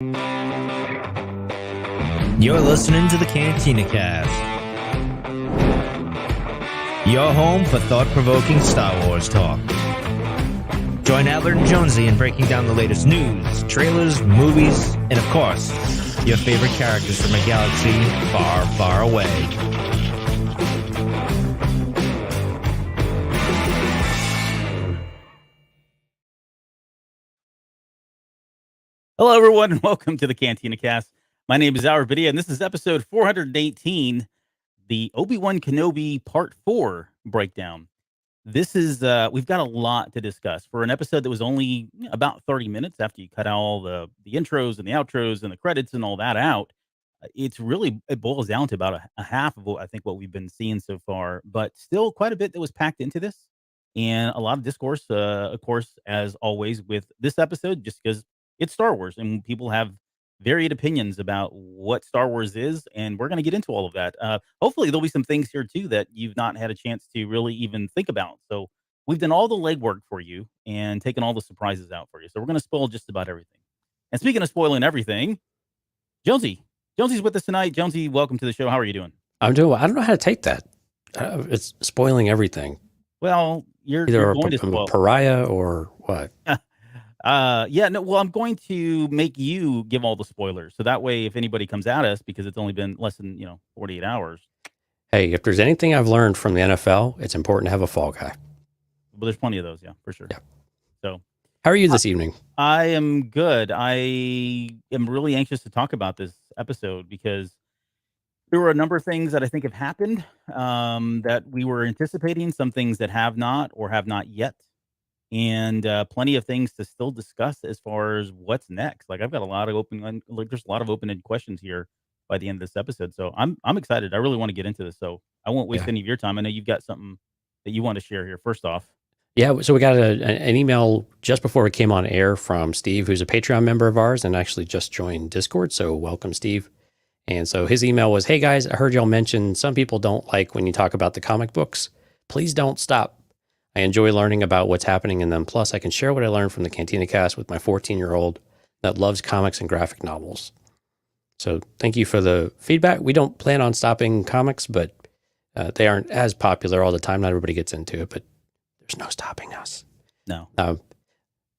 You're listening to the Cantina Cast, your home for thought-provoking Star Wars talk. Join Albert and Jonesy in breaking down the latest news, trailers, movies, and of course, your favorite characters from a galaxy far, far away. Hello, everyone, and welcome to the Cantina Cast. My name is Albert, and this is episode 418, the Obi-Wan Kenobi Part 4 breakdown. This is, we've got a lot to discuss for an episode that was only about 30 minutes after you cut out all the intros and the outros and the credits and all that out. It boils down to about a half of what I think what we've been seeing so far, but still quite a bit that was packed into this and a lot of discourse, of course, as always with this episode, just because it's Star Wars and people have varied opinions about what Star Wars is, and we're going to get into all of that. Hopefully, there'll be some things here too that you've not had a chance to really even think about. So we've done all the legwork for you and taken all the surprises out for you. So we're going to spoil just about everything. And speaking of spoiling everything, Jonesy's with us tonight. Jonesy, welcome to the show. How are you doing? I'm doing well. I don't know how to take that. It's spoiling everything. Well, you're Either going to spoil. a pariah or what? Well, I'm going to make you give all the spoilers. So that way, if anybody comes at us, because it's only been less than, 48 hours. Hey, if there's anything I've learned from the NFL, it's important to have a fall guy. But there's plenty of those. Yeah, for sure. Yeah. So how are you this evening? I am good. I am really anxious to talk about this episode because there were a number of things that I think have happened that we were anticipating, some things that have not or have not yet. And plenty of things to still discuss as far as what's next. Like I've got a lot of there's a lot of open-ended questions here by the end of this episode. So I'm excited. I really want to get into this. So I won't waste any of your time. I know you've got something that you want to share here. First off. Yeah, so we got an email just before we came on air from Steve, who's a Patreon member of ours and actually just joined Discord. So welcome, Steve. And so his email was, "Hey guys, I heard y'all mention some people don't like when you talk about the comic books. Please don't stop. I enjoy learning about what's happening in them. Plus, I can share what I learned from the Cantina Cast with my 14-year-old that loves comics and graphic novels." So thank you for the feedback. We don't plan on stopping comics, but they aren't as popular all the time. Not everybody gets into it, but there's no stopping us. No.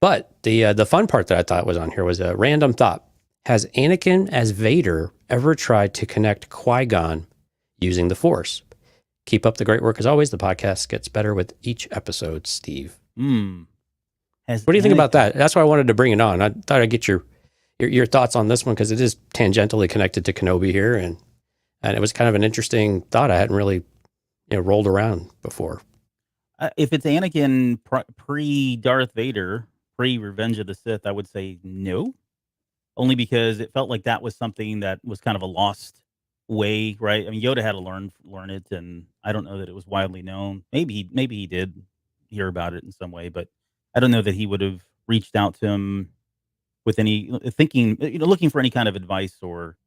But the fun part that I thought was on here was a random thought. Has Anakin as Vader ever tried to connect Qui-Gon using the Force? Keep up the great work as always. The podcast gets better with each episode, Steve. What do you think about that? That's why I wanted to bring it on. I thought I'd get your thoughts on this one because it is tangentially connected to Kenobi here, and it was kind of an interesting thought I hadn't really rolled around before. If it's Anakin pre-Darth Vader, pre-Revenge of the Sith, I would say no. Only because it felt like that was something that was kind of a lost way, right? I mean, Yoda had to learn it, and I don't know that it was widely known. Maybe he did hear about it in some way, but I don't know that he would have reached out to him with any looking for any kind of advice or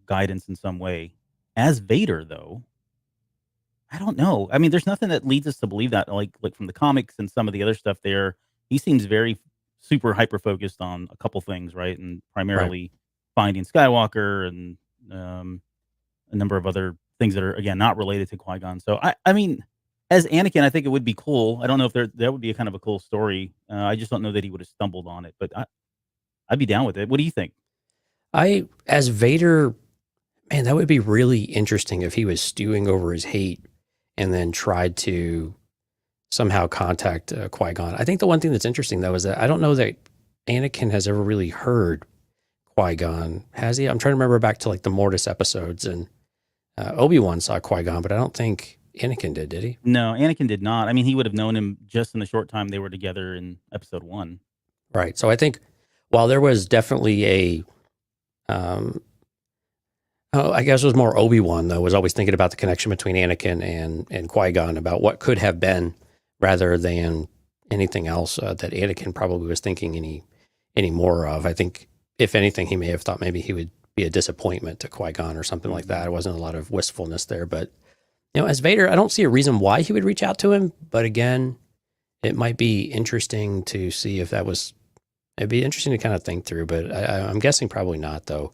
guidance in some way. As Vader, though, I don't know. I mean, there's nothing that leads us to believe that, like from the comics and some of the other stuff there. He seems very super hyper focused on a couple things, right? And primarily finding Skywalker and a number of other things that are, again, not related to Qui-Gon. So, I mean, as Anakin, I think it would be cool. I don't know if that would be a kind of a cool story. I just don't know that he would have stumbled on it, but I'd be down with it. What do you think? As Vader, man, that would be really interesting if he was stewing over his hate and then tried to somehow contact Qui-Gon. I think the one thing that's interesting, though, is that I don't know that Anakin has ever really heard Qui-Gon, has he? I'm trying to remember back to like the Mortis episodes, and Obi-Wan saw Qui-Gon, but I don't think Anakin did he? No, Anakin did not. I mean, he would have known him just in the short time they were together in episode 1. Right. So I think while there was definitely I guess it was more Obi-Wan, though, was always thinking about the connection between Anakin and Qui-Gon, about what could have been rather than anything else that Anakin probably was thinking any more of. I think, if anything, he may have thought maybe he would be a disappointment to Qui-Gon or something like that. There wasn't a lot of wistfulness there. But, as Vader, I don't see a reason why he would reach out to him. But again, it might be interesting to see if that was It'd be interesting to kind of think through, but I'm guessing probably not, though.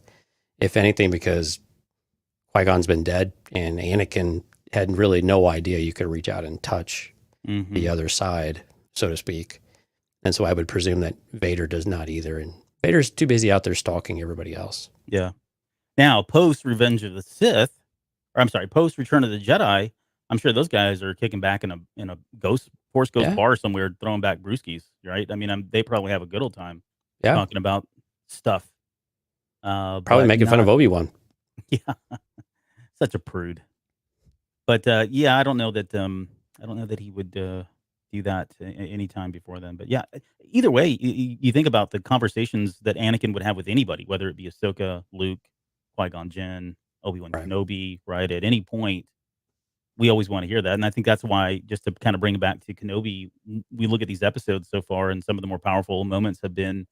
If anything, because Qui-Gon's been dead, and Anakin had really no idea you could reach out and touch the other side, so to speak. And so I would presume that Vader does not either. And Vader's too busy out there stalking everybody else. Yeah. Now, post Revenge of the Sith, post Return of the Jedi, I'm sure those guys are kicking back in a Force Ghost bar somewhere, throwing back brewskis, right? I mean, they probably have a good old time talking about stuff. Probably making fun of Obi-Wan. Yeah, such a prude. But yeah, I don't know that he would do that any time before then. But yeah, either way, you think about the conversations that Anakin would have with anybody, whether it be Ahsoka, Luke, Qui-Gon Jinn, Obi-Wan Kenobi, right? At any point, we always want to hear that. And I think that's why, just to kind of bring it back to Kenobi, we look at these episodes so far, and some of the more powerful moments have been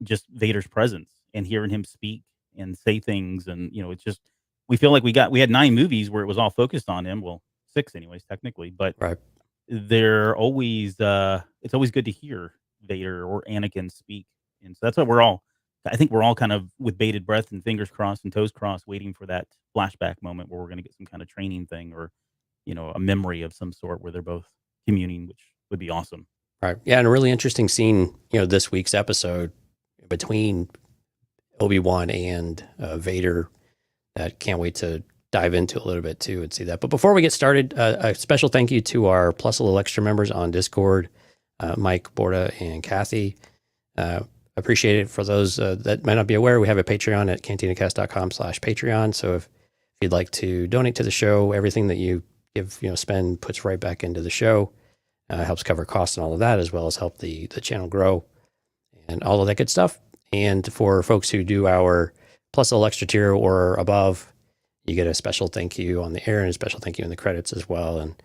just Vader's presence and hearing him speak and say things. And, it's just, we feel like we had 9 movies where it was all focused on him. Well, 6 anyways, technically, but they're always, it's always good to hear Vader or Anakin speak. And so that's what I think we're all kind of with bated breath and fingers crossed and toes crossed, waiting for that flashback moment where we're going to get some kind of training thing, or, a memory of some sort where they're both communing, which would be awesome. Right. Yeah. And a really interesting scene, this week's episode between Obi-Wan and Vader that can't wait to dive into a little bit too and see that. But before we get started, a special thank you to our Plus a Little Extra members on Discord, Mike, Borda, and Kathy. Appreciate it. For those that might not be aware, we have a Patreon at cantinacast.com/Patreon. So if you'd like to donate to the show, everything that you spend puts right back into the show, helps cover costs and all of that, as well as help the channel grow and all of that good stuff. And for folks who do our Plus a Little Extra tier or above, you get a special thank you on the air and a special thank you in the credits as well. And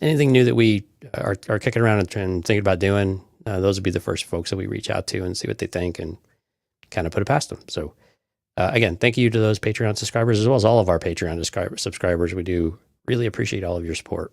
anything new that we are kicking around and thinking about doing, those would be the first folks that we reach out to and see what they think and kind of put it past them. So again, thank you to those Patreon subscribers, as well as all of our Patreon subscribers. We do really appreciate all of your support.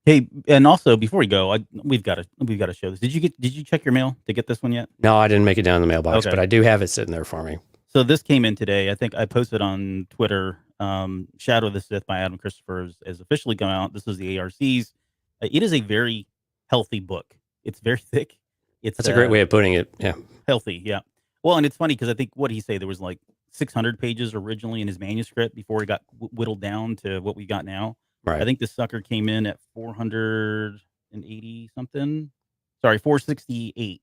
Hey, and also before we go, we've got to show this. Did you check your mail to get this one yet? No, I didn't make it down in the mailbox, but I do have it sitting there for me. So this came in today. I think I posted on Twitter. Shadow of the Sith by Adam Christopher has officially come out. This is the ARCs. It is a very healthy book. It's very thick. That's a great way of putting it. Yeah, healthy. Yeah. Well, and it's funny because I think what he say there was like 600 pages originally in his manuscript before it got whittled down to what we got now. Right. I think this sucker came in at 480 something. Sorry, 468.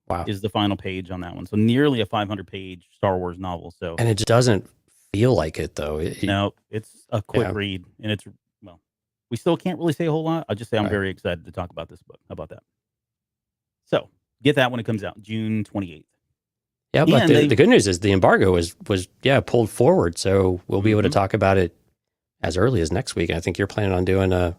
Wow. Is the final page on that one. So nearly a 500-page Star Wars novel. So, and it just doesn't feel like it though. No, it's a quick read, and we still can't really say a whole lot. I'll just say I'm very excited to talk about this book. How about that? So get that when it comes out, June 28th. Yeah, but the good news is the embargo was pulled forward, so we'll be able to talk about it as early as next week. I think you're planning on doing a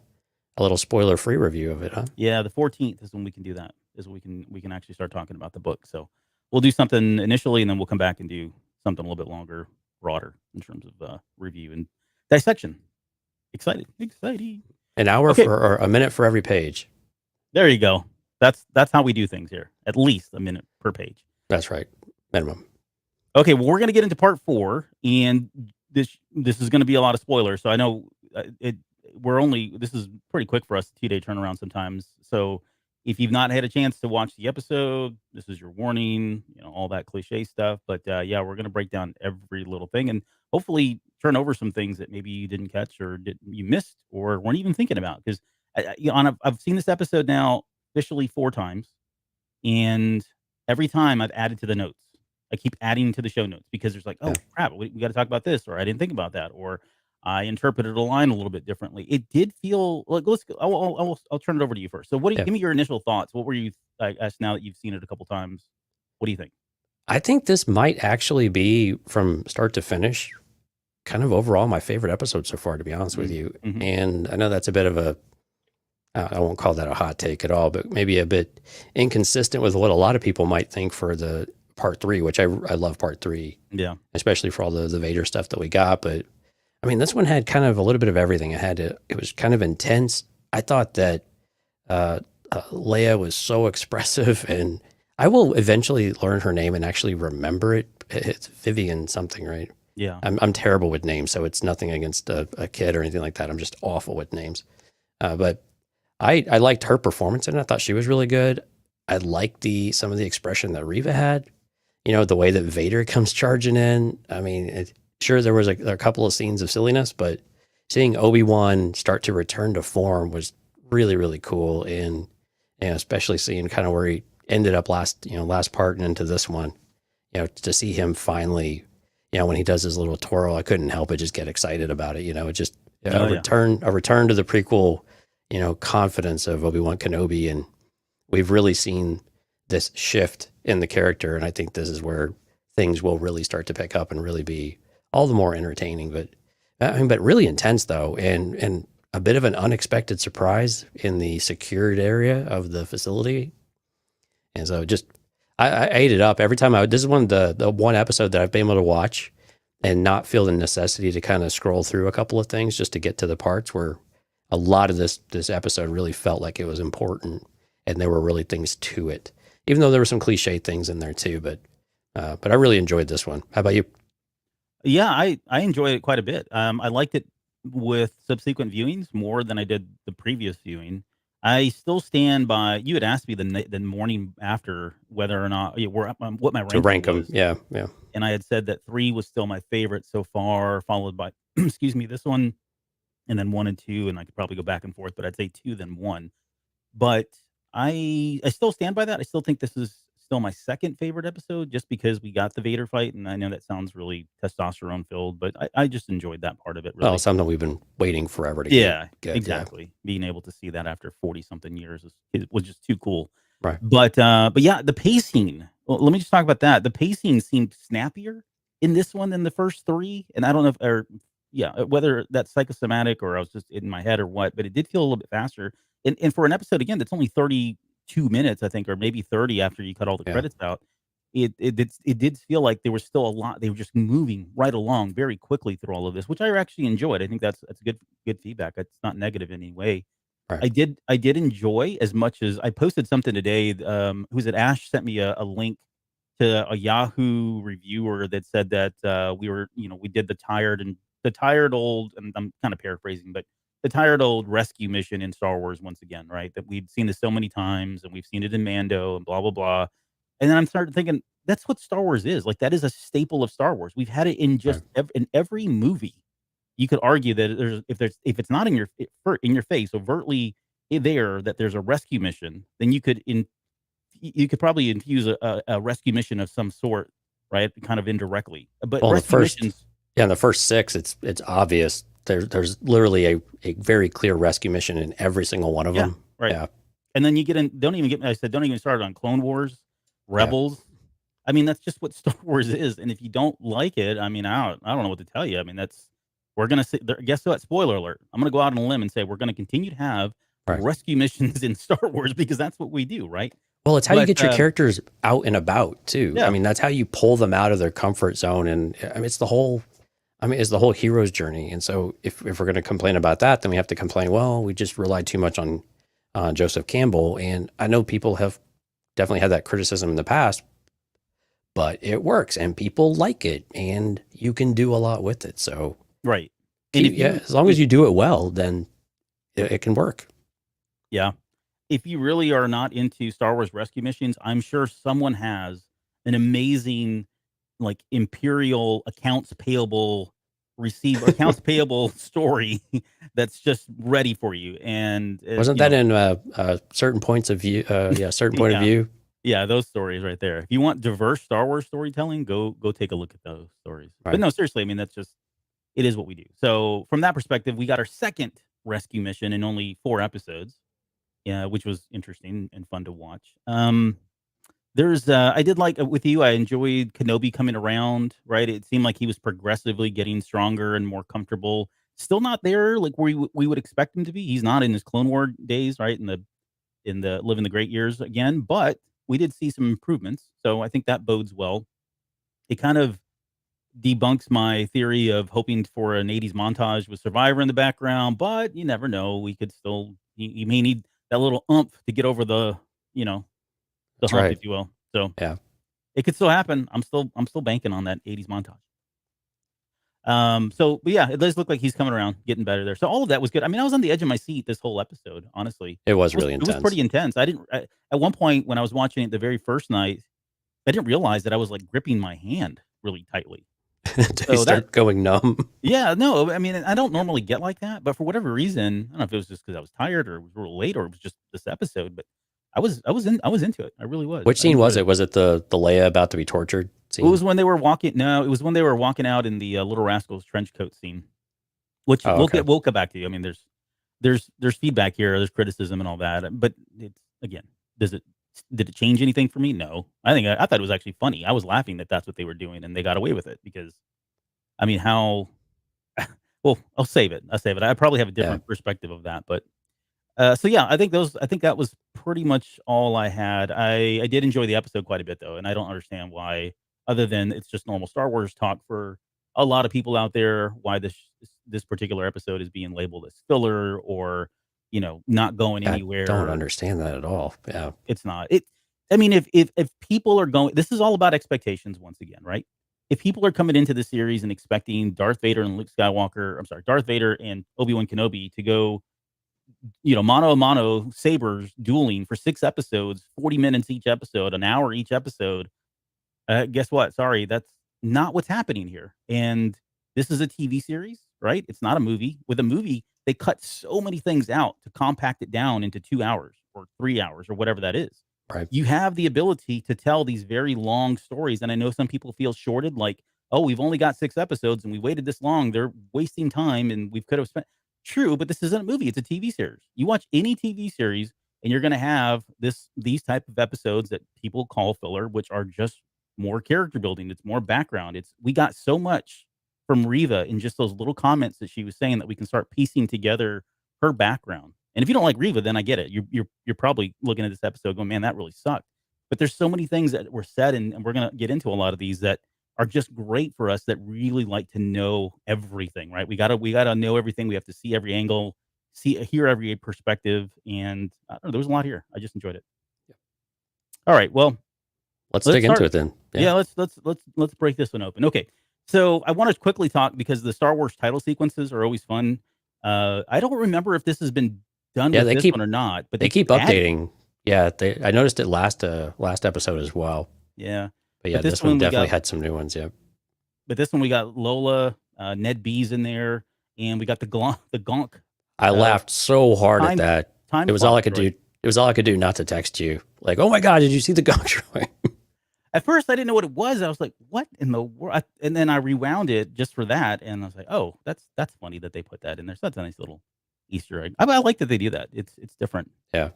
little spoiler-free review of it, huh? Yeah, the 14th is when we can do that. Is when we can actually start talking about the book. So we'll do something initially, and then we'll come back and do something a little bit longer, broader in terms of review and dissection. Exciting. An hour or a minute for every page. There you go. That's how we do things here. At least a minute per page. That's right. Minimum. Okay, well, we're going to get into part 4, and this is going to be a lot of spoilers. So I know this is pretty quick for us, 2-day turnaround sometimes. So if you've not had a chance to watch the episode, this is your warning, all that cliche stuff. But yeah, we're going to break down every little thing and hopefully turn over some things that maybe you didn't catch or you missed or weren't even thinking about. Because I've seen this episode now officially 4 times, and every time I've added to the notes. I keep adding to the show notes because there's like, oh crap, we got to talk about this, or I didn't think about that, or I interpreted a line a little bit differently. It did feel like, let's go. I'll turn it over to you first. So give me your initial thoughts. What were you, I guess, now that you've seen it a couple times, what do you think? I think this might actually be, from start to finish, kind of overall my favorite episode so far, to be honest with you. Mm-hmm. And I know that's a bit of I won't call that a hot take at all, but maybe a bit inconsistent with what a lot of people might think for the part 3, which I love part 3. Yeah. Especially for all the Vader stuff that we got. But I mean, this one had kind of a little bit of everything. It was kind of intense. I thought that Leia was so expressive, and I will eventually learn her name and actually remember it. It's Vivian something, right? Yeah. I'm terrible with names, so it's nothing against a kid or anything like that. I'm just awful with names. But I liked her performance, and I thought she was really good. I liked some of the expression that Reba had. You know, the way that Vader comes charging in. I mean, sure, there was a couple of scenes of silliness, but seeing Obi-Wan start to return to form was really, really cool. And especially seeing kind of where he ended up last part and into this one, to see him finally, when he does his little twirl, I couldn't help but just get excited about it. It just a return to the prequel, confidence of Obi-Wan Kenobi. And we've really seen this shift in the character. And I think this is where things will really start to pick up and really be all the more entertaining, but really intense though. And a bit of an unexpected surprise in the secured area of the facility. And so I ate it up every time. This is one of the one episode that I've been able to watch and not feel the necessity to kind of scroll through a couple of things just to get to the parts where a lot of this episode really felt like it was important and there were really things to it, even though there were some cliche things in there too. But I really enjoyed this one. How about you? Yeah, I enjoyed it quite a bit. I liked it with subsequent viewings more than I did the previous viewing. I still stand by. You had asked me the morning after whether or not what my To rank ranking them, was, yeah. and I had said that 3 was still my favorite so far, followed by excuse me, this one, and then 1 and 2, and I could probably go back and forth, but I'd say 2 then 1. But I still stand by that. I still think this is still my second favorite episode just because we got the Vader fight, and I know that sounds really testosterone filled, but I just enjoyed that part of it Well, really. something we've been waiting forever to Yeah, get. exactly. Being able to see that after 40 something years it was just too cool. Right. But yeah, the pacing. Well, let me just talk about that. The pacing seemed snappier in this one than the first 3, and I don't know whether that's psychosomatic or I was just in my head or what, but it did feel a little bit faster. And for an episode again that's only 32 minutes, I think, or maybe 30 after you cut all the Yeah. credits out. It did feel like there was still a lot. They were just moving right along very quickly through all of this, which I actually enjoyed. I think that's good feedback. It's not negative in any way. Right. I did enjoy as much as I posted something today. Who's it? Ash sent me a link to a Yahoo reviewer that said that we did the tired old, and I'm kind of paraphrasing, but the tired old rescue mission in Star Wars once again, right? That we'd seen this so many times, and we've seen it in Mando and blah blah blah. And then I'm starting thinking that's what Star Wars is. Like that is a staple of Star Wars. We've had it in just in every movie. You could argue that if it's not in your face overtly there that there's a rescue mission, then you could probably infuse a rescue mission of some sort, right? Kind of indirectly. But Well, rescue missions, in the first 6, it's obvious. There's literally a very clear rescue mission in every single one of them. right? Yeah. And then you get in. Don't even get. I said don't even start on Clone Wars, Rebels. I mean, that's just what Star Wars is. And if you don't like it, I mean, I don't know what to tell you. I mean, we're gonna see. Guess what? Spoiler alert! I'm gonna go out on a limb and say we're gonna continue to have rescue missions in Star Wars because that's what we do, right? Well, it's how you get your characters out and about too. Yeah. I mean, that's how you pull them out of their comfort zone, and I mean, it's the whole hero's journey. And so, if we're going to complain about that, then we have to complain. Well, we just relied too much on Joseph Campbell, and I know people have definitely had that criticism in the past, but it works, and people like it, and you can do a lot with it. So, right, as long as you do it well, then it can work. Yeah. If you really are not into Star Wars rescue missions, I'm sure someone has an amazing, like Imperial accounts payable story that's just ready for you. And wasn't that in certain points of view? Certain point of view. Yeah, those stories right there. If you want diverse Star Wars storytelling, go take a look at those stories. Right. But no, seriously, I mean it is what we do. So from that perspective, we got our second rescue mission in only 4 episodes. Yeah, which was interesting and fun to watch. I did like with you. I enjoyed Kenobi coming around. Right, it seemed like he was progressively getting stronger and more comfortable. Still not there, like where we would expect him to be. He's not in his Clone War days, right? In the living the great years again. But we did see some improvements, so I think that bodes well. It kind of debunks my theory of hoping for an '80s montage with Survivor in the background. But you never know. We could still. You may need that little oomph to get over the hump, right. if you will. So Yeah. it could still happen. I'm still banking on that 80s montage. But yeah, it does look like he's coming around, getting better there. So all of that was good. I mean, I was on the edge of my seat this whole episode, honestly. It was really It was intense. pretty intense. At one point when I was watching it the very first night, I didn't realize that I was like gripping my hand really tightly. They start going numb. Yeah, no, I mean, I don't normally get like that, but for whatever reason, I don't know if it was just because I was tired or it was a little late or it was just this episode, but I was into it. I really was. Which scene was it? Was it the Leia about to be tortured scene? It was when they were walking. No, it was when they were walking out in the Little Rascals trench coat scene. Which we'll come back to. I mean, there's feedback here, there's criticism and all that, but it's again, did it change anything for me? No. I thought it was actually funny. I was laughing that that's what they were doing and they got away with it because, I mean, how? Well, I'll save it. I probably have a different perspective of that, but so yeah, I think that was pretty much all I had. I did enjoy the episode quite a bit though, and I don't understand why, other than it's just normal Star Wars talk for a lot of people out there, why this particular episode is being labeled as filler or not going anywhere. I don't understand that at all. Yeah, it's not. I mean, if people are going, this is all about expectations once again, right? If people are coming into the series and expecting Darth Vader and Obi-Wan Kenobi to go, mano a mano sabers dueling for 6 episodes, 40 minutes each episode, an hour each episode, guess what? Sorry, that's not what's happening here. And this is a TV series, right? It's not a movie. With a movie, they cut so many things out to compact it down into 2 hours or 3 hours or whatever that is. right. You have the ability to tell these very long stories. And I know some people feel shorted, like, oh, we've only got 6 episodes and we waited this long. They're wasting time and we could have spent. True, but this isn't a movie. It's a TV series. You watch any TV series and you're going to have these type of episodes that people call filler, which are just more character building. It's more background. We got so much from Reba in just those little comments that she was saying that we can start piecing together her background. And if you don't like Reba, then I get it. You're probably looking at this episode going, man, that really sucked. But there's so many things that were said, and we're going to get into a lot of these that are just great for us that really like to know everything, right? We gotta know everything. We have to see every angle, hear every perspective, and I don't know, there was a lot here. I just enjoyed it. Yeah. All right, well, let's dig into it then. Yeah, let's break this one open. Okay, so I want to quickly talk because the Star Wars title sequences are always fun. I don't remember if this has been done with this one or not, but they keep updating. Yeah, I noticed it last episode as well. Yeah. But yeah, this one definitely had some new ones, yeah. But this one we got Lola, Ned B's in there, and we got the Gonk. I laughed so hard at that. It was all I could do. It was all I could do not to text you. Like, oh my God, did you see the Gonk drawing? At first, I didn't know what it was. I was like, what in the world? And then I rewound it just for that, and I was like, oh, that's funny that they put that in there. So that's a nice little Easter egg. I like that they do that. It's different. Yeah.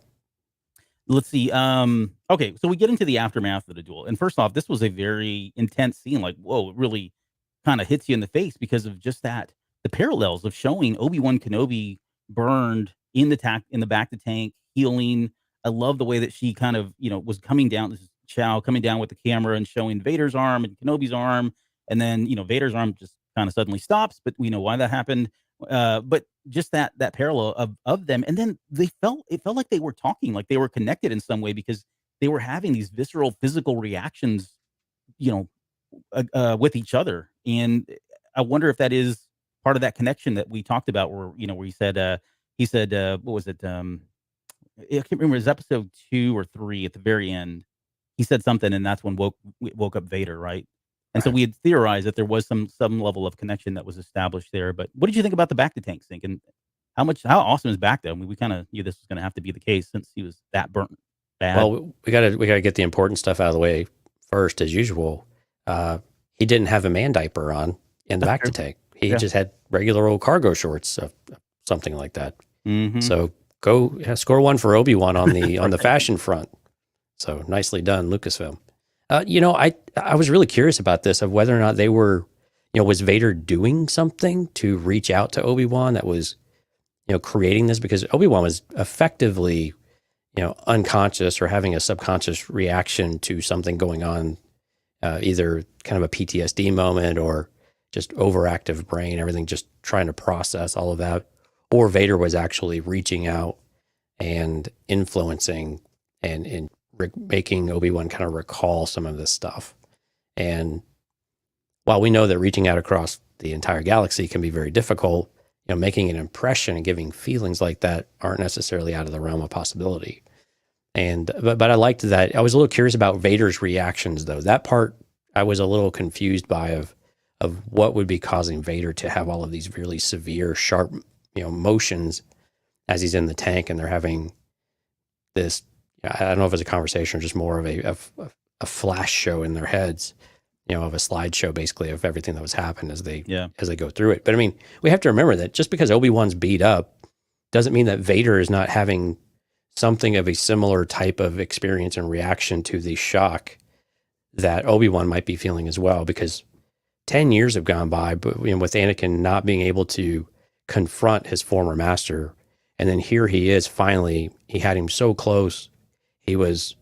Let's see. Okay, so we get into the aftermath of the duel. And first off, this was a very intense scene. Like, whoa, it really kind of hits you in the face because of just that. The parallels of showing Obi-Wan Kenobi burned in the back of the tank, healing. I love the way that she kind of, was coming down, this is Chow coming down with the camera and showing Vader's arm and Kenobi's arm. And then, Vader's arm just kind of suddenly stops, but we know why that happened. But just that parallel of them, and then it felt like they were talking, like they were connected in some way because they were having these visceral physical reactions, with each other. And I wonder if that is part of that connection that we talked about, where he said, what was it? I can't remember. It was episode 2 or 3 at the very end. He said something, and that's when woke up Vader, right? And so we had theorized that there was some level of connection that was established there. But what did you think about the back to tank sync, and how awesome is back though? I mean, we kind of knew this was going to have to be the case since he was that burnt bad. Well, we gotta get the important stuff out of the way first, as usual. He didn't have a man diaper on in the back to tank. He just had regular old cargo shorts, something like that. Mm-hmm. So score 1 for Obi-Wan on the on the fashion front. So nicely done, Lucasfilm. I was really curious about this, of whether or not they were, was Vader doing something to reach out to Obi-Wan that was, creating this? Because Obi-Wan was effectively, unconscious or having a subconscious reaction to something going on, either kind of a PTSD moment or just overactive brain, everything just trying to process all of that. Or Vader was actually reaching out and influencing and making Obi-Wan kind of recall some of this stuff. And while we know that reaching out across the entire galaxy can be very difficult, making an impression and giving feelings like that aren't necessarily out of the realm of possibility. And but I liked that. I was a little curious about Vader's reactions, though. That part I was a little confused by of what would be causing Vader to have all of these really severe, sharp, motions as he's in the tank, and they're having this. I don't know if it's a conversation or just more of a flash show in their heads, of a slideshow basically of everything that was happening as they go through it. But I mean, we have to remember that just because Obi-Wan's beat up doesn't mean that Vader is not having something of a similar type of experience and reaction to the shock that Obi-Wan might be feeling as well, because 10 years have gone by, but with Anakin not being able to confront his former master, and then here he is finally, he had him so close, he was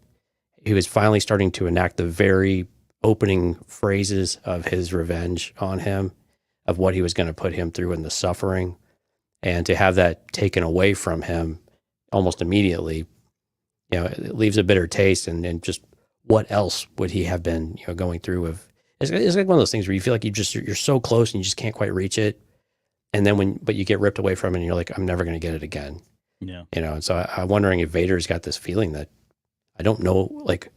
finally starting to enact the very opening phrases of his revenge on him, of what he was going to put him through in the suffering, and to have that taken away from him almost immediately, it leaves a bitter taste. And just what else would he have been, going through? It's like one of those things where you feel like you're so close and you just can't quite reach it, and then but you get ripped away from it, and you're like, I'm never going to get it again. Yeah, And so I'm wondering if Vader's got this feeling that I don't know, like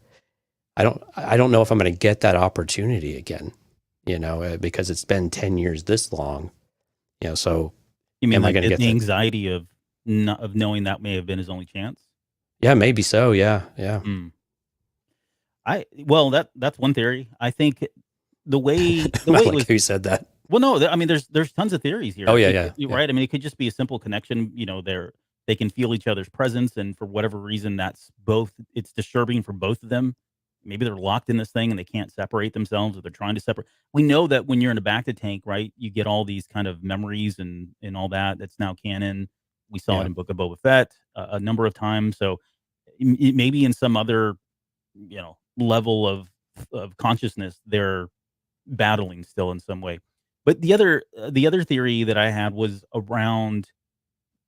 I don't know if I'm going to get that opportunity again, because it's been 10 years this long, so you mean am I like going to get the anxiety of knowing that may have been his only chance? Yeah, maybe so. Yeah. Mm. That's one theory. I think the way I it like was. who said that. Well, no, I mean, there's tons of theories here. Oh yeah. Right. I mean, it could just be a simple connection. They can feel each other's presence, and for whatever reason, it's disturbing for both of them. Maybe they're locked in this thing and they can't separate themselves, or they're trying to separate. We know that when you're in a bacta tank, right, you get all these kind of memories and all that. That's now canon. We saw it in Book of Boba Fett a number of times. So maybe in some other, level of consciousness, they're battling still in some way. But the other theory that I had was around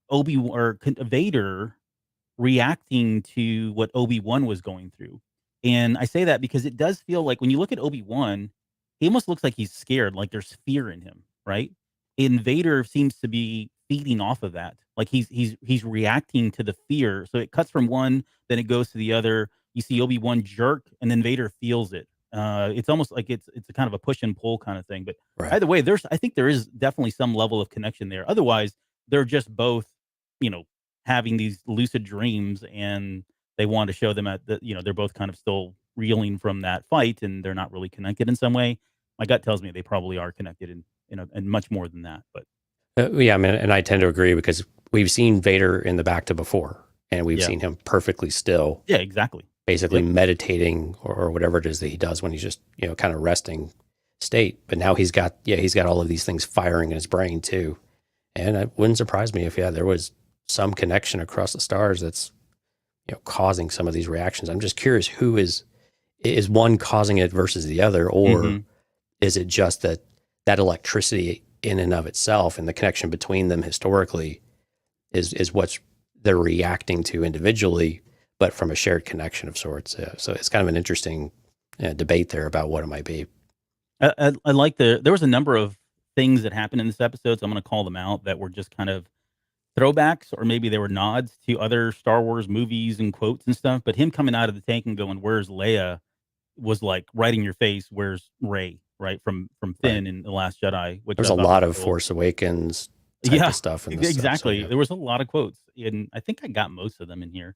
Vader reacting to what Obi-Wan was going through. And I say that because it does feel like when you look at Obi-Wan, he almost looks like he's scared, like there's fear in him, right? And Vader seems to be feeding off of that. Like he's reacting to the fear. So it cuts from one, then it goes to the other. You see Obi-Wan jerk, and then Vader feels it. It's almost like it's a kind of a push and pull kind of thing. But either way, I think there is definitely some level of connection there. Otherwise, they're just both, having these lucid dreams, and they want to show them they're both kind of still reeling from that fight, and they're not really connected in some way. My gut tells me they probably are connected in much more than that. But yeah, I mean, and I tend to agree, because we've seen Vader in the bacta before, and we've seen him perfectly still. Yeah, exactly. Basically meditating or whatever it is that he does when he's just, kind of resting state. But now he's got all of these things firing in his brain too. And it wouldn't surprise me if, there was some connection across the stars that's, causing some of these reactions. I'm just curious, who is one causing it versus the other, or is it just that electricity in and of itself and the connection between them historically is what they're reacting to individually, but from a shared connection of sorts. So it's kind of an interesting debate there about what it might be. I like there was a number of things that happened in this episode, so I'm going to call them out, that were just kind of throwbacks, or maybe they were nods to other Star Wars movies and quotes and stuff. But him coming out of the tank and going, "Where's Leia?" was like right in your face. Where's Rey? Right, from Finn in The Last Jedi. Which there's a lot of Force Awakens type of stuff in this exactly. Stuff, so, There was a lot of quotes, and I think I got most of them in here.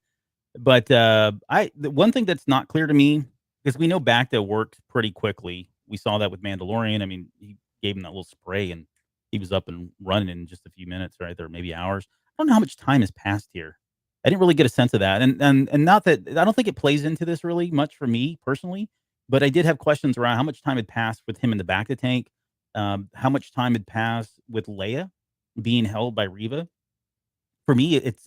But the one thing that's not clear to me, because we know Bacta works pretty quickly. We saw that with Mandalorian. I mean, he gave him that little spray, and he was up and running in just a few minutes, right there, maybe hours. I don't know how much time has passed here. I didn't really get a sense of that, and not that I don't think it plays into this really much for me personally. But I did have questions around how much time had passed with him in the Bacta tank, how much time had passed with Leia being held by Reba. For me, it's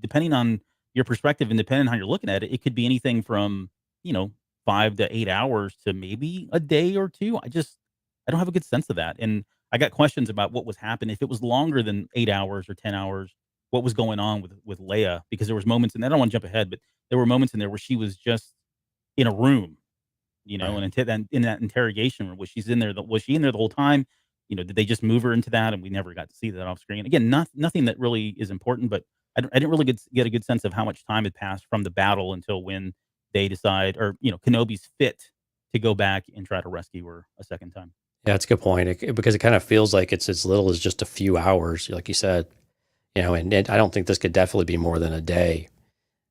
depending on your perspective and depending on how you're looking at it, it could be anything from 5 to 8 hours to maybe a day or two. I don't have a good sense of that, and I got questions about what was happening. If it was longer than 8 hours or 10 hours, what was going on with Leia, because there was moments, and I don't want to jump ahead, but there were moments in there where she was just in a room, Right. and in that interrogation room, was she's in there? Was she in there the whole time? Did they just move her into that, and we never got to see that off screen? Again, nothing that really is important, but I didn't really get a good sense of how much time had passed from the battle until when they decide, or Kenobi's fit to go back and try to rescue her a second time. Yeah, that's a good point. Because it kind of feels like it's as little as just a few hours, like you said. And I don't think this could definitely be more than a day.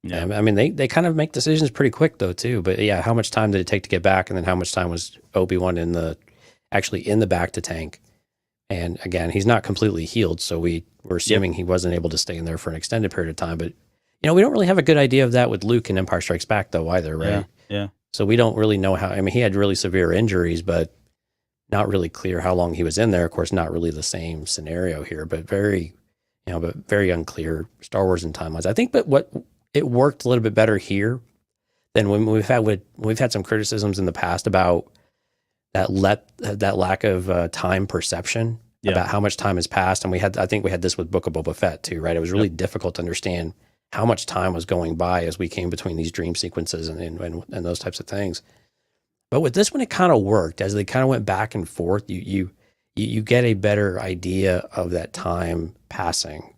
Yeah. I mean, they kind of make decisions pretty quick though too. But yeah, how much time did it take to get back, and then how much time was Obi-Wan actually in the bacta tank? And again, he's not completely healed, so we're assuming he wasn't able to stay in there for an extended period of time. But we don't really have a good idea of that with Luke in Empire Strikes Back though either, right? Yeah. So we don't really know how. I mean, he had really severe injuries, but not really clear how long he was in there. Of course, not really the same scenario here, but very unclear Star Wars and timelines. I think, but what it worked a little bit better here than when we've had some criticisms in the past about that lack of time perception about how much time has passed. And I think we had this with Book of Boba Fett too, right? It was really difficult to understand how much time was going by as we came between these dream sequences and those types of things. But with this one, it kind of worked as they kind of went back and forth. You get a better idea of that time passing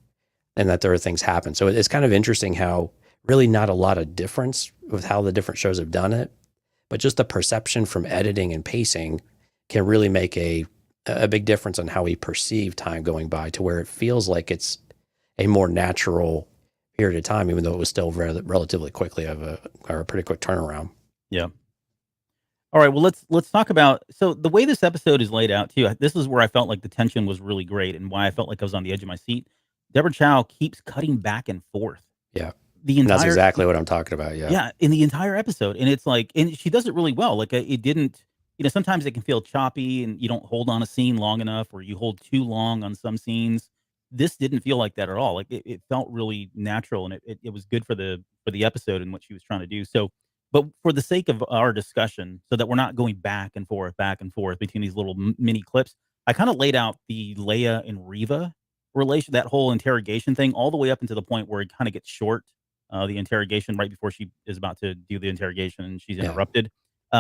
and that there are things happen. So it's kind of interesting how really not a lot of difference with how the different shows have done it, but just the perception from editing and pacing can really make a big difference on how we perceive time going by, to where it feels like it's a more natural period of time, even though it was still relatively quickly or a pretty quick turnaround. Yeah. All right. Well, let's talk about, so the way this episode is laid out too. This is where I felt like the tension was really great, and why I felt like I was on the edge of my seat. Deborah Chow keeps cutting back and forth. Yeah. And that's exactly what I'm talking about. Yeah. Yeah. In the entire episode. And it's like, and she does it really well. Like it didn't, sometimes it can feel choppy and you don't hold on a scene long enough, or you hold too long on some scenes. This didn't feel like that at all. Like it felt really natural, and it was good for the episode and what she was trying to do. So, but for the sake of our discussion, so that we're not going back and forth between these little mini clips, I kind of laid out the Leia and Reba relation, that whole interrogation thing, all the way up into the point where it kind of gets short. The interrogation right before she is about to do the interrogation and she's interrupted.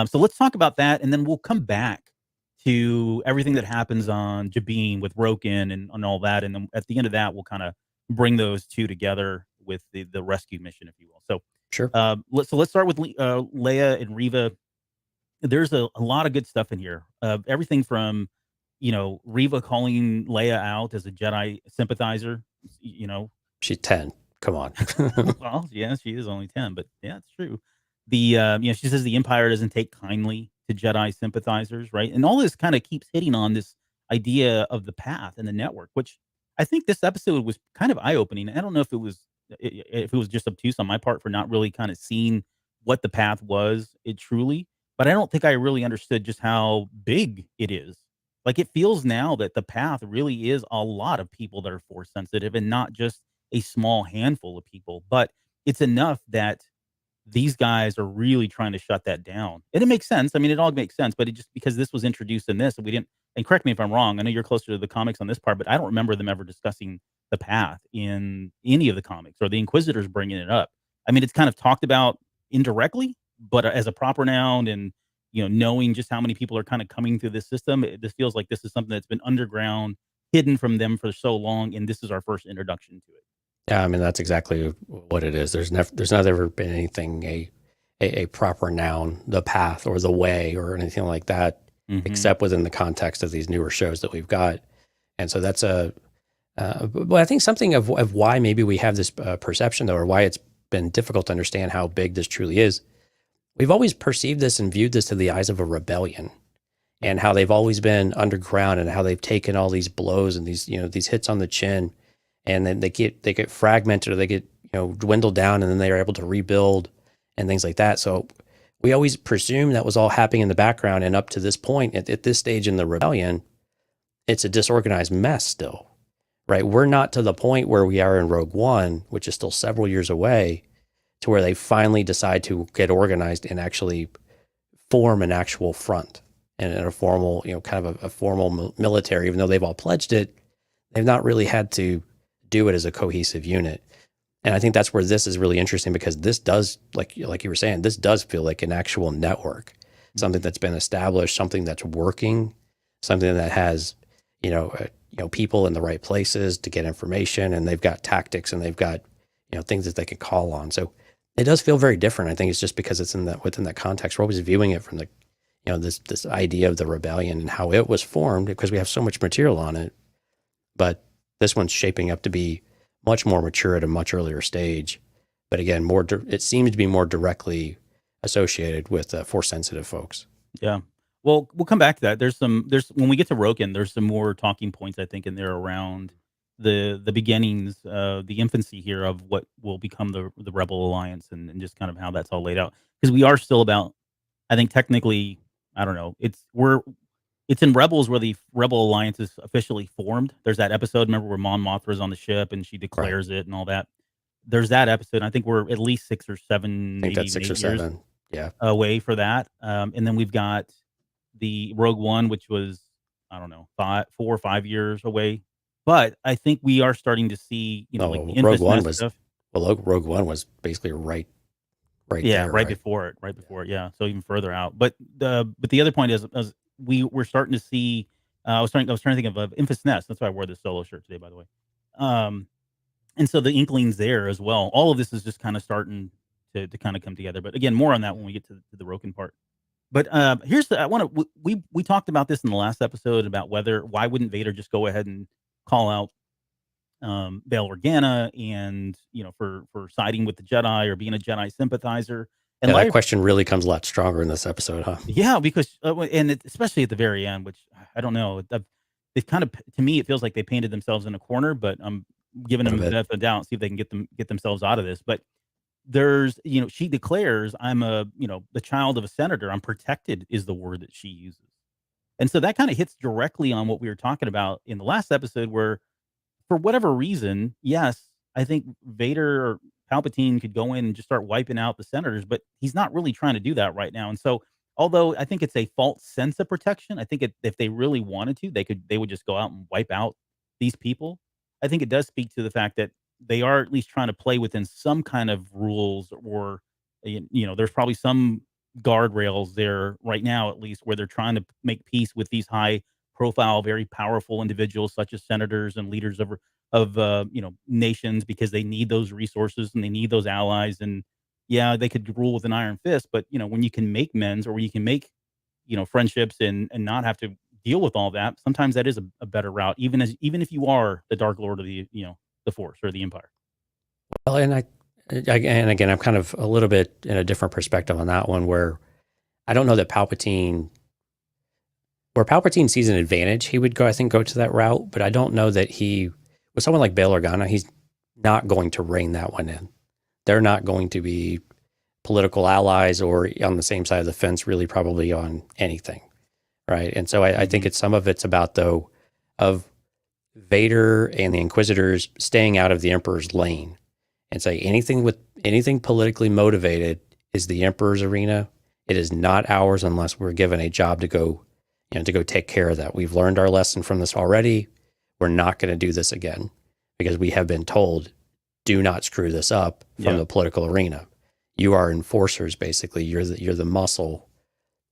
So let's talk about that, and then we'll come back to everything that happens on Jabin with Rogan and all that. And then at the end of that, we'll kind of bring those two together with the rescue mission, if you will. So sure. Let's start with Leia and Reba. There's a lot of good stuff in here. Everything from, Reba calling Leia out as a Jedi sympathizer. She's 10. Come on. Well, yeah, she is only 10, but yeah, it's true. She says the Empire doesn't take kindly to Jedi sympathizers, right? And all this kind of keeps hitting on this idea of the path and the network, which I think this episode was kind of eye-opening. I don't know if it was just obtuse on my part for not really kind of seeing what the path was truly, but I don't think I really understood just how big it is. Like, it feels now that the path really is a lot of people that are force sensitive, and not just a small handful of people, but it's enough that these guys are really trying to shut that down. And it makes sense. I mean, it all makes sense, but it just, because this was introduced in this, and we didn't, and correct me if I'm wrong, I know you're closer to the comics on this part, but I don't remember them ever discussing the path in any of the comics, or the Inquisitors bringing it up. I mean, it's kind of talked about indirectly, but as a proper noun, and, knowing just how many people are kind of coming through this system, this feels like this is something that's been underground, hidden from them for so long, and this is our first introduction to it. Yeah, I mean, that's exactly what it is. There's not ever been anything a proper noun, the path or the way or anything like that, except within the context of these newer shows that we've got. And so that's but I think something of why maybe we have this perception, though, or why it's been difficult to understand how big this truly is. We've always perceived this and viewed this through the eyes of a rebellion, and how they've always been underground, and how they've taken all these blows and these hits on the chin, and then they get fragmented, or they get dwindled down, and then they are able to rebuild and things like that. So we always presume that was all happening in the background, and up to this point, at this stage in the rebellion, it's a disorganized mess still, right? We're not to the point where we are in Rogue One, which is still several years away, to where they finally decide to get organized and actually form an actual front and a formal, kind of a formal military. Even though they've all pledged it, they've not really had to do it as a cohesive unit. And I think that's where this is really interesting, because this does, like you were saying, this does feel like an actual network, something that's been established, something that's working, something that has, people in the right places to get information, and they've got tactics, and they've got, things that they can call on. So it does feel very different. I think it's just because it's within that context. We're always viewing it from the, this idea of the rebellion and how it was formed, because we have so much material on it. But this one's shaping up to be much more mature at a much earlier stage. But again, it seems to be more directly associated with Force sensitive folks. Yeah. Well, we'll come back to that. There's when we get to Rogan, there's some more talking points, I think, in there around the beginnings, the infancy here of what will become the Rebel Alliance, and just kind of how that's all laid out. Because we are still about, I think technically, I don't know, it's in Rebels where the Rebel Alliance is officially formed. There's that episode, remember, where Mon Mothra's on the ship and she declares it and all that. There's that episode. I think we're at least 6 or 7, I think that's 6 or 7. Yeah. Away for that. And then we've got the Rogue One, which was, I don't know, 4 or 5 years away. But I think we are starting to see, like the Rogue One was stuff. Well, Rogue One was basically right there, right before it. Yeah, so even further out. But the other point is we're starting to see. I was trying to think of Infant's Nest. That's why I wore this solo shirt today, by the way. And so the inklings there as well. All of this is just kind of starting to kind of come together. But again, more on that when we get to the Rogan part. But we talked about this in the last episode about why wouldn't Vader just go ahead and call out Bail Organa, and for siding with the Jedi or being a Jedi sympathizer. And that question really comes a lot stronger in this episode, huh? Yeah, because especially at the very end, which I don't know, it kind of, to me, it feels like they painted themselves in a corner. But I'm giving them the benefit of the doubt, see if they can get themselves out of this. But there's, she declares, I'm the child of a senator. I'm protected is the word that she uses. And so that kind of hits directly on what we were talking about in the last episode, where for whatever reason, yes, I think Vader or Palpatine could go in and just start wiping out the senators, but he's not really trying to do that right now. And so, although I think it's a false sense of protection, I think if they really wanted to, they would just go out and wipe out these people. I think it does speak to the fact that they are at least trying to play within some kind of rules, or there's probably some guardrails there right now, at least, where they're trying to make peace with these high profile, very powerful individuals such as senators and leaders of nations, because they need those resources and they need those allies. And yeah, they could rule with an iron fist, but when you can make amends, or when you can make friendships and not have to deal with all that, sometimes that is a better route, even if you are the Dark Lord of the Force or the Empire. Well, and again, I'm kind of a little bit in a different perspective on that one, where I don't know that Palpatine sees an advantage, he would go to that route. But I don't know that with someone like Bail Organa, he's not going to rein that one in. They're not going to be political allies or on the same side of the fence, really, probably on anything, right? And so I think some of it's about, though, of Vader and the Inquisitors staying out of the Emperor's lane, and say anything politically motivated is the Emperor's arena. It is not ours unless we're given a job to go take care of that. We've learned our lesson from this already. We're not going to do this again, because we have been told, do not screw this up from the political arena. You are enforcers, basically. You're the muscle.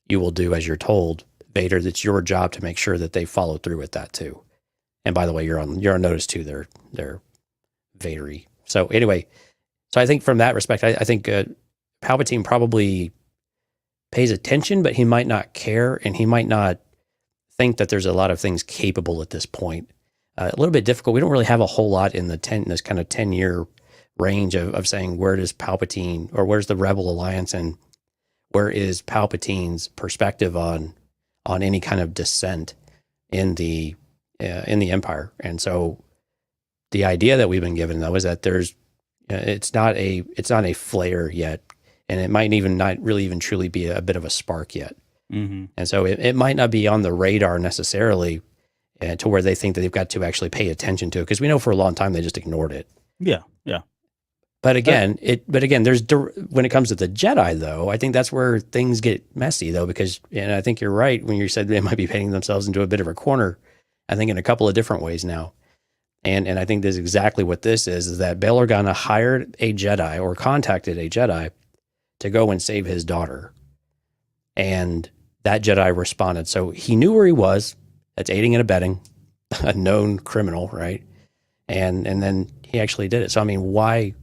You will do as you're told. Vader, it's your job to make sure that they follow through with that too. And by the way, you're on notice too. They're Vadery. So anyway, I think from that respect, I think Palpatine probably pays attention, but he might not care, and he might not think that there's a lot of things capable at this point. A little bit difficult. We don't really have a whole lot in this kind of 10-year range of saying, where does Palpatine, or where's the Rebel Alliance, and where is Palpatine's perspective on any kind of dissent in the Empire. And so the idea that we've been given, though, is that it's not a flare yet, and it might even not really even truly be a bit of a spark yet. Mm-hmm. And so it might not be on the radar necessarily to where they think that they've got to actually pay attention to it, because we know for a long time they just ignored it. Yeah. But again, there's when it comes to the Jedi, though, I think that's where things get messy, though, because, and I think you're right when you said they might be painting themselves into a bit of a corner, I think in a couple of different ways now. And I think this is exactly what this is that Bail Organa hired a Jedi or contacted a Jedi to go and save his daughter. And that Jedi responded. So he knew where he was. That's aiding and abetting a known criminal, right? And then he actually did it. So, I mean, why?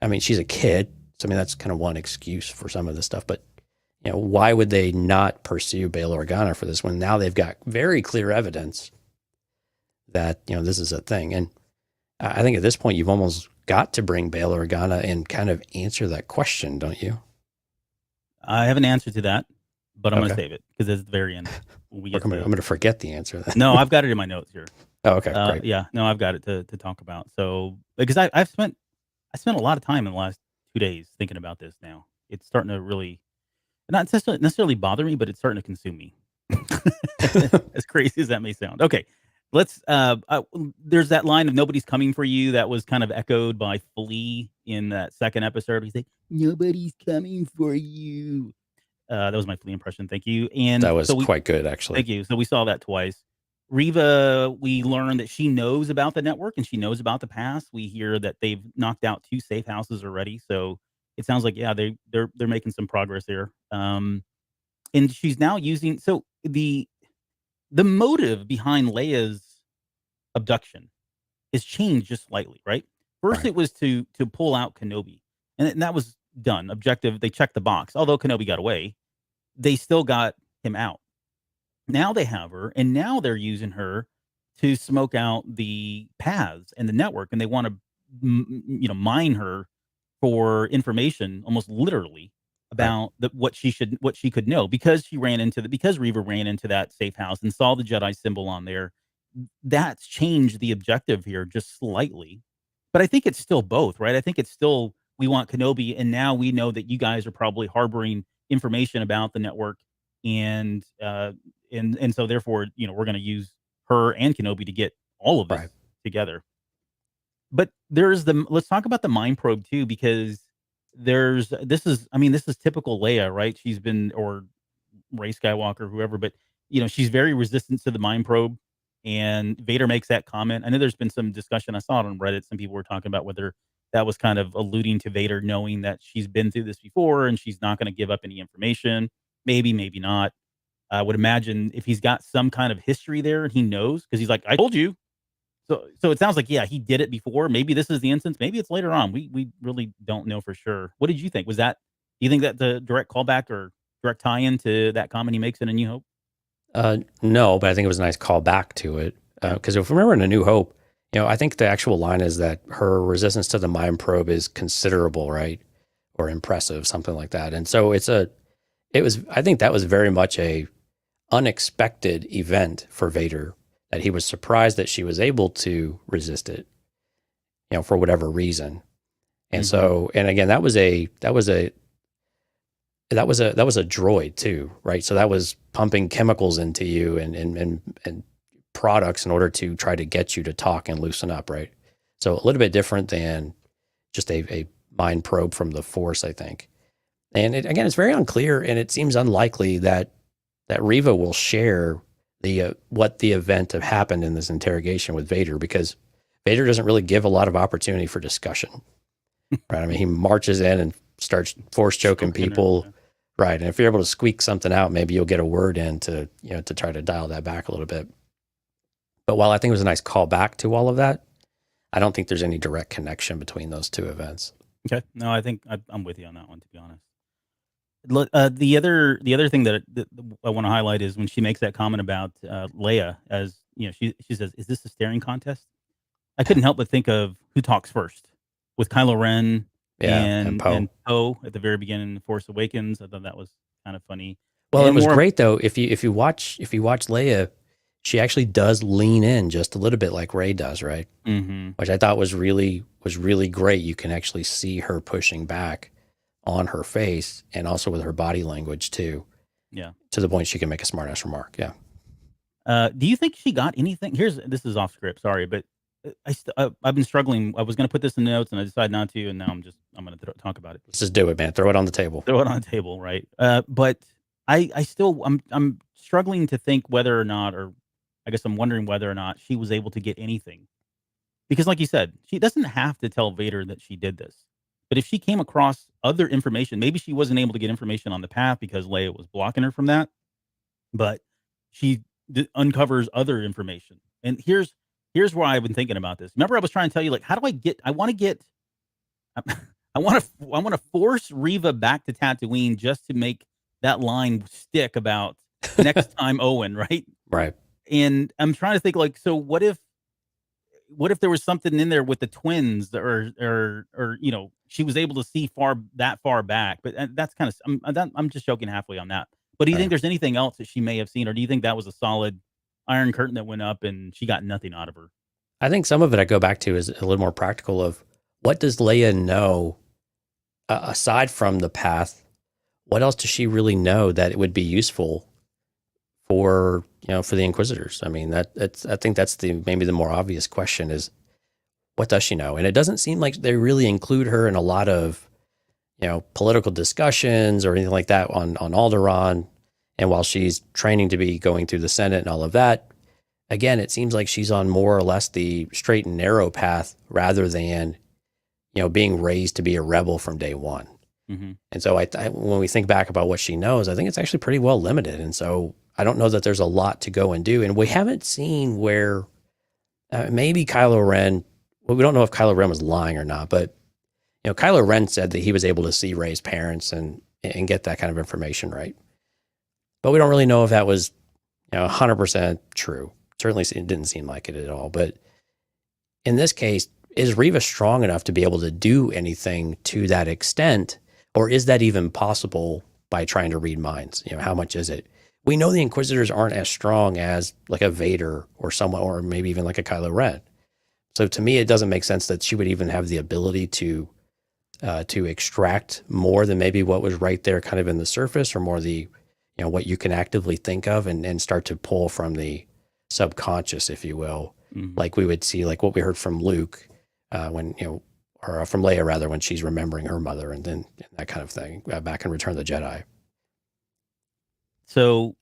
I mean, she's a kid. So, I mean, that's kind of one excuse for some of this stuff. But, you know, why would they not pursue Bail Organa for this when now they've got very clear evidence that, you know, this is a thing? And I think at this point, you've almost got to bring Bail Organa and kind of answer that question, don't you? I have an answer to that, but I'm going to Okay. save it because it's at the very end. When we I'm get to going to forget the answer then. No, I've got it in my notes here. Oh, okay, great. Yeah, no, I've got it to talk about. So because I spent a lot of time in the last 2 days thinking about this. Now it's starting to really not necessarily bother me, but it's starting to consume me. As crazy as that may sound. Okay, let's. There's that line of "Nobody's coming for you" that was kind of echoed by Flea in that second episode. He's like, "Nobody's coming for you." That was my Flea impression. Thank you. And That was quite good, actually. Thank you. So we saw that twice. Reba, we learned that she knows about the network and she knows about the past. We hear that they've knocked out 2 safe houses already. So it sounds like, yeah, they're making some progress there. And she's now using, so the motive behind Leia's abduction has changed just slightly, right? First, Right. it was to pull out Kenobi, and that was done. Objective, they checked the box. Although Kenobi got away, they still got him out. Now they have her, and now they're using her to smoke out the paths and the network, and they want to, mine her for information, almost literally Right. about what she could know because because Reva ran into that safe house and saw the Jedi symbol on there. That's changed the objective here just slightly, but I think it's still both, right? I think it's still we want Kenobi, and now we know that you guys are probably harboring information about the network, and so therefore, we're going to use her and Kenobi to get all of this Right. together. But let's talk about the mind probe too, because this is typical Leia, right? She's been, or Rey Skywalker, whoever, but she's very resistant to the mind probe. And Vader makes that comment. I know there's been some discussion. I saw it on Reddit. Some people were talking about whether that was kind of alluding to Vader knowing that she's been through this before and she's not going to give up any information. Maybe, maybe not. I would imagine if he's got some kind of history there and he knows, because he's like, I told you. So it sounds like, yeah, he did it before. Maybe this is the instance. Maybe it's later on. We really don't know for sure. What did you think? Do you think that the direct callback or direct tie-in to that comment he makes in A New Hope? No, but I think it was a nice call back to it. Because if we remember in A New Hope, I think the actual line is that her resistance to the mind probe is considerable, right? Or impressive, something like that. And so I think that was very much a unexpected event for Vader, that he was surprised that she was able to resist it, for whatever reason. And so, and again, that was a droid too, right? So that was pumping chemicals into you and products in order to try to get you to talk and loosen up, right? So a little bit different than just a mind probe from the Force, I think. And again, it's very unclear, and it seems unlikely that Reva will share what the event have happened in this interrogation with Vader, because Vader doesn't really give a lot of opportunity for discussion, right? I mean, he marches in and starts force choking people. Right. And if you're able to squeak something out, maybe you'll get a word in to try to dial that back a little bit. But while I think it was a nice call back to all of that, I don't think there's any direct connection between those two events. Okay. No, I think I'm with you on that one, to be honest. The other thing that I want to highlight is when she makes that comment about Leia, as she says, "Is this a staring contest?" I couldn't help but think of who talks first with Kylo Ren. And Poe at the very beginning in The Force Awakens. I thought that was kind of funny. Well, it was great though. If you watch Leia, she actually does lean in just a little bit like Rey does, right? Mm-hmm. Which I thought was really great. You can actually see her pushing back on her face and also with her body language too. Yeah, to the point she can make a smart-ass remark. Yeah. Do you think she got anything? This is off script. Sorry, but I've been struggling. I was going to put this in the notes, and I decided not to, and now I'm going to talk about it. Let's just do it, man. Throw it on the table. Throw it on the table, right? But I'm struggling to think whether or not, or I guess I'm wondering whether or not she was able to get anything Because like you said, she doesn't have to tell Vader that she did this. But if she came across other information, maybe she wasn't able to get information on the path because Leia was blocking her from that, but she uncovers other information. And here's where I've been thinking about this. Remember, I was trying to tell you, like, how do I get? I want to get. I want to force Reva back to Tatooine just to make that line stick about next time Owen, right? Right. And I'm trying to think, like, so what if there was something in there with the twins, or she was able to see that far back? But that's kind of I'm just joking halfway on that. But do you Right. think there's anything else that she may have seen, or do you think that was a solid iron curtain that went up and she got nothing out of her? I think some of it I go back to is a little more practical of what does Leia know aside from the path? What else does she really know that it would be useful for the Inquisitors? I mean, I think that's maybe the more obvious question is what does she know? And it doesn't seem like they really include her in a lot of political discussions or anything like that on Alderaan. And while she's training to be going through the Senate and all of that, again, it seems like she's on more or less the straight and narrow path rather than, being raised to be a rebel from day one. Mm-hmm. And so when we think back about what she knows, I think it's actually pretty well limited. And so I don't know that there's a lot to go and do. And we haven't seen where maybe Kylo Ren, well, we don't know if Kylo Ren was lying or not, but Kylo Ren said that he was able to see Rey's parents and get that kind of information, right? But we don't really know if that was 100% true. Certainly it didn't seem like it at all. But in this case, is Reva strong enough to be able to do anything to that extent? Or is that even possible by trying to read minds? How much is it? We know the Inquisitors aren't as strong as like a Vader or someone, or maybe even like a Kylo Ren. So to me, it doesn't make sense that she would even have the ability to extract more than maybe what was right there kind of in the surface, or more the, what you can actively think of and start to pull from the subconscious, if you will, like we would see, like what we heard from Luke when, or from Leia rather, when she's remembering her mother and then that kind of thing back in Return of the Jedi. So,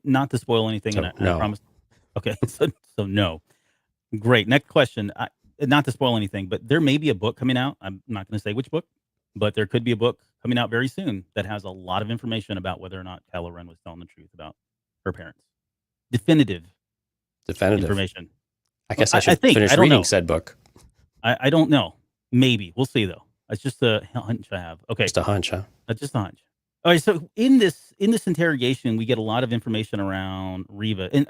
not to spoil anything, So, and I no. promise. Okay, so no. Great. Next question. Not to spoil anything, but there may be a book coming out. I'm not going to say which book, but there could be a book coming out very soon that has a lot of information about whether or not Kylo Ren was telling the truth about her parents. Definitive information. I guess I should finish reading said book. I don't know. Maybe. We'll see, though. It's just a hunch I have. Okay. Just a hunch, huh? Just a hunch. All right. So in this interrogation, we get a lot of information around Reva, and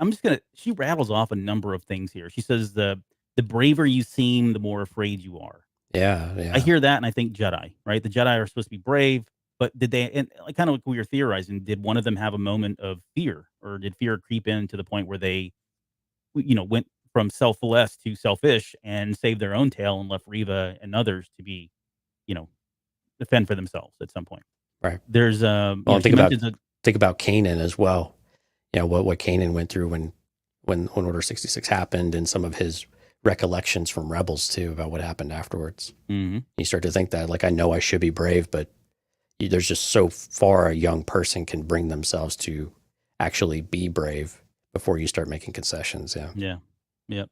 she rattles off a number of things here. She says the braver you seem, the more afraid you are. Yeah. I hear that and I think Jedi, right? The Jedi are supposed to be brave, but did they, and kind of like we were theorizing, did one of them have a moment of fear, or did fear creep in to the point where they, went from selfless to selfish and saved their own tail and left Reva and others to be, defend for themselves at some point? Right. There's think about Kanan as well. What Kanan went through when Order 66 happened, and some of his recollections from Rebels too about what happened afterwards. Mm-hmm. You start to think that, like, I know I should be brave, but there's just so far a young person can bring themselves to actually be brave before you start making concessions. Yeah. Yep.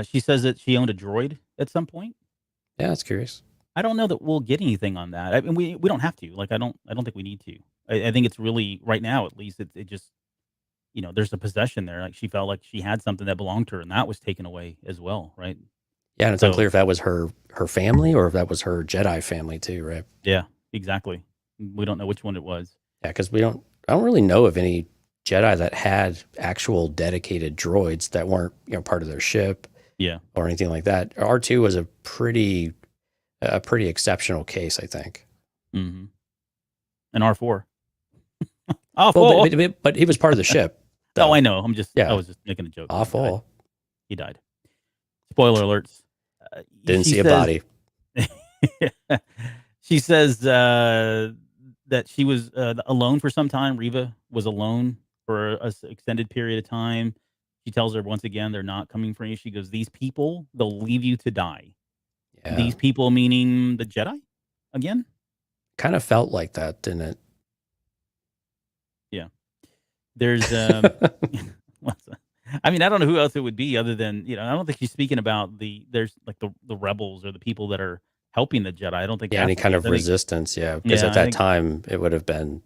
She says that she owned a droid at some point. Yeah, that's curious. I don't know that we'll get anything on that. I mean, we don't have to. Like, I don't think we need to. I think it's really, right now at least, it just, there's a possession there. Like, she felt like she had something that belonged to her, and that was taken away as well, right? Yeah, and it's unclear if that was her family or if that was her Jedi family too, right? Yeah, exactly. We don't know which one it was. Yeah, because I don't really know of any Jedi that had actual dedicated droids that weren't part of their ship. Yeah, or anything like that. R2 was a pretty exceptional case, I think. Mm-hmm. And R4. Awful. Well, but he was part of the ship. Oh, I know. I was just making a joke. Awful. He died. Spoiler alerts. Didn't see a body. She says that she was alone for some time. Reva was alone for an extended period of time. She tells her once again, they're not coming for you. She goes, these people, they'll leave you to die. Yeah. These people meaning the Jedi again? Kind of felt like that, didn't it? Yeah. There's, I I mean, I don't know who else it would be other than, I don't think she's speaking about there's like the rebels or the people that are helping the Jedi. I don't think Yeah, that's any what kind it of is. resistance. Yeah, because at I that think, time it would have been.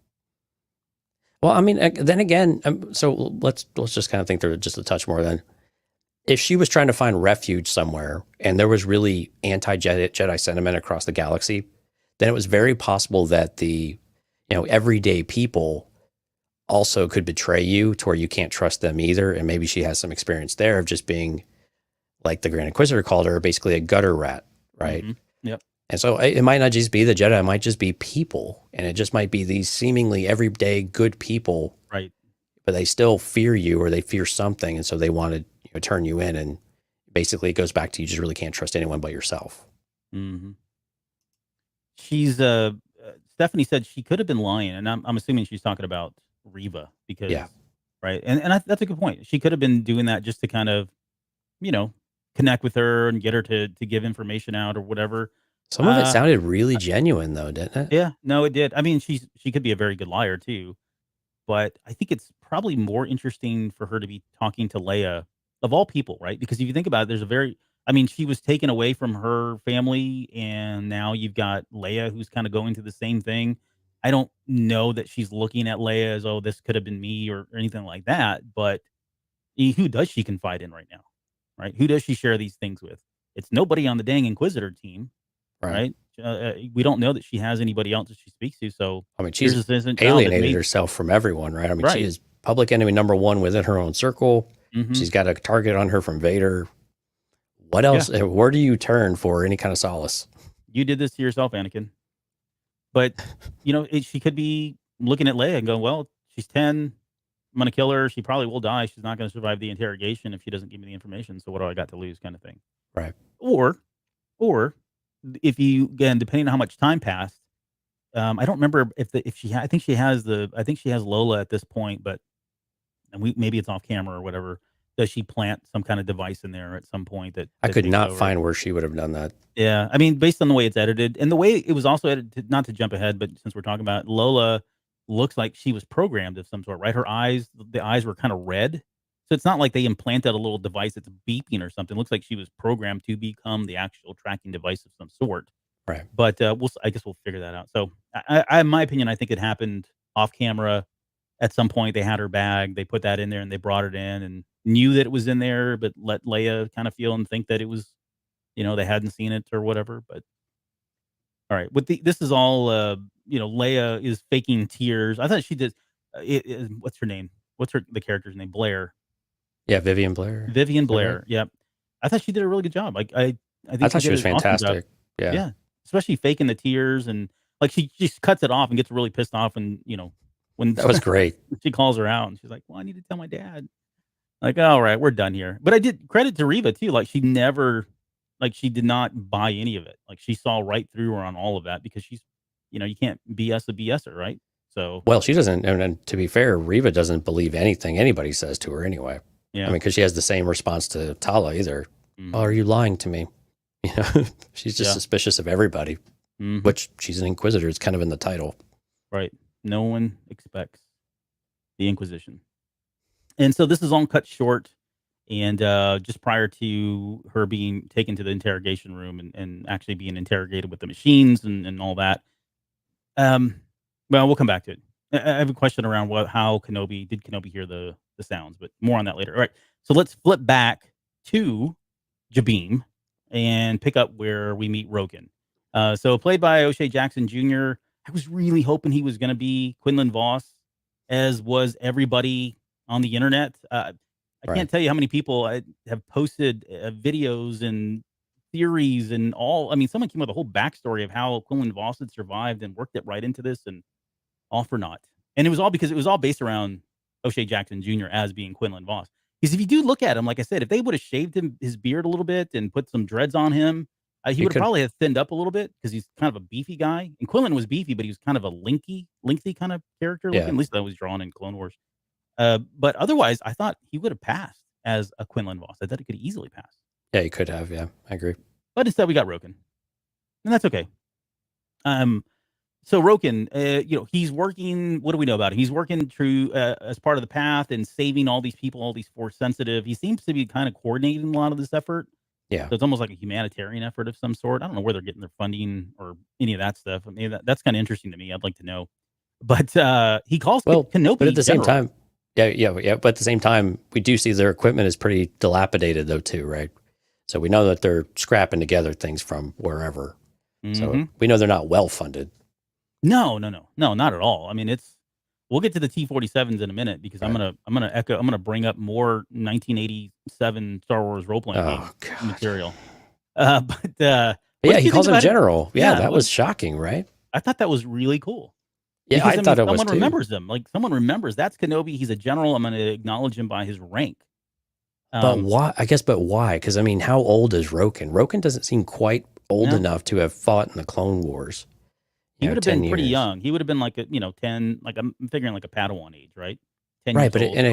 Well, I mean, then again, so let's just kind of think through it just a touch more. Then, if she was trying to find refuge somewhere, and there was really anti-Jedi sentiment across the galaxy, then it was very possible that the everyday people also could betray you to where you can't trust them either. And maybe she has some experience there of just being, like the Grand Inquisitor called her, basically a gutter rat, right? Yep. And so it might not just be the Jedi, it might just be people. And it just might be these seemingly everyday good people, Right. but they still fear you or they fear something. And so they want to turn you in. And basically it goes back to you just really can't trust anyone but yourself. Mm-hmm. She's Stephanie said she could have been lying, and I'm assuming she's talking about Reba because right, and that's a good point. She could have been doing that just to kind of connect with her and get her to give information out or whatever. Some of it sounded really genuine though, didn't it? Yeah, no, it did. I mean, she could be a very good liar too, but I think it's probably more interesting for her to be talking to Leia of all people, right? Because if you think about it, I mean, she was taken away from her family, and now you've got Leia who's kind of going through the same thing. I don't know that she's looking at Leia as, oh, this could have been me or anything like that, but who does she confide in right now, right? Who does she share these things with? It's nobody on the dang Inquisitor team, right? We don't know that she has anybody else that she speaks to. So I mean, here's she's this innocent child that alienated herself from everyone, right? I mean, she is public enemy number one within her own circle. She's got a target on her from Vader. What else? Yeah. Where do you turn for any kind of solace? You did this to yourself, Anakin. But, she could be looking at Leia and going, well, she's 10. I'm going to kill her. She probably will die. She's not going to survive the interrogation if she doesn't give me the information. So what do I got to lose, kind of thing. Right. Or if you, again, depending on how much time passed, I don't remember I think she has Lola at this point, but maybe it's off camera or whatever. Does she plant some kind of device in there at some point that I could takes not over? find where she would have done that. Yeah, I mean, based on the way it's edited and the way it was also edited, not to jump ahead, but since we're talking about it, Lola looks like she was programmed of some sort, right? The eyes were kind of red. So it's not like they implanted a little device that's beeping or something. It looks like she was programmed to become the actual tracking device of some sort. Right. But I guess we'll figure that out. So in my opinion, I think it happened off camera. At some point, they had her bag. They put that in there and they brought it in and knew that it was in there, but let Leia kind of feel and think that it was, they hadn't seen it or whatever. But all right, this is all, Leia is faking tears. I thought she did. What's her name? What's the character's name? Blair. Yeah, Vivian Blair. Vivian Blair. Right? Yep. I thought she did a really good job. I think I thought she was fantastic. Awesome, yeah. Especially faking the tears and like she just cuts it off and gets really pissed off and when that was great. She calls her out and she's like, "Well, I need to tell my dad." Like, all right, we're done here. But I did credit to Reba too. Like she did not buy any of it. Like she saw right through her on all of that because she's, you can't BS a BSer, right? So well, she doesn't. And to be fair, Reba doesn't believe anything anybody says to her anyway. Yeah, I mean, because she has the same response to Tala either. Mm-hmm. Oh, are you lying to me? She's just suspicious of everybody, which she's an Inquisitor. It's kind of in the title, right? No one expects the Inquisition. And so this is all cut short and just prior to her being taken to the interrogation room and actually being interrogated with the machines and all that. Well, we'll come back to it. I have a question around how Kenobi hear the sounds, but more on that later. All right. So let's flip back to Jabim and pick up where we meet Rogan. So played by O'Shea Jackson Jr., I was really hoping he was going to be Quinlan Vos, as was everybody on the internet. I can't tell you how many people have posted videos and theories and all. I mean, someone came with a whole backstory of how Quinlan Vos had survived and worked it right into this, and all for naught. And it was all based around O'Shea Jackson Jr. as being Quinlan Vos. Because if you do look at him, like I said, if they would have shaved his beard a little bit and put some dreads on him, he would have probably have thinned up a little bit because he's kind of a beefy guy. And Quinlan was beefy, but he was kind of a lengthy kind of character looking. At least that was drawn in Clone Wars. But otherwise, I thought he would have passed as a Quinlan Vos. I thought he could easily pass. Yeah, he could have. Yeah, I agree. But instead, we got Rogan, and that's okay. So Rogan, he's working. What do we know about him? He's working through as part of the path and saving all these people, all these force sensitive. He seems to be kind of coordinating a lot of this effort. Yeah. So it's almost like a humanitarian effort of some sort. I don't know where they're getting their funding or any of that stuff. I mean, that's kind of interesting to me. I'd like to know. But he calls Kenobi but at the same general. time, yeah. But at the same time, we do see their equipment is pretty dilapidated, though, too, right? So we know that they're scrapping together things from wherever. So we know they're not well funded. No, not at all. I mean, we'll get to the T-47s in a minute because I'm gonna bring up more 1987 Star Wars role playing material. But he calls him General. Yeah, that was shocking, right? I thought that was really cool. Yeah, because, I thought it was too. Someone remembers them. Like someone remembers that's Kenobi. He's a general. I'm going to acknowledge him by his rank. But why? I guess, but why? Because I mean, how old is Rogan? Rogan doesn't seem quite old enough to have fought in the Clone Wars. He would have been pretty young. He would have been like 10. Like I'm figuring like a Padawan age, right? 10 right, years but old, and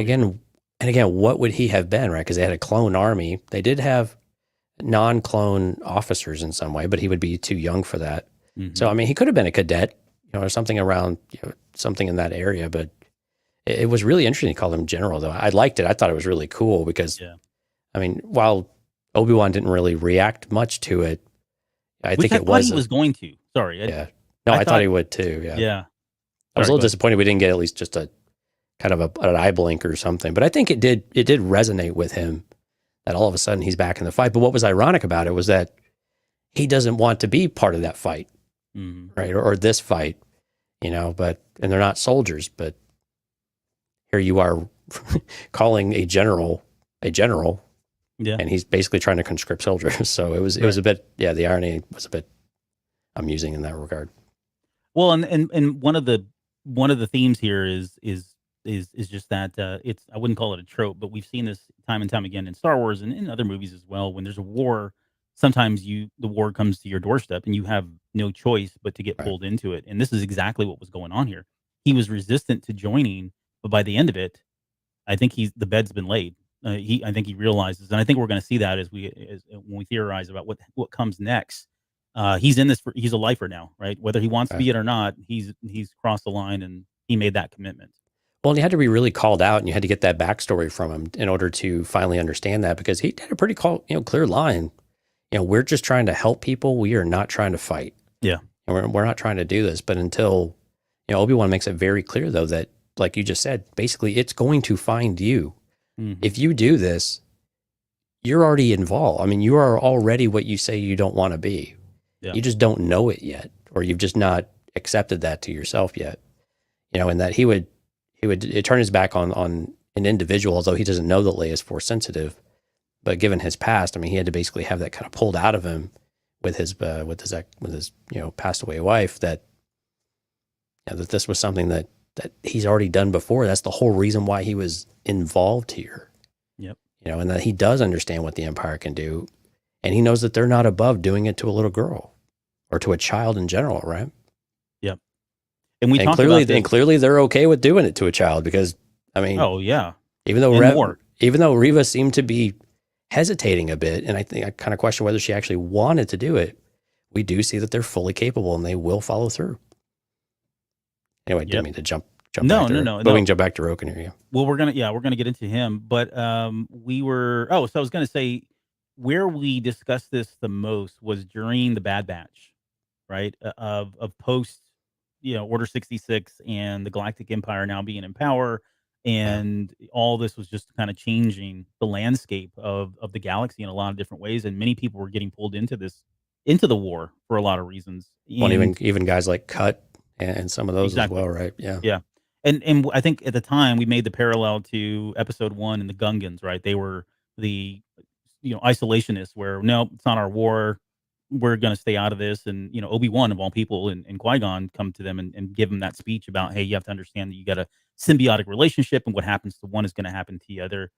again, what would he have been? Right, because they had a clone army. They did have non-clone officers in some way, but he would be too young for that. So I mean, he could have been a cadet, or something around, something in that area. But it was really interesting to call him General, though. I liked it. I thought it was really cool because, I mean, while Obi-Wan didn't really react much to it, I think he was going to. Sorry. I thought he would too. Yeah. I was a little disappointed we didn't get at least just a kind of an eye blink or something. But I think it did resonate with him that all of a sudden he's back in the fight. But what was ironic about it was that he doesn't want to be part of that fight, right? Or this fight, but, and they're not soldiers, but here you are calling a general, and he's basically trying to conscript soldiers. So it was a bit, the irony was a bit amusing in that regard. Well, and one of the themes here is just that I wouldn't call it a trope, but we've seen this time and time again in Star Wars and in other movies as well. When there's a war, sometimes the war comes to your doorstep and you have no choice but to get pulled into it. And this is exactly what was going on here. He was resistant to joining, but by the end of it, I think the bed's been laid. I think he realizes, and I think we're going to see that when we theorize about what comes next. He's in this. He's a lifer now, right? Whether he wants to be it or not, he's crossed the line and he made that commitment. Well, and he had to be really called out, and you had to get that backstory from him in order to finally understand that, because he had a pretty clear line. We're just trying to help people. We are not trying to fight. Yeah, and we're not trying to do this. But until Obi-Wan makes it very clear, though, that, like you just said, basically it's going to find you. If you do this, you're already involved. I mean, you are already what you say you don't want to be. Yeah. You just don't know it yet, or you've just not accepted that to yourself yet. And that he would turn his back on an individual, although he doesn't know that Leia is force sensitive. But given his past, I mean, he had to basically have that kind of pulled out of him with his passed away wife. That that this was something that he's already done before. That's the whole reason why he was involved here. Yep. And that he does understand what the Empire can do, and he knows that they're not above doing it to a little girl or to a child in general, right? Yep. And clearly they're okay with doing it to a child, because I mean, even though Reba seemed to be hesitating a bit, and I think I kind of question whether she actually wanted to do it, we do see that they're fully capable and they will follow through. Anyway, didn't mean to jump. No. But we can jump back to Rogan here. Well, we're gonna get into him, but so I was gonna say where we discussed this the most was during the Bad Batch, right? Of post, Order 66 and the Galactic Empire now being in power, and all this was just kind of changing the landscape of the galaxy in a lot of different ways, and many people were getting pulled into the war for a lot of reasons. Well, even guys like Cut and some of those as well, right? Yeah. Yeah. And I think at the time we made the parallel to Episode 1 and the Gungans, right? They were the isolationists, where no, it's not our war. We're going to stay out of this. And Obi-Wan of all people and Qui-Gon come to them and give them that speech about, hey, you have to understand that you got a symbiotic relationship, and what happens to one is going to happen to the other.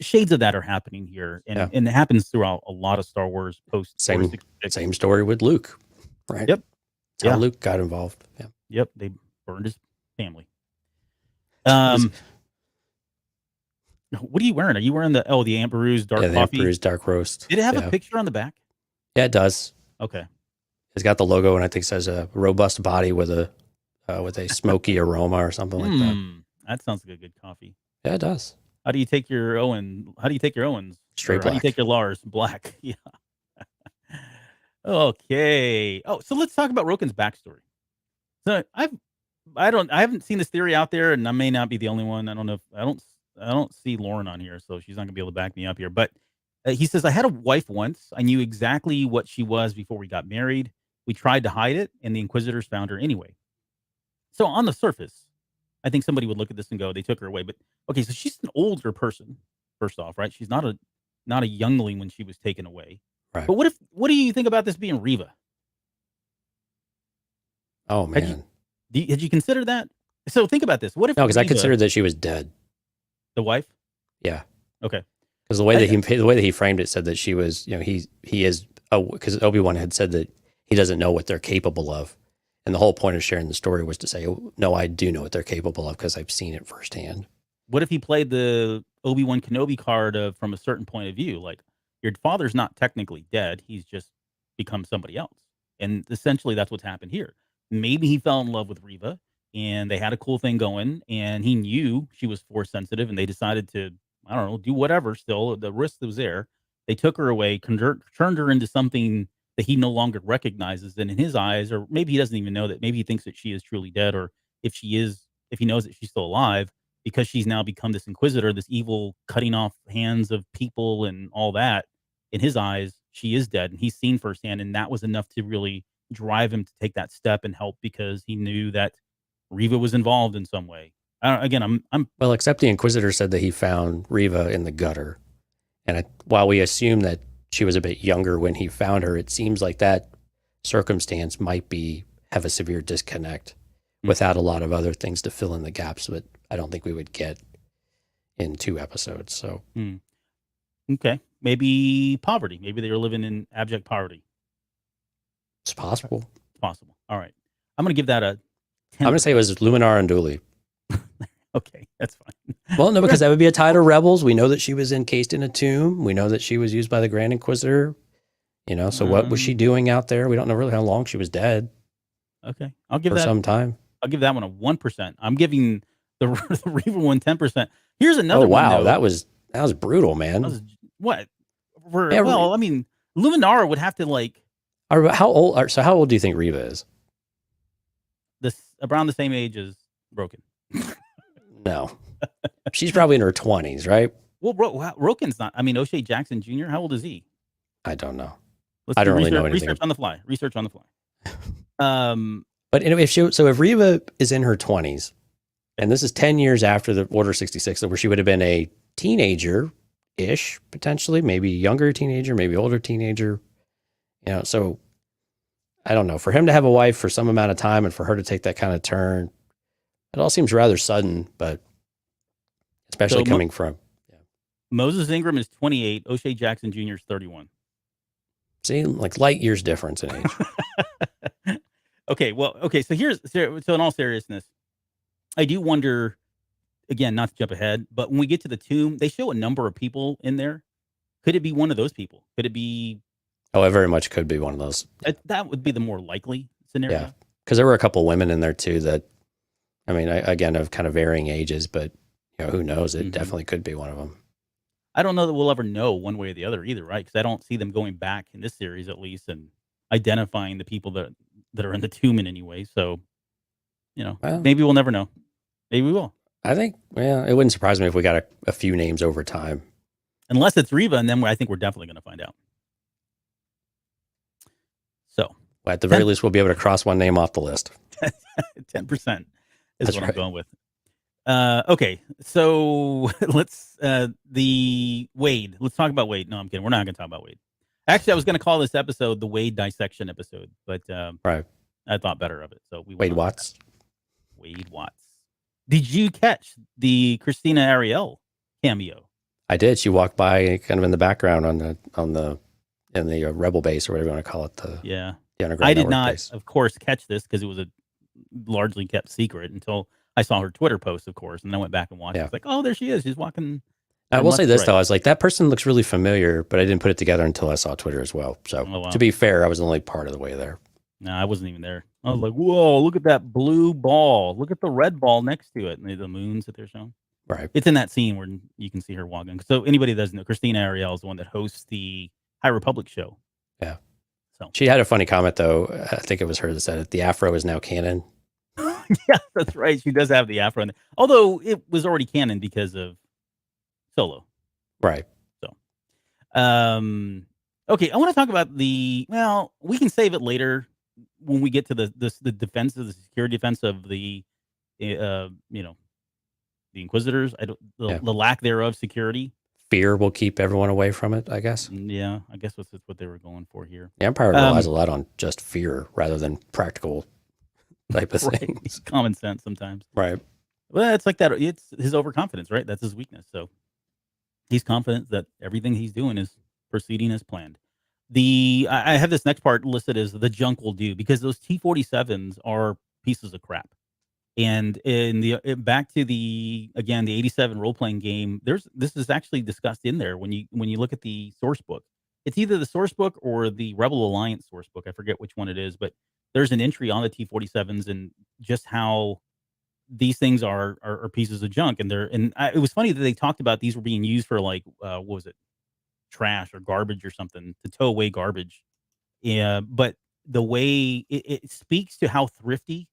Shades of that are happening here, and it happens throughout a lot of Star Wars post. Same story with Luke, right? Yep. That's how Luke got involved. Yeah. Yep. They burned his family. What are you wearing? Are you wearing the Amber Ruse dark coffee? Amber Ruse dark roast. Did it have a picture on the back? Yeah, it does. Okay. It's got the logo, and I think it says a robust body with a smoky aroma or something like that. That sounds like a good coffee. Yeah, it does. How do you take your Owen? How do you take your Owens? Straight How do you black. take your Lars? Black. Yeah. Okay. Oh, so let's talk about Rogan's backstory. So I haven't seen this theory out there, and I may not be the only one. I don't know if I don't see Lauren on here, so she's not gonna be able to back me up here. But he says, I had a wife once. I knew exactly what she was before we got married. We tried to hide it, and the Inquisitors found her anyway. So on the surface, I think somebody would look at this and go, they took her away. But okay, so she's an older person, first off, right? She's not a youngling when she was taken away. Right. But what do you think about this being Reba? Oh man. Had you considered that? So think about this. What if No, because I Reba, considered that she was dead. the wife? Yeah. Okay. Because the way that he framed it said that she was, he is, because Obi-Wan had said that he doesn't know what they're capable of. And the whole point of sharing the story was to say, oh, no, I do know what they're capable of because I've seen it firsthand. What if he played the Obi-Wan Kenobi card from a certain point of view? Like, your father's not technically dead. He's just become somebody else. And essentially that's what's happened here. Maybe he fell in love with Reba and they had a cool thing going and he knew she was force sensitive and they decided to, I don't know, do whatever still. The risk was there. They took her away, turned her into something that he no longer recognizes. And in his eyes, or maybe he doesn't even know that, maybe he thinks that she is truly dead, or if he knows that she's still alive, because she's now become this inquisitor, this evil cutting off hands of people and all that. In his eyes, she is dead, and he's seen firsthand, and that was enough to really drive him to take that step and help because he knew that Reba was involved in some way. I'm well, except the Inquisitor said that he found Reba in the gutter, and while we assume that she was a bit younger when he found her, it seems like that circumstance might have a severe disconnect without a lot of other things to fill in the gaps that I don't think we would get in 2 episodes. So, okay, maybe poverty. Maybe they were living in abject poverty. It's possible. It's possible. All right, I'm going to give that a 10. I'm going to say it was Luminar and Dooley. Okay, that's fine. Well, no, because that would be a tie to Rebels. We know that she was encased in a tomb. We know that she was used by the Grand Inquisitor. So what was she doing out there? We don't know really how long she was dead. Okay, I'll give for some time. I'll give that one a 1%. I'm giving the Reba one 10%. Here's another. Oh wow, one, that was brutal, man. What? Well, I mean, Luminara would have to like. How old? So how old do you think Reba is? Around the same age as Rogan. No, she's probably in her 20s, right? Well, Rogan's not. I mean, O'Shea Jackson Jr. How old is he? I don't know. I don't really know anything. Research on the fly. But anyway, if Reba is in her 20s, and this is 10 years after the Order 66, where she would have been a teenager-ish, potentially, maybe younger teenager, maybe older teenager, so I don't know. For him to have a wife for some amount of time and for her to take that kind of turn, it all seems rather sudden, but especially coming from. Yeah. Moses Ingram is 28. O'Shea Jackson Jr. is 31. See, like light years difference in age. Okay. So in all seriousness, I do wonder, again, not to jump ahead, but when we get to the tomb, they show a number of people in there. Could it be one of those people? Could it be? Oh, it very much could be one of those. That would be the more likely scenario. Yeah, because there were a couple women in there too that, I mean, again, of kind of varying ages, but who knows? It definitely could be one of them. I don't know that we'll ever know one way or the other either, right? Because I don't see them going back in this series, at least, and identifying the people that are in the tomb in any way. So, maybe we'll never know. Maybe we will. I think, it wouldn't surprise me if we got a few names over time. Unless it's Reba, and then I think we're definitely going to find out. So, at the very least, we'll be able to cross one name off the list. 10% is That's what right. I'm going with. Okay, so let's Wade. Let's talk about Wade. No, I'm kidding. We're not going to talk about Wade. Actually, I was going to call this episode the Wade dissection episode, but right. I thought better of it. So Wade Watts. Wade Watts. Did you catch the Christina Ariel cameo? I did. She walked by kind of in the background in the Rebel base or whatever you want to call it. The underground I did network not, base. of course, catch this because it was a largely kept secret until I saw her Twitter post, of course, and I went back and watched. Yeah. It's like, oh, there she is. She's walking. I will say this, though. I was like, that person looks really familiar, but I didn't put it together until I saw Twitter as well. So, to be fair, I was only part of the way there. No, I wasn't even there. I was like, whoa, look at that blue ball. Look at the red ball next to it. And the moons that they're showing. Right. It's in that scene where you can see her walking. So anybody that doesn't know, Christina Ariel is the one that hosts the High Republic show. Yeah. So She had a funny comment, though. I think it was her that said it. The afro is now canon. yeah, that's right. She does have the afro. Although it was already canon because of Solo. Right. So, okay, I want to talk about well, we can save it later when we get to the defense of the security defense of the, the Inquisitors. The lack thereof security. Fear will keep everyone away from it, I guess. Yeah, I guess that's what they were going for here. The Empire relies a lot on just fear rather than practical type of right. things. Common sense sometimes. Right. Well, it's like that. It's his overconfidence, right? That's his weakness. So he's confident that everything he's doing is proceeding as planned. I have this next part listed as the junk will do, because those T-47s are pieces of crap. And back to the 87 role-playing game, this is actually discussed in there when you look at the source book. It's either the source book or the Rebel Alliance source book. I forget which one it is, but there's an entry on the T-47s and just how these things are pieces of junk. And it was funny that they talked about these were being used for like what was it, trash or garbage or something, to tow away garbage. Yeah, but the way it speaks to how thrifty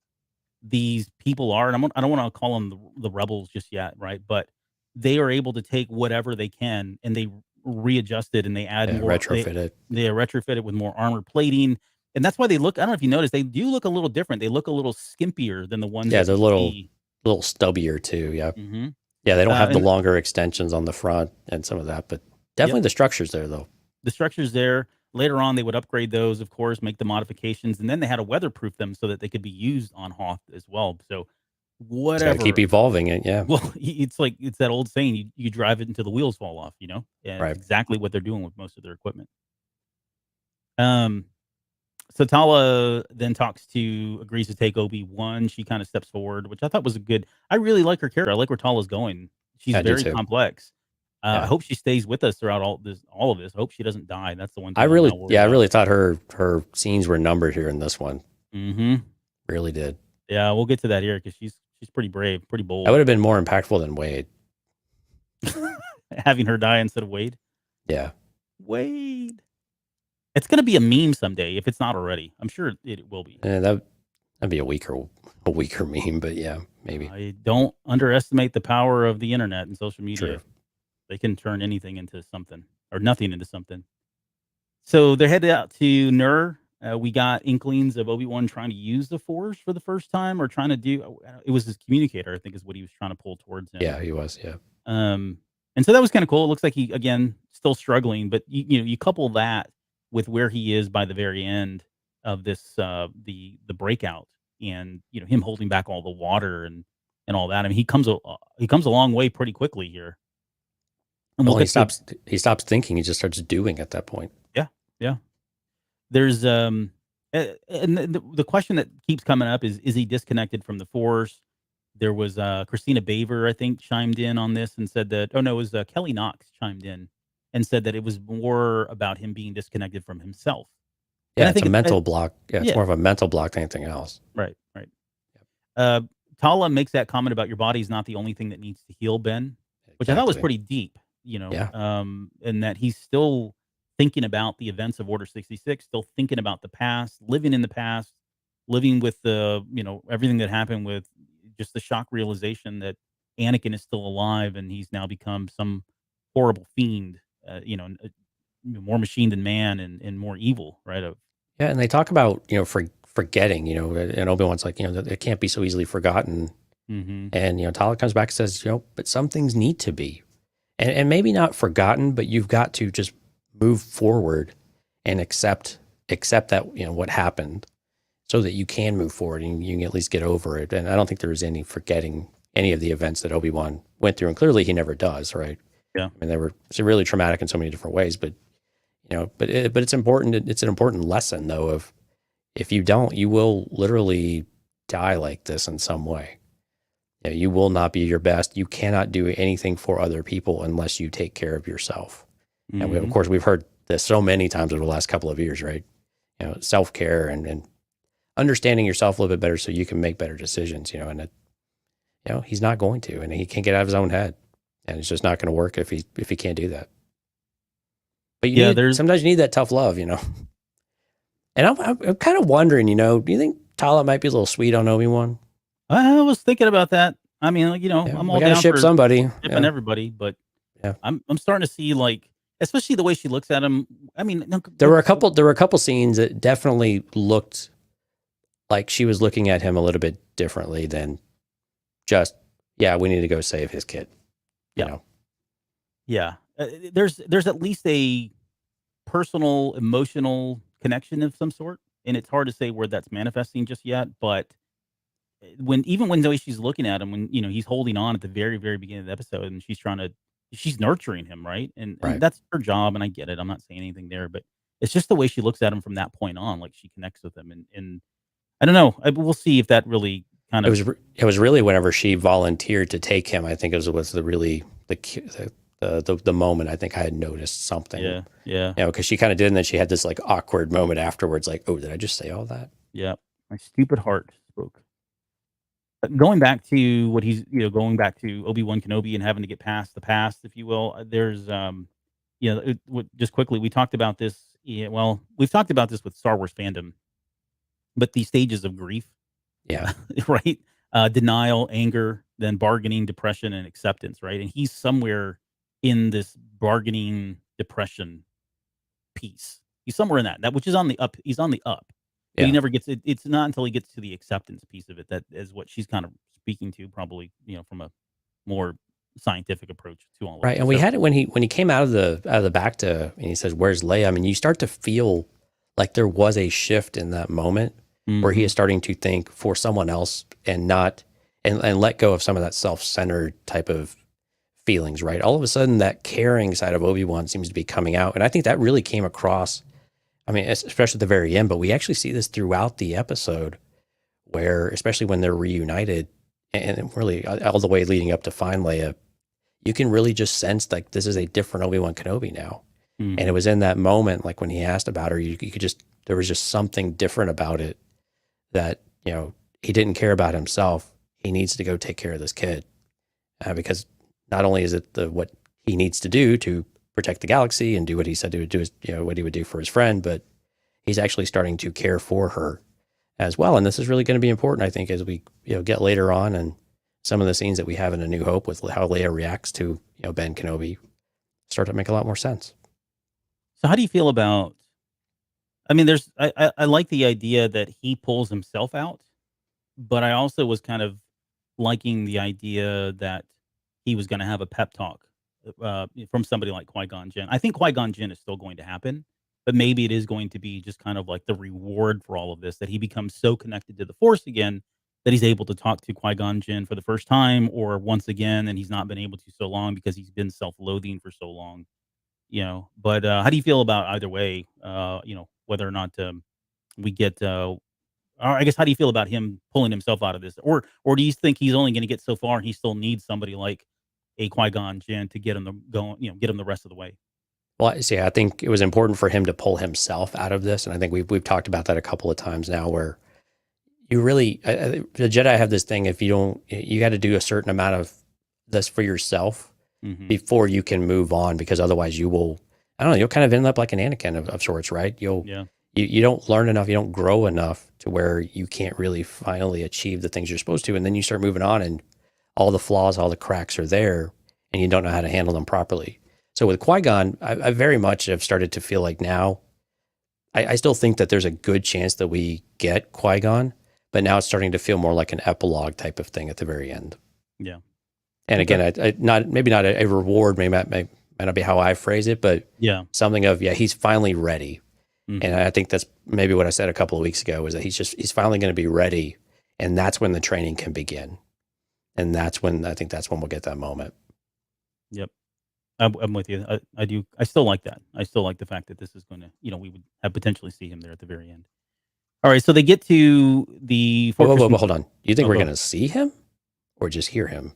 these people are, and I don't want to call them the rebels just yet, right? But they are able to take whatever they can and they readjust it and they add more, retrofit it. They retrofit it with more armor plating, and that's why they look. I don't know if you noticed, they do look a little different. They look a little skimpier than the ones. Yeah, they're a little stubbier too. Yeah, mm-hmm. Yeah, they don't have the longer extensions on the front and some of that, but definitely the structure's there though. The structure's there. Later on, they would upgrade those, of course, make the modifications, and then they had to weatherproof them so that they could be used on Hoth as well. So, whatever. Got to keep evolving it, yeah. Well, it's that old saying: you drive it until the wheels fall off. And right. It's exactly what they're doing with most of their equipment. So Tala then agrees to take Obi-Wan. She kind of steps forward, which I thought was a good. I really like her character. I like where Tala's going. She's very complex. I hope she stays with us throughout all of this. I hope she doesn't die. That's the one thing I really thought her scenes were numbered here in this one. Mm-hmm. Really did. Yeah, we'll get to that here because she's pretty brave, pretty bold. That would have been more impactful than Wade. Having her die instead of Wade? Yeah. Wade. It's going to be a meme someday if it's not already. I'm sure it will be. That'd be a weaker meme, but yeah, maybe. I don't underestimate the power of the internet and social media. True. They can turn anything into something or nothing into something. So they're headed out to Nur. We got inklings of Obi-Wan trying to use the Force for the first time, or trying to do. It was his communicator, I think, is what he was trying to pull towards him. Yeah, he was. Yeah. And so that was kind of cool. It looks like he again still struggling, but you couple that with where he is by the very end of this the breakout, and him holding back all the water and all that. I mean, he comes a long way pretty quickly here. And he stops thinking. He just starts doing at that point. Yeah. There's and the question that keeps coming up is he disconnected from the Force? There was Christina Baver, I think, chimed in on this and said that. Oh no, it was Kelly Knox chimed in and said that it was more about him being disconnected from himself. Yeah, it's a mental block. Yeah, it's more of a mental block than anything else. Right. Tala makes that comment about your body's not the only thing that needs to heal, Ben, which I thought was pretty deep. And that he's still thinking about the events of Order 66, still thinking about the past, living in the past, living with the, everything that happened, with just the shock realization that Anakin is still alive and he's now become some horrible fiend, more machine than man and more evil, right? Yeah, and they talk about, forgetting, and Obi-Wan's like, it can't be so easily forgotten. Mm-hmm. And, Tala comes back and says, but some things need to be. And maybe not forgotten, but you've got to just move forward and accept that, what happened, so that you can move forward and you can at least get over it. And I don't think there was any forgetting any of the events that Obi-Wan went through. And clearly he never does, right? Yeah. I mean, it's really traumatic in so many different ways, but, but it's important. It's an important lesson though, of if you don't, you will literally die like this in some way. You will not be your best. You cannot do anything for other people unless you take care of yourself. Mm-hmm. And of course, we've heard this so many times over the last couple of years, right? Self-care and understanding yourself a little bit better so you can make better decisions, you know, and he's not going to, and he can't get out of his own head, and it's just not going to work if he can't do that. But sometimes you need that tough love, you know. And I'm kind of wondering, you know, do you think Tala might be a little sweet on Obi-Wan? I was thinking about that. I mean, like, you know, I'm all down ship for somebody, shipping everybody, but I'm starting to see, like, especially the way she looks at him. I mean, there were a couple scenes that definitely looked like she was looking at him a little bit differently than just, we need to go save his kid. You know? Yeah. There's at least a personal, emotional connection of some sort, and it's hard to say where that's manifesting just yet. But when the way she's looking at him, when, you know, he's holding on at the very, very beginning of the episode, and she's nurturing him, right? And that's her job, and I get it. I'm not saying anything there, but it's just the way she looks at him from that point on, like she connects with him, and I don't know. We'll see if that really kind of. It was really whenever she volunteered to take him. I think it was the moment I think I had noticed something. Yeah. You know, because she kind of did, and then she had this like awkward moment afterwards, like, oh, did I just say all that? Yeah, my stupid heart spoke. But going back to what going back to Obi-Wan Kenobi and having to get past the past, if you will, there's just quickly, we talked about this. Yeah, well, we've talked about this with Star Wars fandom, but the stages of grief. Yeah. Right. Denial, anger, then bargaining, depression, and acceptance. Right. And he's somewhere in this bargaining depression piece. He's somewhere in that which is on the up. He's on the up. But he never gets it. It's not until he gets to the acceptance piece of it that is what she's kind of speaking to, probably, you know, from a more scientific approach to all of it. Right. And we had it when he came out of the back and he says, "Where's Leia?" I mean, you start to feel like there was a shift in that moment where he is starting to think for someone else and let go of some of that self-centered type of feelings, right? All of a sudden, that caring side of Obi-Wan seems to be coming out. And I think that really came across, I mean, especially at the very end, but we actually see this throughout the episode where, especially when they're reunited and really all the way leading up to find Leia, you can really just sense like this is a different Obi-Wan Kenobi now. And it was in that moment, like when he asked about her, you could just, there was just something different about it that, you know, he didn't care about himself. He needs to go take care of this kid because not only is it what he needs to do to protect the galaxy and do what he said he would do, you know, what he would do for his friend, but he's actually starting to care for her as well. And this is really going to be important, I think, as we, you know, get later on and some of the scenes that we have in A New Hope with how Leia reacts to, you know, Ben Kenobi start to make a lot more sense. So how do you feel about, I mean, I like the idea that he pulls himself out, but I also was kind of liking the idea that he was going to have a pep talk from somebody like Qui-Gon Jinn. I think Qui-Gon Jinn is still going to happen, but maybe it is going to be just kind of like the reward for all of this, that he becomes so connected to the Force again that he's able to talk to Qui-Gon Jinn for the first time or once again, and he's not been able to so long because he's been self-loathing for so long, you know. But how do you feel about either way, you know, whether or not we get, or I guess, how do you feel about him pulling himself out of this? Or do you think he's only going to get so far and he still needs somebody like a Qui-Gon Jinn to get him get him the rest of the way? Well, see, I think it was important for him to pull himself out of this. And I think we've talked about that a couple of times now where you really, the Jedi have this thing, if you got to do a certain amount of this for yourself before you can move on, because otherwise you will, I don't know, you'll kind of end up like an Anakin of sorts, right? You don't learn enough, you don't grow enough to where you can't really finally achieve the things you're supposed to. And then you start moving on and all the flaws, all the cracks are there and you don't know how to handle them properly. So with Qui-Gon, I very much have started to feel like now, I still think that there's a good chance that we get Qui-Gon, but now it's starting to feel more like an epilogue type of thing at the very end. Yeah. And again, maybe not a reward, may not be how I phrase it, but something of, he's finally ready. And I think that's maybe what I said a couple of weeks ago, is that he's finally going to be ready. And that's when the training can begin. And that's when we'll get that moment. Yep. I'm with you. I still like that. I still like the fact that this is going to, you know, we would have potentially see him there at the very end. All right. So they get to the fortress. Whoa, hold on. You think we're going to see him or just hear him?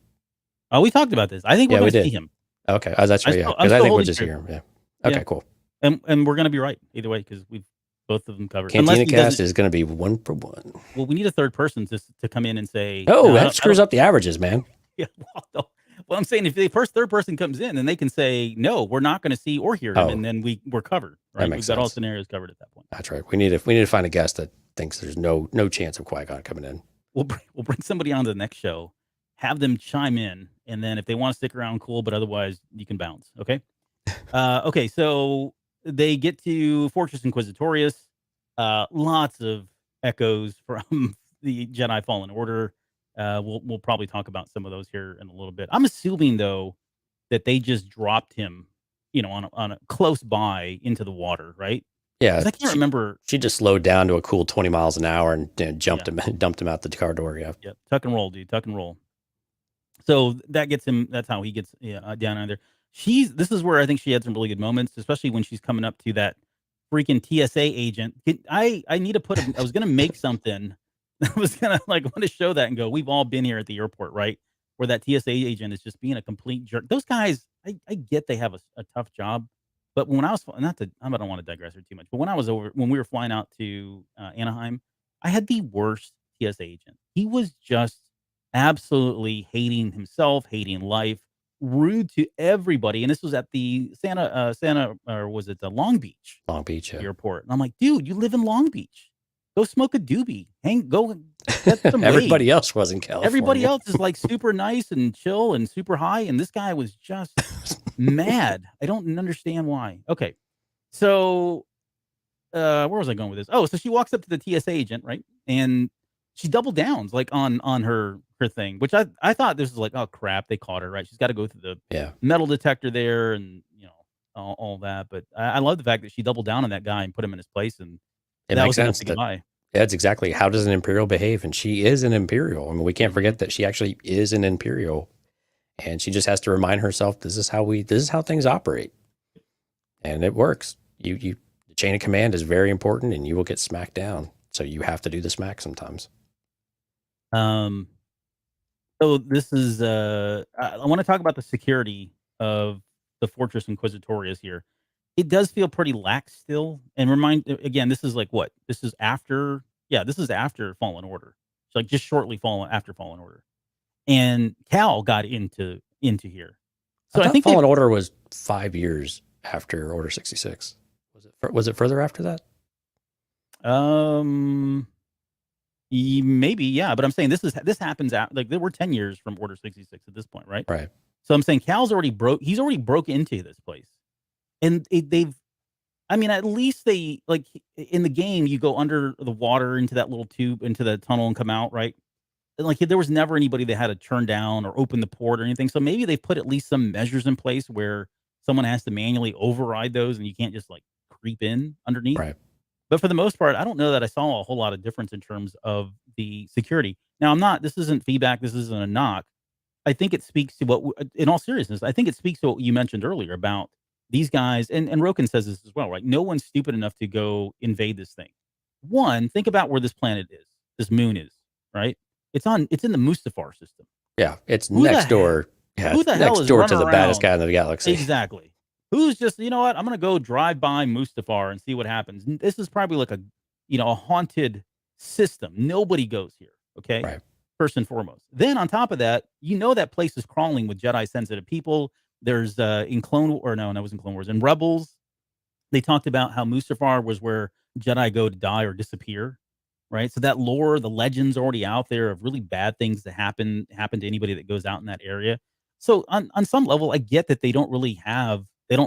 Oh, we talked about this. I think we're going to see him. Okay. Oh, that's right. Because I think we'll just hear him. Yeah. Okay, cool. And we're going to be right either way, because we've Both of them covered. Cantina Cast is going to be 1 for 1. Well, we need a third person to come in and say, Oh, no, that screws up the averages, man. Yeah. Well, I'm saying if the third person comes in, then they can say, no, we're not going to see or hear him, and then we're covered. Right? We've got all scenarios covered at that point. That's right. We need to find a guest that thinks there's no chance of Qui-Gon coming in. We'll bring somebody on to the next show, have them chime in, and then if they want to stick around, cool. But otherwise, you can bounce. Okay. Okay. So they get to Fortress Inquisitorius. Lots of echoes from the Jedi Fallen Order. We'll probably talk about some of those here in a little bit. I'm assuming though that they just dropped him, on a close by into the water, right? Yeah, I can't remember. She just slowed down to a cool 20 miles an hour and dumped him out the car door. Yeah. Yep. Tuck and roll, dude. Tuck and roll. So that gets him. That's how he gets down under there. This is where I think she had some really good moments, especially when she's coming up to that freaking TSA agent. I need to put. I was gonna make something. I was gonna want to show that and go. We've all been here at the airport, right? Where that TSA agent is just being a complete jerk. Those guys, I get they have a tough job, but when I was I don't want to digress here too much. But when we were flying out to Anaheim, I had the worst TSA agent. He was just absolutely hating himself, hating life, rude to everybody. And this was at the or was it the Long Beach? Long Beach airport. And I'm like, dude, you live in Long Beach. Go smoke a doobie. Go get some Everybody else was in California. Everybody else is super nice and chill and super high. And this guy was just mad. I don't understand why. Okay. So where was I going with this? Oh, so she walks up to the TSA agent, right? And she double downs on her thing, which I thought this was like, oh crap, they caught her, right? She's got to go through the metal detector there and all that. But I love the fact that she doubled down on that guy and put him in his place, and that makes sense. That's exactly how does an Imperial behave, and she is an Imperial. I mean, we can't forget that she actually is an Imperial, and she just has to remind herself this is how things operate, and it works. The chain of command is very important, and you will get smacked down. So you have to do the smack sometimes. So this is I want to talk about the security of the Fortress Inquisitorius here. It does feel pretty lax still. And again, this is what? This is after Fallen Order. It's just shortly after Fallen Order. And Cal got into here. So I think Fallen Order was 5 years after Order 66. Was it further after that? Maybe, yeah, but I'm saying this happens there were 10 years from Order 66 at this point, right? Right. So I'm saying Cal's already broke into this place. And at least they in the game you go under the water into that little tube into the tunnel and come out, right? And there was never anybody that had to turn down or open the port or anything. So maybe they've put at least some measures in place where someone has to manually override those and you can't just creep in underneath. Right. But for the most part, I don't know that I saw a whole lot of difference in terms of the security. Now, this isn't feedback. This isn't a knock. I think it speaks to in all seriousness, I think it speaks to what you mentioned earlier about these guys. And Rogan says this as well, right? No one's stupid enough to go invade this thing. One, think about where this planet is, this moon is, right? It's in the Mustafar system. Yeah, it's next door. Yeah, who the hell is door to the baddest guy in the galaxy? Exactly. Who's just, you know what? I'm going to go drive by Mustafar and see what happens. This is probably a haunted system. Nobody goes here. Okay. Right. First and foremost. Then on top of that, that place is crawling with Jedi sensitive people. There's in Rebels, they talked about how Mustafar was where Jedi go to die or disappear. Right. So that lore, the legend's already out there of really bad things that happen to anybody that goes out in that area. So on some level, I get that they don't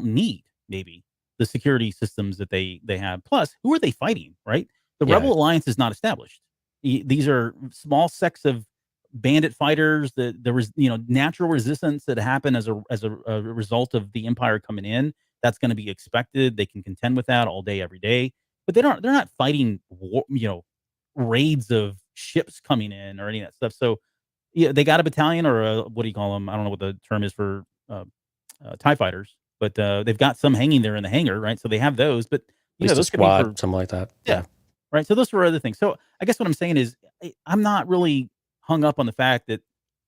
need maybe the security systems that they have. Plus, who are they fighting, right? The Rebel Alliance is not established. These are small sects of bandit fighters that there was, natural resistance that happened as a result of the Empire coming in. That's going to be expected. They can contend with that all day, every day. But they're not fighting raids of ships coming in or any of that stuff. So yeah, they got a battalion or what do you call them? I don't know what the term is for TIE fighters. But they've got some hanging there in the hangar, right? So they have those, but those squad, something like that. Yeah, right. So those were other things. So I guess what I'm saying is, I'm not really hung up on the fact that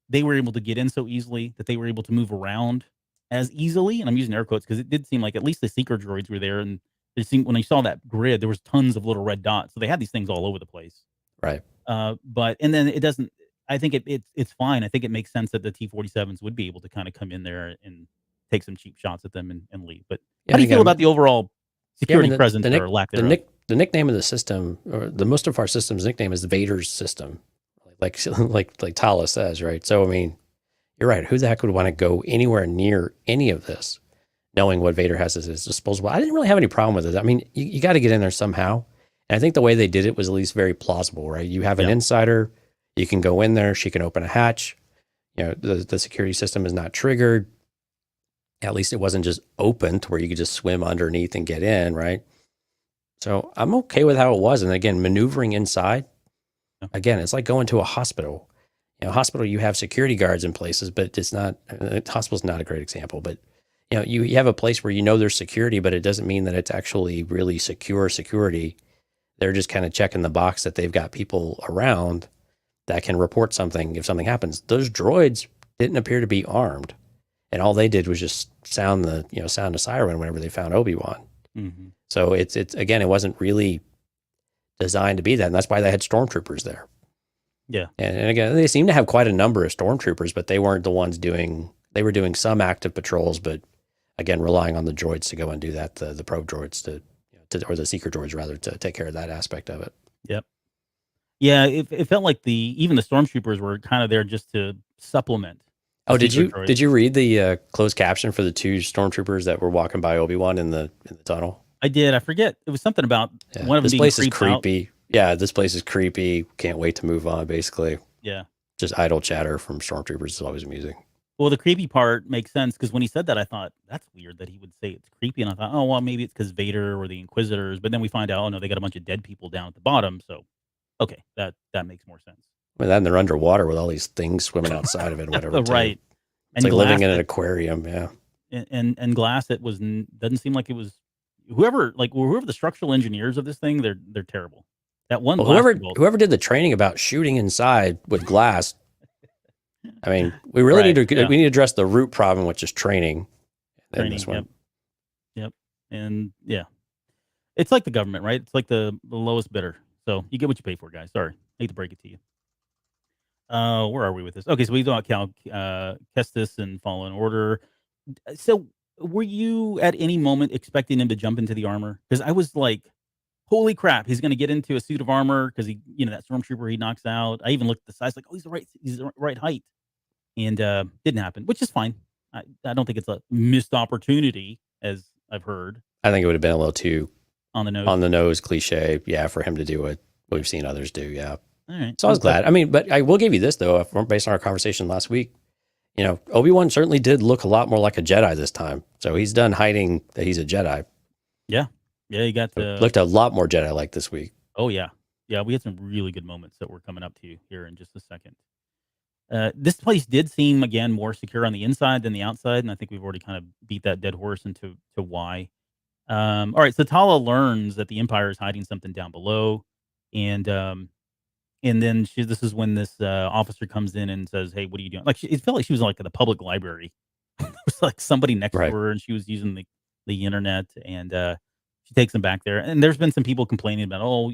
they were able to get in so easily, that they were able to move around as easily, and I'm using air quotes because it did seem like at least the seeker droids were there, and It seemed when I saw that grid, there was tons of little red dots. So they had these things all over the place. Right. But and then it doesn't. I think it's fine. I think it makes sense that the T-47s would be able to kind of come in there and take some cheap shots at them and leave. But how do you feel about the overall security presence or lack thereof? The nickname of the system, or the most of our system's nickname, is the Vaders system, like Tala says, right? So I mean, you're right. Who the heck would want to go anywhere near any of this, knowing what Vader has at his disposal? I didn't really have any problem with it. I mean, you got to get in there somehow, and I think the way they did it was at least very plausible, right? You have an insider, you can go in there, she can open a hatch. You know, the security system is not triggered. At least it wasn't just open to where you could just swim underneath and get in, right? So I'm okay with how it was. And again, maneuvering inside, again, it's like going to a hospital. You know, hospital, you have security guards in places, but it's not, hospital's not a great example, but you know, you have a place where you know there's security, but it doesn't mean that it's actually really secure security. They're just kind of checking the box that they've got people around that can report something if something happens. Those droids didn't appear to be armed. And all they did was just sound a siren whenever they found Obi-Wan. Mm-hmm. So it's again, it wasn't really designed to be that, and that's why they had stormtroopers there. Yeah, and again, they seem to have quite a number of stormtroopers, but they weren't the ones doing. They were doing some active patrols, but again, relying on the droids to go and do that. The probe droids or the seeker droids rather, to take care of that aspect of it. Yep. Yeah, it felt like even the stormtroopers were kind of there just to supplement. Oh, did you read the closed caption for the two stormtroopers that were walking by Obi-Wan in the tunnel? I did. I forget. It was something about one of them. This being place is creepy. Out. Yeah, this place is creepy. Can't wait to move on. Basically. Yeah. Just idle chatter from stormtroopers is always amusing. Well, the creepy part makes sense because when he said that, I thought that's weird that he would say it's creepy, and I thought, oh well, maybe it's because Vader or the Inquisitors. But then we find out, oh no, they got a bunch of dead people down at the bottom. So, okay, that makes more sense. I mean, then they're underwater with all these things swimming outside of it, whatever. Right. It's like living in an aquarium, yeah. And glass, doesn't seem like it was whoever the structural engineers of this thing, they're terrible. That one, whoever did the training about shooting inside with glass. I mean, we really need to address the root problem, which is training. In this one. Yep. And yeah, it's like the government, right? It's like the lowest bidder. So you get what you pay for, guys. Sorry, hate to break it to you. Where are we with this? Okay, so we talked about Kestis and Fallen Order. So were you at any moment expecting him to jump into the armor? Because I was like, holy crap, he's going to get into a suit of armor because that stormtrooper he knocks out. I even looked at the size, like, oh, he's the right height. And didn't happen, which is fine. I don't think it's a missed opportunity, as I've heard. I think it would have been a little too on the nose cliche, for him to do what we've seen others do, yeah. All right. So I was glad. I mean, but I will give you this, though, based on our conversation last week. Obi-Wan certainly did look a lot more like a Jedi this time. So he's done hiding that he's a Jedi. Yeah. Yeah, he looked a lot more Jedi-like this week. Oh, yeah. Yeah, we had some really good moments that we're coming up to here in just a second. This place did seem, again, more secure on the inside than the outside, and I think we've already kind of beat that dead horse into why. All right, so Tala learns that the Empire is hiding something down below, and then this is when this officer comes in and says, "Hey, what are you doing?" Like it felt like she was like at the public library. It was like somebody next to her, and she was using the internet, and she takes them back there. And there's been some people complaining about,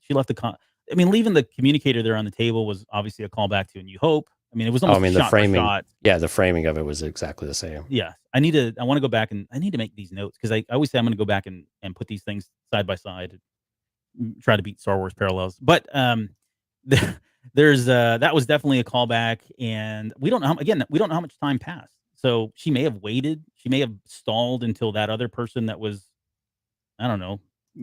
she left leaving the communicator there on the table was obviously a callback to A New Hope. I mean, it was almost the framing. Yeah, the framing of it was exactly the same. Yeah, I want to go back and I need to make these notes because I always say I'm going to go back and put these things side by side, and try to beat Star Wars parallels. But there's that was definitely a callback, and we don't know how much time passed. So she may have waited. She may have stalled until that other person that was, I don't know,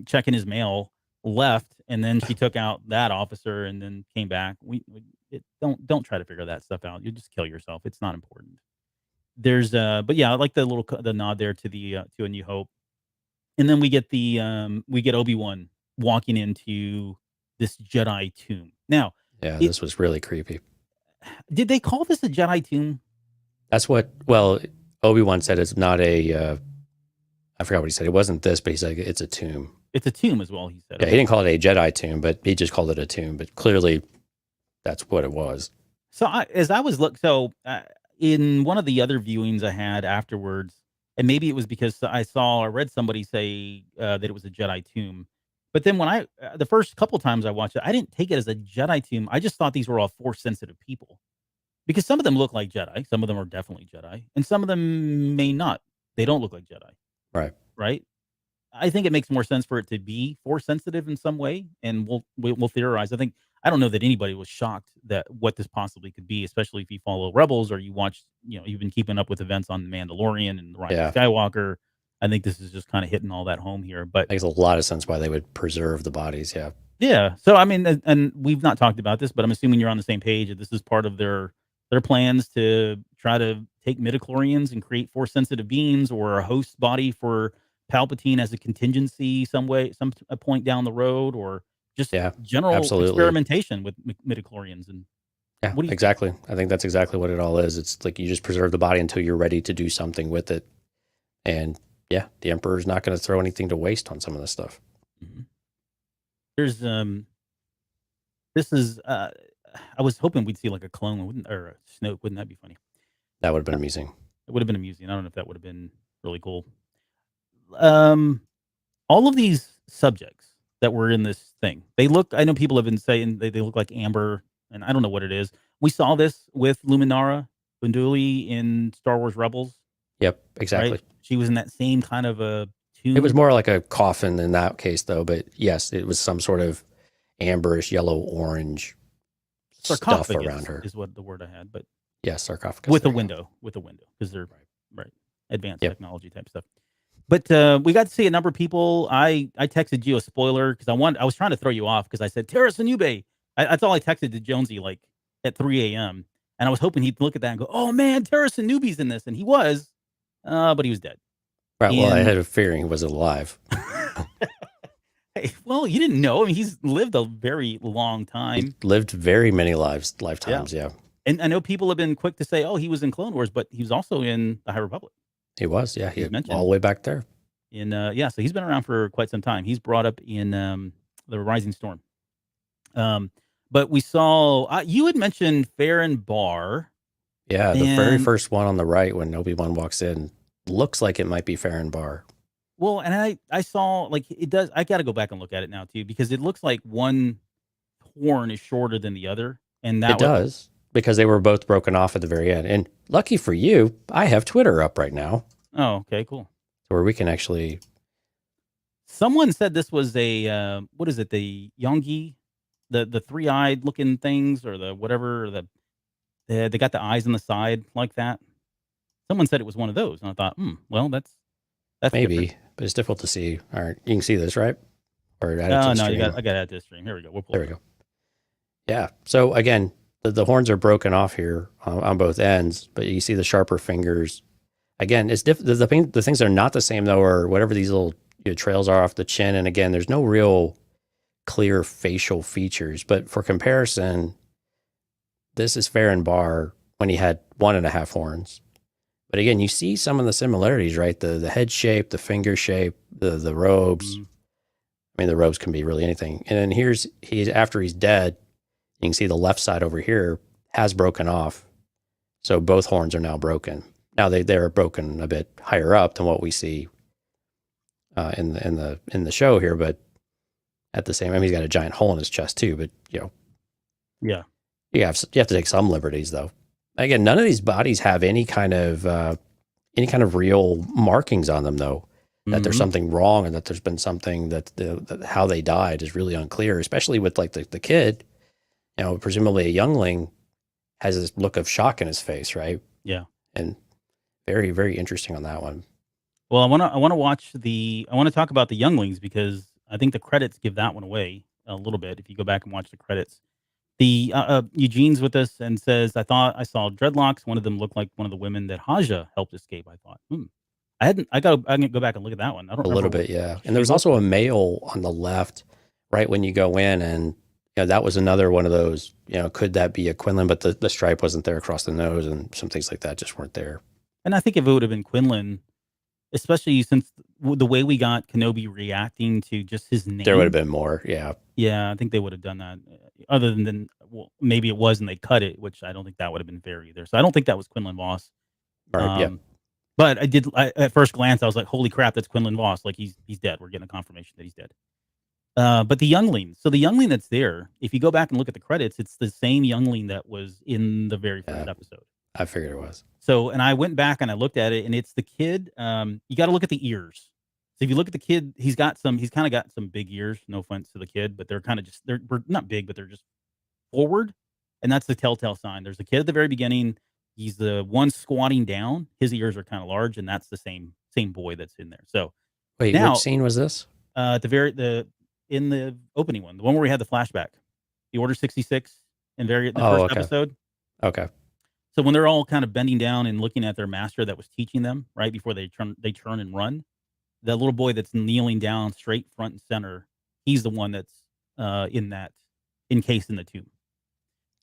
checking his mail left, and then she took out that officer and then came back. Don't try to figure that stuff out. You just kill yourself. It's not important. There's but yeah, I like the nod there to A New Hope, and then we get Obi-Wan walking into this Jedi tomb. Now, this was really creepy. Did they call this a Jedi tomb? That's what. Well, Obi-Wan said it's not a. I forgot what he said. It wasn't this, but he said it's a tomb. It's a tomb as well, he said. Yeah, he didn't call it a Jedi tomb, but he just called it a tomb. But clearly, that's what it was. So in one of the other viewings I had afterwards, And maybe it was because I saw or read somebody say that it was a Jedi tomb. But then when the first couple times I watched it, I didn't take it as a Jedi tomb. I just thought these were all Force sensitive people because some of them look like Jedi. Some of them are definitely Jedi, and some of them may not. They don't look like Jedi, Right. right? I think it makes more sense for it to be Force sensitive in some way, and we'll theorize. I don't know that anybody was shocked that what this possibly could be, especially if you follow Rebels or you watch, you've been keeping up with events on The Mandalorian and The Rise of Skywalker. I think this is just kind of hitting all that home here. But makes a lot of sense why they would preserve the bodies. Yeah. Yeah. So I mean, and we've not talked about this, but I'm assuming you're on the same page that this is part of their plans to try to take midichlorians and create Force sensitive beings or a host body for Palpatine as a contingency some a point down the road, or just general experimentation with midichlorians. And yeah, what do you exactly. I think that's exactly what it all is. It's like you just preserve the body until you're ready to do something with it. And yeah, the Emperor's not going to throw anything to waste on some of this stuff. Mm-hmm. There's this is I was hoping we'd see like a clone or a Snoke. Wouldn't that be funny? That would have been amusing. It would have been amusing. I don't know if that would have been really cool. All of these subjects that were in this thing, I know people have been saying they look like amber, and I don't know what it is. We saw this with Luminara Unduli in Star Wars Rebels. Yep, exactly. Right? She was in that same kind of a tomb. It was more like a coffin in that case, though. But yes, it was some sort of amberish, yellow, orange stuff around her. Is what the word I had, but yes, sarcophagus with a window, because they're right advanced technology type stuff. But we got to see a number of people. I texted you a spoiler because I was trying to throw you off because I said Terrace Anube. That's all I texted to Jonesy like at 3 a.m. And I was hoping he'd look at that and go, "Oh man, Terrace Anubi's in this," and he was, but he was dead. Right. Well, I had a feeling he was alive. Hey, well, you didn't know. I mean, he's lived a very long time. He lived very many lifetimes. Yeah. And I know people have been quick to say, "Oh, he was in Clone Wars," but he was also in the High Republic. He was, yeah. He mentioned all the way back there. So he's been around for quite some time. He's brought up in the Rising Storm. But we saw you had mentioned Farron Barr. Yeah, the very first one on the right when Obi-Wan walks in looks like it might be Farron Barr. Well, and I saw like it does. I got to go back and look at it now too because it looks like one horn is shorter than the other, and that does because they were both broken off at the very end. And lucky for you, I have Twitter up right now. Oh, okay, cool. Where we can actually. Someone said this was a what is it? The Yongi, the 3-eyed looking things, or the whatever they got the eyes on the side like that. Someone said it was one of those, and I thought, well, that's maybe, different. But it's difficult to see. All right, you can see this, right? Or add it to the stream. I got to add to the stream. Here we go. There we go. Yeah. So again, the horns are broken off here on both ends, but you see the sharper fingers. Again, it's the things that are not the same though, or whatever these little trails are off the chin. And again, there's no real clear facial features. But for comparison, this is Farron Barr when he had 1.5 horns. But again, you see some of the similarities, right? The head shape, the finger shape, the robes. Mm-hmm. I mean, the robes can be really anything. And then after he's dead, you can see the left side over here has broken off. So both horns are now broken. Now they're broken a bit higher up than what we see in the show here, but at the same time, he's got a giant hole in his chest too. But yeah, you have to take some liberties though. Again, none of these bodies have any kind of real markings on them though. That there's something wrong and that there's been something that how they died is really unclear. Especially with like the kid, presumably a youngling has this look of shock in his face, right? Yeah, and very, very interesting on that one. Well, I want to talk about the younglings because I think the credits give that one away a little bit. If you go back and watch the credits, the Eugene's with us and says, "I thought I saw dreadlocks. One of them looked like one of the women that Haja helped escape." I thought, I can go back and look at that one. I don't a little bit, yeah. And there was also a male on the left, right when you go in, and that was another one of those. Could that be a Quinlan? But the stripe wasn't there across the nose, and some things like that just weren't there. And I think if it would have been Quinlan, especially since the way we got Kenobi reacting to just his name, there would have been more. Yeah, yeah. I think they would have done that. Other than maybe it was and they cut it, which I don't think that would have been fair either. So I don't think that was Quinlan Voss. Yeah. But at first glance, I was like, holy crap, that's Quinlan Voss. Like he's dead. We're getting a confirmation that he's dead. But the youngling, so the youngling that's there, if you go back and look at the credits, it's the same youngling that was in the very first episode. I figured it was. So, and I went back and I looked at it, and it's the kid. You got to look at the ears. So if you look at the kid, he's kind of got some big ears. No offense to the kid, but they're kind of just, they're not big, but they're just forward. And that's the telltale sign. There's a kid at the very beginning. He's the one squatting down. His ears are kind of large, and that's the same boy that's in there. So wait, now, which scene was this? In the opening one, the one where we had the flashback, the Order 66, in the first episode. Okay. So when they're all kind of bending down and looking at their master that was teaching them, right before they turn and run, that little boy that's kneeling down straight front and center, he's the one that's encased in the tomb.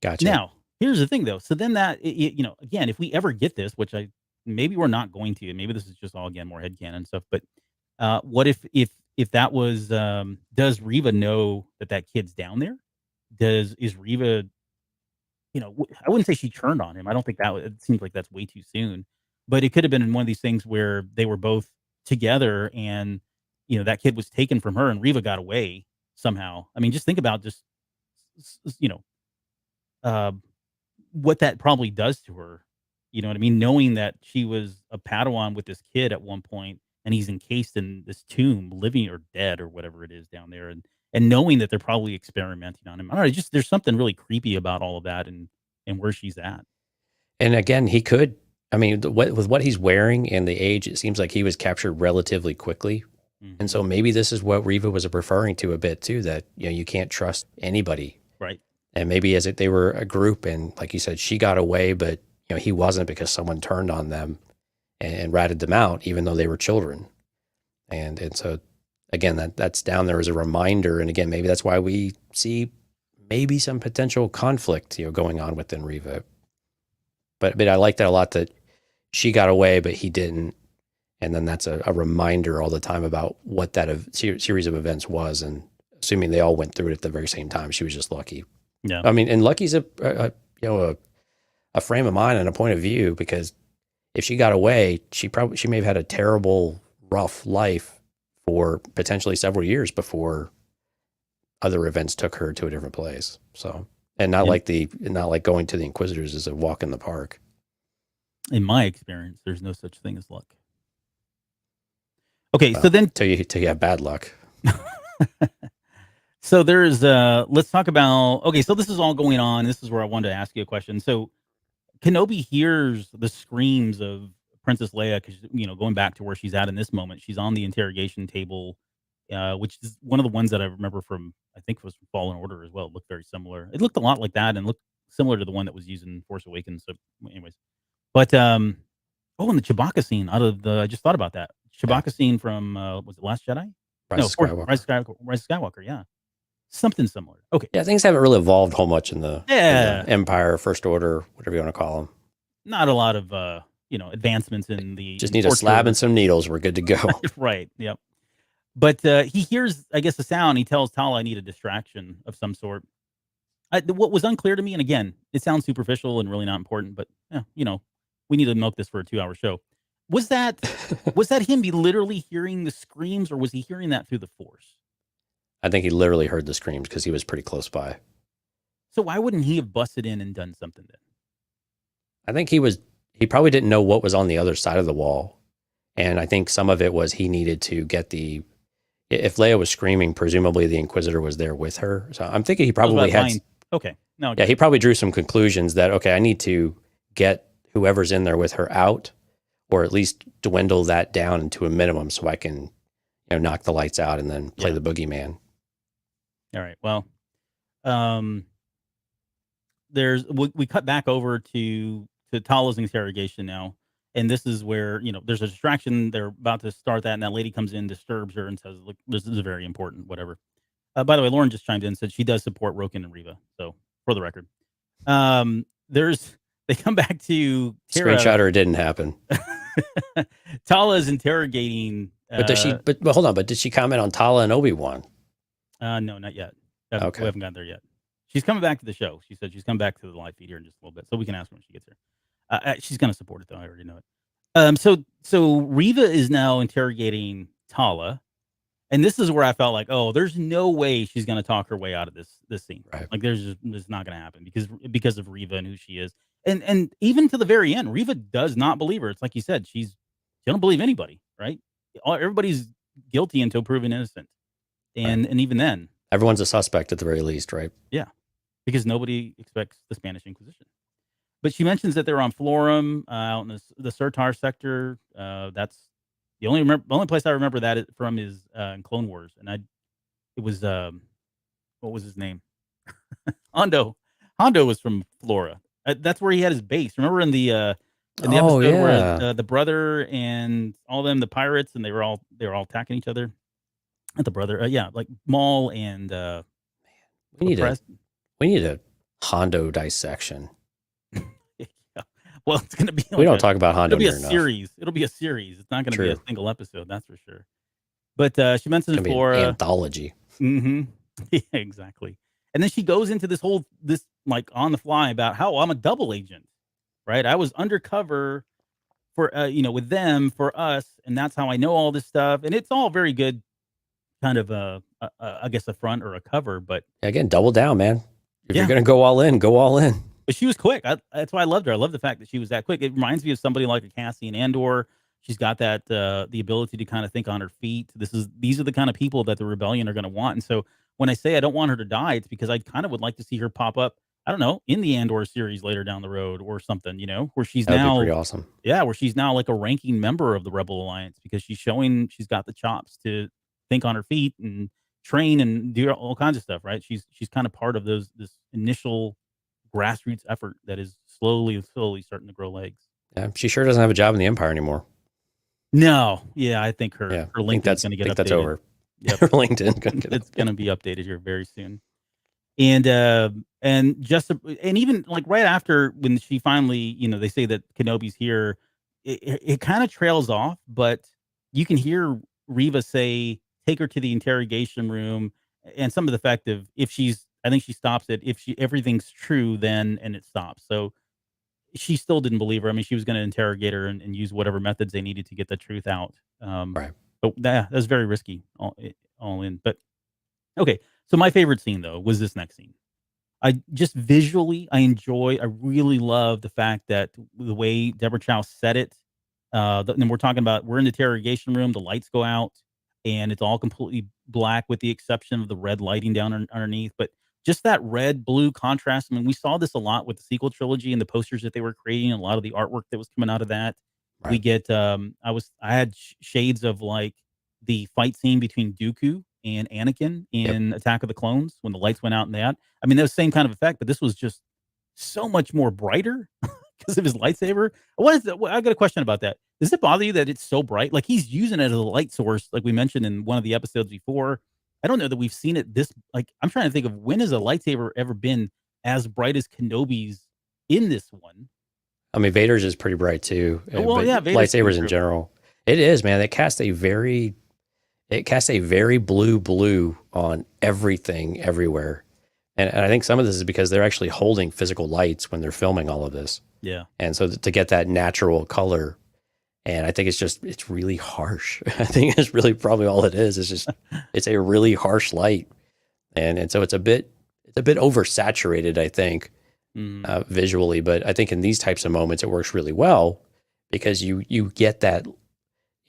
Gotcha. Now, here's the thing, though. So then again, if we ever get this, which maybe we're not going to, maybe this is just all, again, more headcanon stuff, but what if that was, does Reba know that kid's down there? Is Reba, I wouldn't say she turned on him. I don't think it seems like that's way too soon, but it could have been in one of these things where they were both together and, that kid was taken from her and Reba got away somehow. I mean, just think about what that probably does to her. You know what I mean? Knowing that she was a Padawan with this kid at one point, and he's encased in this tomb, living or dead or whatever it is down there, and knowing that they're probably experimenting on him. I don't know. There's something really creepy about all of that and where she's at. And again, he could. I mean, with what he's wearing and the age, it seems like he was captured relatively quickly. Mm-hmm. And so maybe this is what Reva was referring to a bit too, that, you can't trust anybody. Right. And maybe as they were a group and like you said, she got away, but he wasn't because someone turned on them and ratted them out, even though they were children. And so again, that's down there as a reminder. And again, maybe that's why we see maybe some potential conflict, going on within Reva. But I like that a lot, that she got away, but he didn't. And then that's a reminder all the time about what that series of events was. And assuming they all went through it at the very same time, she was just lucky. Yeah. I mean, and lucky's a frame of mind and a point of view, because if she got away, she may have had a terrible, rough life for potentially several years before other events took her to a different place. So, and not like going to the Inquisitors is a walk in the park. In my experience, there's no such thing as luck. Okay, so then till you have bad luck. So there's let's talk about, okay, so this is all going on. This is where I wanted to ask you a question. So Kenobi hears the screams of Princess Leia, because going back to where she's at in this moment, she's on the interrogation table, which is one of the ones that I remember from, I think it was from Fallen Order as well. It looked very similar. It looked a lot like that and looked similar to the one that was used in Force Awakens. So anyways, but and the Chewbacca scene I just thought about that. Chewbacca scene from, was it Last Jedi? Rise of Skywalker, yeah. Something similar. Okay. Yeah, things haven't really evolved whole much in the Empire, First Order, whatever you want to call them. Not a lot of advancements in the. Just need a slab and some needles. We're good to go. Right. Yep. But he hears, I guess, a sound. He tells Tala, "I need a distraction of some sort." What was unclear to me, and again, it sounds superficial and really not important, but we need to milk this for a 2-hour show. Was that him literally hearing the screams, or was he hearing that through the Force? I think he literally heard the screams because he was pretty close by. So why wouldn't he have busted in and done something then? I think he probably didn't know what was on the other side of the wall. And I think some of it was he needed to get if Leia was screaming, presumably the Inquisitor was there with her. So I'm thinking he probably had. Okay. No. Yeah, he probably drew some conclusions that, okay, I need to get whoever's in there with her out, or at least dwindle that down into a minimum so I can, knock the lights out and then play the boogeyman. All right. Well, we cut back over to Tala's interrogation now, and this is where there's a distraction. They're about to start that, and that lady comes in, disturbs her, and says, "Look, this is very important." Whatever. By the way, Lauren just chimed in and said she does support Rogan and Reba. So for the record, they come back to Tara. Screenshot or it didn't happen. Tala is interrogating. But does she? But hold on. But did she comment on Tala and Obi-Wan? No, not yet. Okay. We haven't gotten there yet. She's coming back to the show. She said she's coming back to the live feed here in just a little bit, so we can ask her when she gets here. She's going to support it, though. I already know So Reva is now interrogating Tala, and this is where I felt like, oh, there's no way she's going to talk her way out of this scene. Right. Like, it's not going to happen because of Reva and who she is, and even to the very end, Reva does not believe her. It's like you said, she don't believe anybody, right? Everybody's guilty until proven innocent, and even then, everyone's a suspect at the very least, right? yeah, because nobody expects the Spanish Inquisition. But she mentions that they're on Florum, out in the Surtar sector. That's the only place I remember that from is in Clone Wars, and it was what was his name? Hondo. Hondo was from Flora. That's where he had his base. Remember in the episode where the brother and all them, the pirates, and they were all attacking each other. Not the brother, like Maul and we need a Hondo dissection. Yeah. Well, it's gonna be. We don't talk about Hondo. It'll be a series. It'll be a series. It's not gonna be a single episode. That's for sure. But she mentions Flora anthology. Mm-hmm. Yeah, exactly. And then she goes into this like on the fly about how I'm a double agent, right? I was undercover for with them for us, and that's how I know all this stuff. And it's all very good, kind of I guess a front or a cover, but again, double down, man. If you're gonna go all in, go all in. But she was quick. That's why I loved her. I love the fact that she was that quick. It reminds me of somebody like a Cassian Andor. She's got that the ability to kind of think on her feet. These are the kind of people that the rebellion are going to want. And so when I say I don't want her to die, it's because I kind of would like to see her pop up, I don't know, in the Andor series later down the road or something, where she's That'd now be pretty awesome. Yeah, where she's now like a ranking member of the Rebel Alliance because she's showing she's got the chops to think on her feet and train and do all kinds of stuff, right? She's kind of part of this initial grassroots effort that is slowly starting to grow legs. Yeah, she sure doesn't have a job in the Empire anymore. No, yeah, I think her LinkedIn's going to get updated. That's over. Yep. Her LinkedIn, it's going to be updated here very soon. And even like right after when she finally, they say that Kenobi's here, it kind of trails off, but you can hear Reva say, "Take her to the interrogation room," and some of the fact of I think she stops it. If everything's true, then and it stops. So she still didn't believe her. I mean, she was going to interrogate her and use whatever methods they needed to get the truth out. Right. But that was very risky all in. But okay. So my favorite scene though was this next scene. I just visually, I really love the fact that the way Deborah Chow said it. And we're talking about, we're in the interrogation room, the lights go out and it's all completely black with the exception of the red lighting down underneath. But just that red blue contrast. I mean, we saw this a lot with the sequel trilogy and the posters that they were creating, a lot of the artwork that was coming out of that. Right. We get, I had shades of like the fight scene between Dooku and Anakin in Attack of the Clones when the lights went out and that. I mean, that was the same kind of effect, but this was just so much more brighter because of his lightsaber. I got a question about that. Does it bother you that it's so bright? Like he's using it as a light source, like we mentioned in one of the episodes before. I don't know that we've seen it this, like, I'm trying to think of when has a lightsaber ever been as bright as Kenobi's in this one. I mean, Vader's is pretty bright too. Well, yeah, lightsabers in general. It is, man. It casts a very blue on everything, everywhere. And I think some of this is because they're actually holding physical lights when they're filming all of this. Yeah. And so to get that natural color, and I think it's really harsh. I think it's really probably all it is. It's just, it's a really harsh light. And so it's a bit oversaturated, I think, visually. But I think in these types of moments, it works really well because you get that,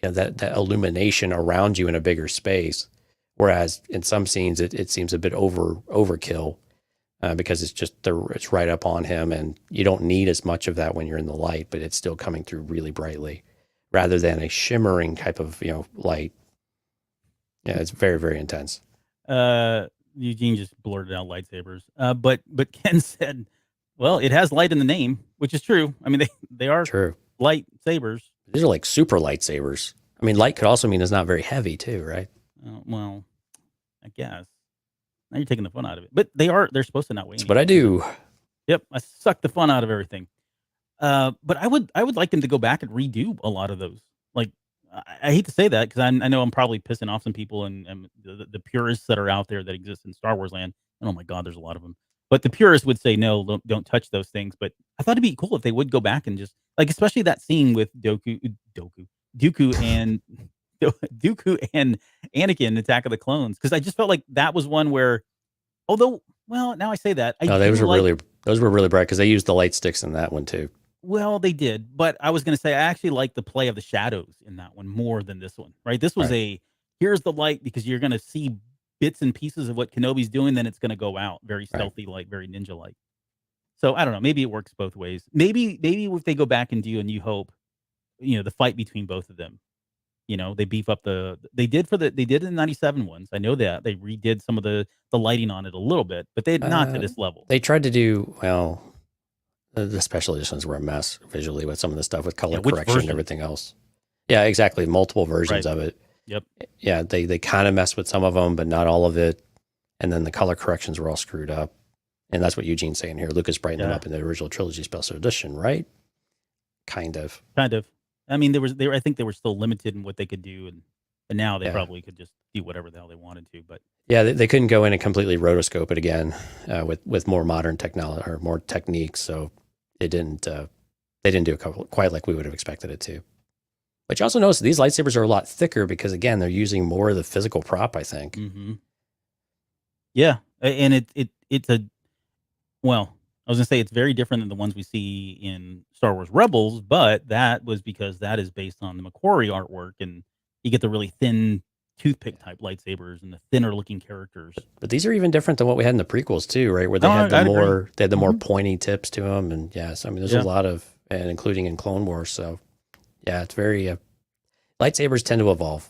that illumination around you in a bigger space. Whereas in some scenes, it seems a bit overkill because it's right up on him, and you don't need as much of that when you're in the light, but it's still coming through really brightly, rather than a shimmering type of light. Yeah, it's very, very intense. Eugene just blurted out lightsabers, but Ken said, "Well, it has light in the name," which is true. I mean, they are true lightsabers. These are like super lightsabers. I mean, light could also mean it's not very heavy too, right? Well, I guess. Now you're taking the fun out of it. But they're supposed to not weigh anything. That's what I do. Yep, I suck the fun out of everything. But I would like them to go back and redo a lot of those. Like, I hate to say that because I know I'm probably pissing off some people and the purists that are out there that exist in Star Wars land. And oh my God, there's a lot of them. But the purists would say, no, don't touch those things. But I thought it'd be cool if they would go back and just like, especially that scene with Dooku and Dooku and Anakin in Attack of the Clones, because I just felt like that was one where, although, well, now I say that, I No, do like, those were really bright because they used the light sticks in that one too. well, they did, but I was going to say I actually like the play of the shadows in that one more than this one, right? This was Right. here's the light because you're going to see bits and pieces of what Kenobi's doing, then it's going to go out very Right. stealthy, like very ninja like. So I don't know. Maybe it works both ways. Maybe if they go back and do a New Hope, the fight between both of them, they beef up they did in the 97 ones. I know that they redid some of the lighting on it a little bit, but they not to this level. They tried to do, well, the special editions were a mess visually with some of the stuff with color correction and everything else. Yeah, exactly. Multiple versions of it. Yep. Yeah, they kind of messed with some of them, but not all of it. And then the color corrections were all screwed up. And that's what Eugene's saying here. Lucas brightened them up in the original trilogy special edition, right? Kind of. I mean, I think they were still limited in what they could do, and now they probably could just do whatever the hell they wanted to. But yeah, they couldn't go in and completely rotoscope it again with more modern technology or more techniques. So they didn't do it quite like we would have expected it to. But you also notice these lightsabers are a lot thicker because, again, they're using more of the physical prop, I think. Mm-hmm. Yeah, and it's a, well, I was going to say it's very different than the ones we see in Star Wars Rebels, but that was because that is based on the McQuarrie artwork, and you get the really thin toothpick type lightsabers and the thinner looking characters. But these are even different than what we had in the prequels too, right? Where they had the more pointy tips to them, and yes, I mean there's a lot of, and including in Clone Wars. So yeah, it's very lightsabers tend to evolve.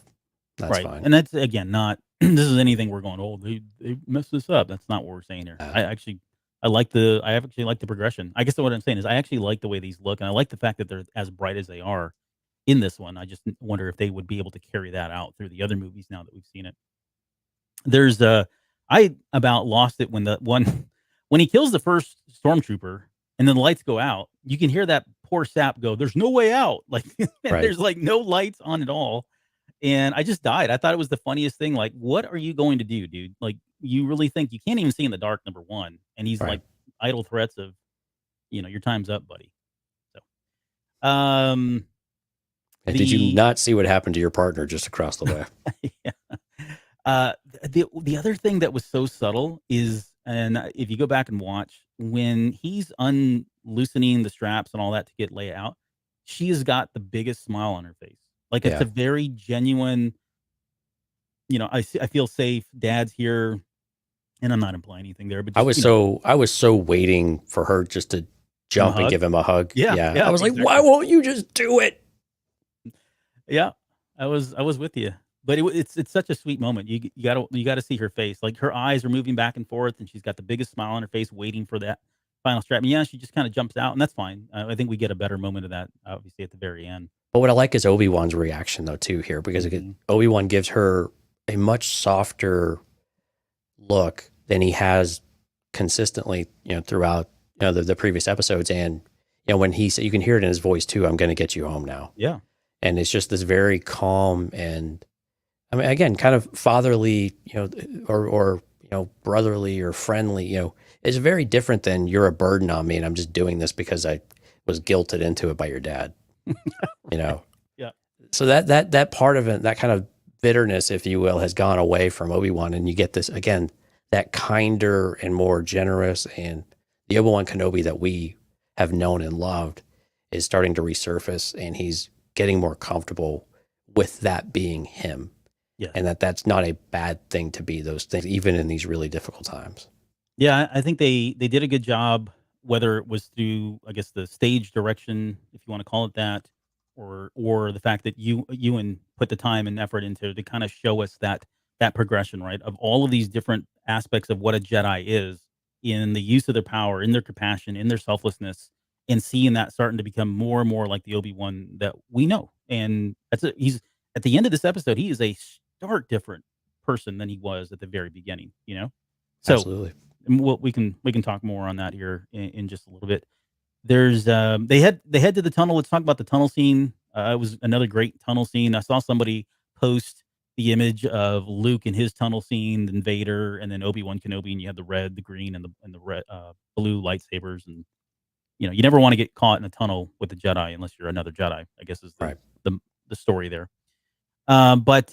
That's fine, and that's again not this is anything we're going, oh, they messed this up. That's not what we're saying here. I actually like the progression. I guess what I'm saying is I actually like the way these look, and I like the fact that they're as bright as they are in this one. I just wonder if they would be able to carry that out through the other movies now that we've seen it. There's I about lost it when when he kills the first stormtrooper and then the lights go out. You can hear that poor sap go, "There's no way out." Like there's like no lights on at all. And I just died. I thought it was the funniest thing. Like, what are you going to do, dude? Like, you really think you can't even see in the dark, number one. And he's like idle threats of, your time's up, buddy. So, did you not see what happened to your partner just across the way? Yeah. The other thing that was so subtle is, and if you go back and watch, when he's unloosening the straps and all that to get Leia out, she has got the biggest smile on her face. Like it's a very genuine, I feel safe. Dad's here, and I'm not implying anything there. But just, I was so waiting for her just to jump and give him a hug. Yeah. I was like, why won't you just do it? Yeah, I was with you, but it's such a sweet moment. You gotta see her face. Like her eyes are moving back and forth, and she's got the biggest smile on her face, waiting for that final strap. And she just kind of jumps out, and that's fine. I think we get a better moment of that, obviously, at the very end. But what I like is Obi-Wan's reaction, though, too, here, because Obi-Wan gives her a much softer look than he has consistently, throughout the previous episodes. And when he said, you can hear it in his voice too, "I'm going to get you home now." Yeah, and it's just this very calm and, I mean, again, kind of fatherly, or brotherly or friendly. It's very different than "you're a burden on me, and I'm just doing this because I was guilted into it by your dad." Yeah. So that part of it, that kind of bitterness, if you will, has gone away from Obi-Wan, and you get this again, that kinder and more generous, and the Obi-Wan Kenobi that we have known and loved is starting to resurface, and he's getting more comfortable with that being him. Yeah. And that's not a bad thing to be those things, even in these really difficult times. Yeah, I think they did a good job, whether it was through, I guess, the stage direction, if you want to call it that, or the fact that Ewan put the time and effort into to kind of show us that progression, right, of all of these different aspects of what a Jedi is in the use of their power, in their compassion, in their selflessness, and seeing that starting to become more and more like the Obi-Wan that we know. And he's at the end of this episode, he is a stark different person than he was at the very beginning. So Absolutely. We can talk more on that here in just a little bit. There's they head to the tunnel. Let's talk about the tunnel scene. It was another great tunnel scene. I saw somebody post the image of Luke in his tunnel scene, then Vader, and then Obi-Wan Kenobi, and you had the red, the green, and the red, blue lightsabers, and you never want to get caught in a tunnel with the Jedi unless you're another Jedi, I guess is Right. the story there. But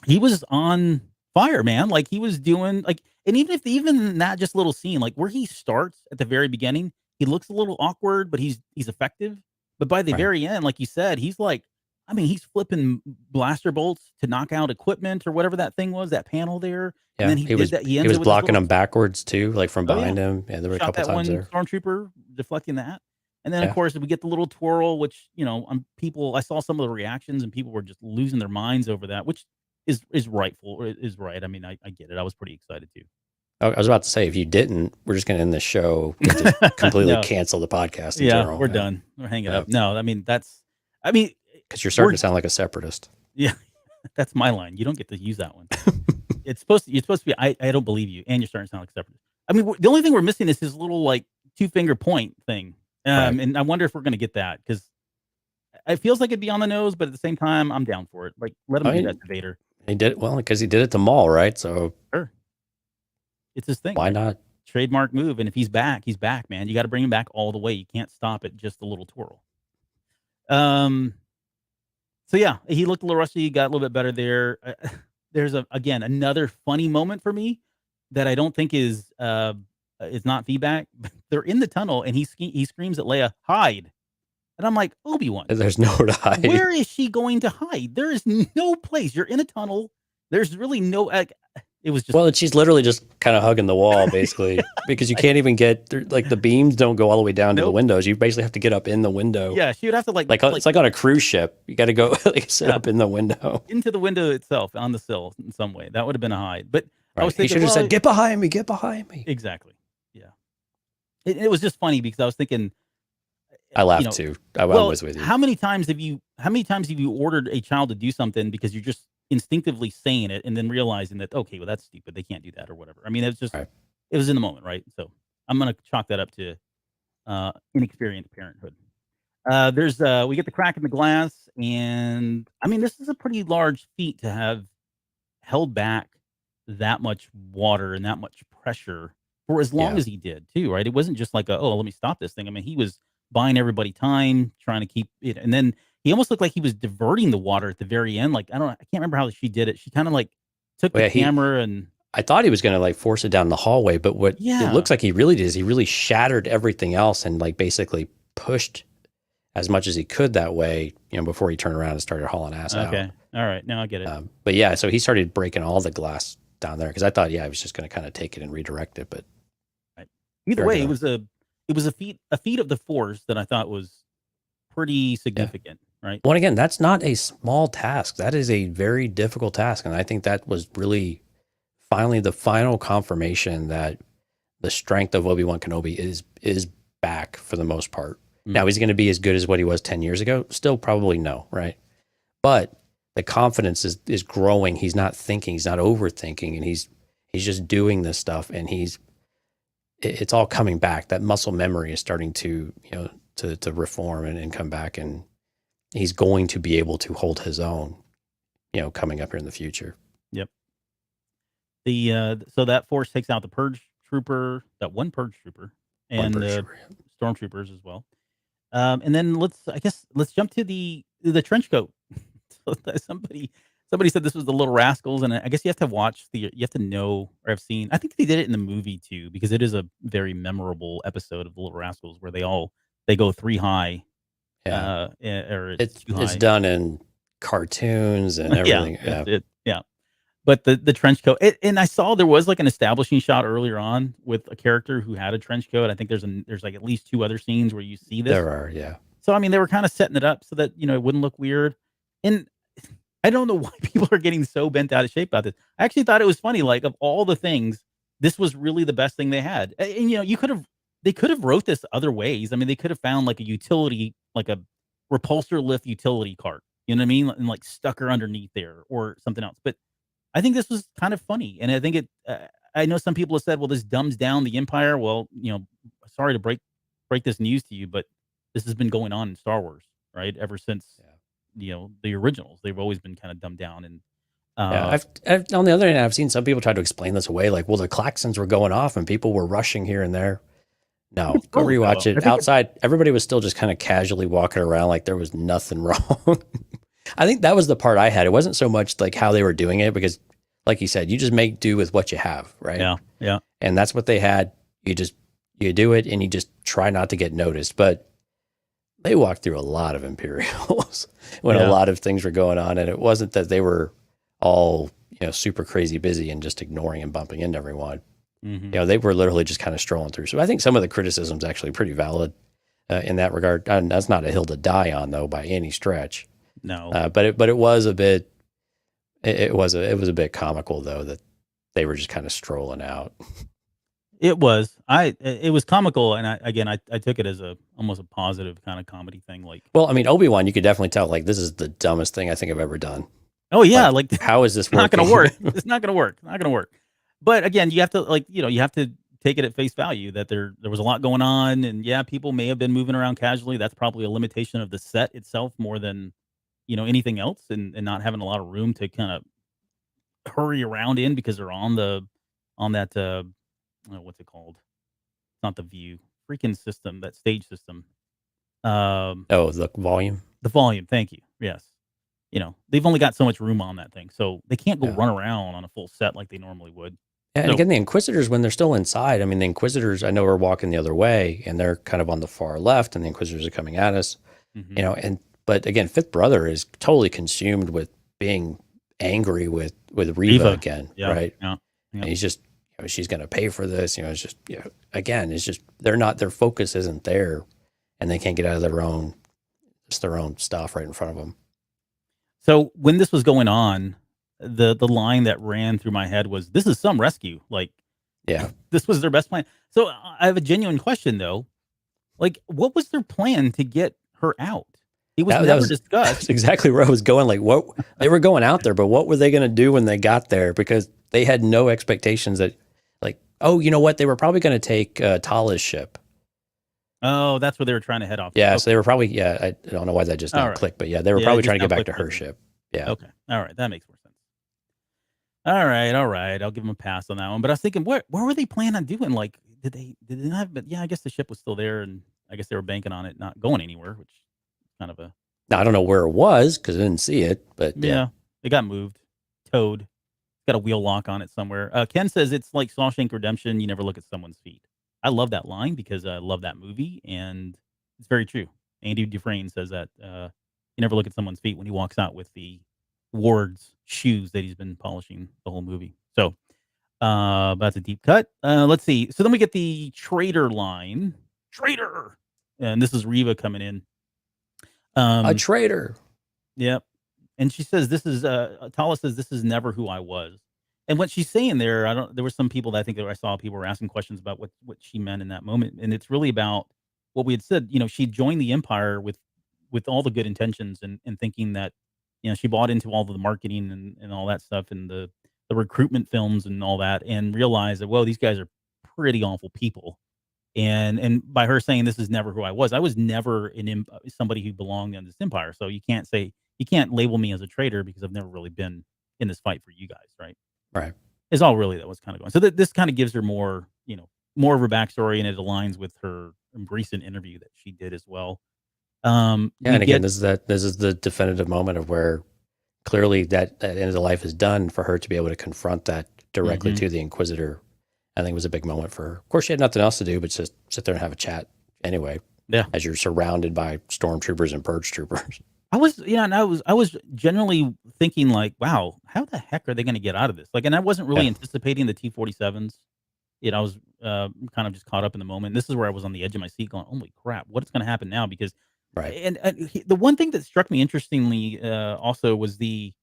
he was on fire, man. Like he was doing like, and even in that just little scene, like where he starts at the very beginning, he looks a little awkward, but he's effective. But by the Right. very end, like you said, he's like, I mean, he's flipping blaster bolts to knock out equipment or whatever that thing was, that panel there. Yeah, And then he was did that. he ends was it with his blocking little them backwards too, like from Oh, yeah. behind him. Yeah, there were a shot couple that one times there. stormtrooper deflecting that. And then Yeah. of course we get the little twirl, which I saw some of the reactions and people were just losing their minds over that, which is rightful, or is right. I mean, I get it. I was pretty excited too. I was about to say, if you didn't, we're just going to end the show and just completely No. cancel the podcast. In Yeah, general. we're done. We're hanging Yeah. up. No, I mean because you're starting we're- to sound like a separatist. yeah, that's my line. You don't get to use that one. You're supposed to be. I don't believe you, and you're starting to sound like a separatist. I mean, the only thing we're missing is his little like 2-finger point thing. Right. And I wonder if we're going to get that because it feels like it'd be on the nose, but at the same time, I'm down for it. Like, let him do that to Vader. He did well because he did it to Maul, right? So Sure, it's his thing. why not? Trademark move, and if he's back, man. You got to bring him back all the way. You can't stop at just a little twirl. So yeah, he looked a little rusty. Got a little bit better there. There's another funny moment for me that I don't think is not feedback. They're in the tunnel, and he screams at Leia, "Hide!" And I'm like, Obi-Wan, There's nowhere to hide. where is she going to hide? There is no place. You're in a tunnel. There's really no. It was just Well, she's literally just kind of hugging the wall, basically, because you can't even get like the beams don't go all the way down to the Nope. windows. You basically have to get up in the window. yeah. She would have to like It's like on a cruise ship. You got to go sit Yeah. up in the window. into the window itself on the sill in some way. That would have been a hide. But I was He thinking, should have well, said, "Get behind me! Get behind me!" exactly. Yeah. It was just funny because I was thinking. I laughed too. I was with you. How many times have you ordered a child to do something because you're just instinctively saying it and then realizing that, okay, well, that's stupid. They can't do that or whatever. I mean, it's just, Right. It was in the moment. Right. So I'm going to chalk that up to inexperienced parenthood. We get the crack in the glass, and I mean, this is a pretty large feat to have held back that much water and that much pressure for as long Yeah. as he did too. Right. It wasn't just like, let me stop this thing. I mean, he was buying everybody time, trying to keep it. And then he almost looked like he was diverting the water at the very end. Like, I can't remember how she did it. She kind of like took the camera and I thought he was going to like force it down the hallway, but what Yeah. it looks like he really did is he really shattered everything else and like basically pushed as much as he could that way, before he turned around and started hauling ass out. okay. All right. Now I get it. But yeah, so he started breaking all the glass down there because I thought, he was just going to kind of take it and redirect it. But Either fair way, enough. it was a feat of the Force that I thought was pretty significant. Right. Well, again, that's not a small task. That is a very difficult task. And I think that was really finally the final confirmation that the strength of Obi-Wan Kenobi is back for the most part. Now, is he going to be as good as what he was 10 years ago? Still probably no, right? But the confidence is growing. He's not thinking, he's not overthinking, and he's just doing this stuff, and it's all coming back. That muscle memory is starting to, to reform and come back, and he's going to be able to hold his own, coming up here in the future. Yep. So that Force takes out the Purge Trooper, that one Purge Trooper, and Stormtroopers as well. And then let's jump to the trench coat. So somebody said this was the Little Rascals, and I guess you have to know or have seen. I think they did it in the movie too, because it is a very memorable episode of the Little Rascals where they go 3 high. Yeah, or it's done in cartoons and everything. Yeah. But the trench coat, and I saw there was like an establishing shot earlier on with a character who had a trench coat. I think there's like at least 2 other scenes where you see this. There are, yeah. So I mean, they were kind of setting it up so that it wouldn't look weird. And I don't know why people are getting so bent out of shape about this. I actually thought it was funny. Like, of all the things, this was really the best thing they had. And they could have wrote this other ways. I mean, they could have found like a utility, like a repulsor lift utility cart. You know what I mean? And like stuck her underneath there or something else. But I think this was kind of funny, and I think it. I know some people have said, "Well, this dumbs down the Empire." Well, sorry to break this news to you, but this has been going on in Star Wars, right? Ever since the originals. They've always been kind of dumbed down. And Yeah, I've on the other hand, I've seen some people try to explain this away, like, well, the klaxons were going off and people were rushing here and there. No, go rewatch it. Outside, everybody was still just kind of casually walking around like there was nothing wrong. I think that was the part I had. It wasn't so much like how they were doing it, because, like you said, you just make do with what you have, right? Yeah, yeah. And that's what they had. You do it, and you just try not to get noticed. But they walked through a lot of Imperials when a lot of things were going on, and it wasn't that they were all super crazy busy and just ignoring and bumping into everyone. Mm-hmm. They were literally just kind of strolling through. So I think some of the criticism's actually pretty valid in that regard. And that's not a hill to die on, though, by any stretch. No, but it was a bit. It was a bit comical, though, that they were just kind of strolling out. It was. It was comical, and I took it as almost a positive kind of comedy thing. Like, well, I mean, Obi-Wan, you could definitely tell, like, this is the dumbest thing I think I've ever done. Oh yeah, like how is this not going to work? It's not going to work. Not going to work. But again, you have to you have to take it at face value that there was a lot going on, and yeah, people may have been moving around casually. That's probably a limitation of the set itself more than anything else, and not having a lot of room to kind of hurry around in because they're on that what's it called? It's not the view freaking system, that stage system. The volume. The volume. Thank you. Yes. They've only got so much room on that thing, so they can't go run around on a full set like they normally would. Yeah, and again, the Inquisitors, when they're still inside, I mean, the Inquisitors, I know, are walking the other way, and they're kind of on the far left, and the Inquisitors are coming at us. Mm-hmm. But again, Fifth Brother is totally consumed with being angry with Reba again, right? Yeah. And he's just, she's going to pay for this. It's just, again, it's just their focus isn't there, and they can't get out of their own stuff right in front of them. So when this was going on, the line that ran through my head was, "This is some rescue." Like, yeah, this was their best plan. So I have a genuine question, though. Like, what was their plan to get her out? It was never discussed. That's exactly where I was going. Like, what they were going out there, but what were they going to do when they got there? Because they had no expectations that, like, oh, you know what? They were probably going to take Tala's ship. Oh, that's where they were trying to head off. Yeah, okay. So they were probably, I don't know why that just didn't click, but yeah, they were probably trying to get back to her ship. Yeah. Okay. All right. That makes more sense. All right. I'll give them a pass on that one. But I was thinking, what were they planning on doing? Like, did they not have, but yeah, I guess the ship was still there, and I guess they were banking on it not going anywhere, which is kind of a. Now, I don't know where it was because I didn't see it, but yeah, it got moved, towed. Got a wheel lock on it somewhere. Ken says it's like Shawshank Redemption. You never look at someone's feet. I love that line because I love that movie, and it's very true. Andy Dufresne says that you never look at someone's feet when he walks out with the ward's shoes that he's been polishing the whole movie. So that's a deep cut. Let's see. So then we get the traitor line. Traitor! And this is Reba coming in. A traitor. Yep. And she says, this is, Tala says, this is never who I was. And what she's saying there, there were some people that I think that I saw people were asking questions about what she meant in that moment. And it's really about what we had said. She joined the Empire with all the good intentions and thinking that, she bought into all of the marketing and all that stuff and the recruitment films and all that, and realized that, well, these guys are pretty awful people. And by her saying this is never who I was never somebody who belonged in this empire. So you can't label me as a traitor because I've never really been in this fight for you guys, right? Right. Is all really that was kind of going. So this kind of gives her more of her backstory, and it aligns with her recent interview that she did as well. And again, this is the definitive moment of where clearly that end of the life is done for her to be able to confront that directly to the Inquisitor. I think it was a big moment for her. Of course, she had nothing else to do but just sit there and have a chat anyway. Yeah. As you're surrounded by stormtroopers and purge troopers. I was generally thinking like, wow, how the heck are they going to get out of this? Like, and I wasn't really anticipating the T-47s. I was kind of just caught up in the moment. This is where I was on the edge of my seat going, holy crap, what's going to happen now? Because, and the one thing that struck me interestingly also was the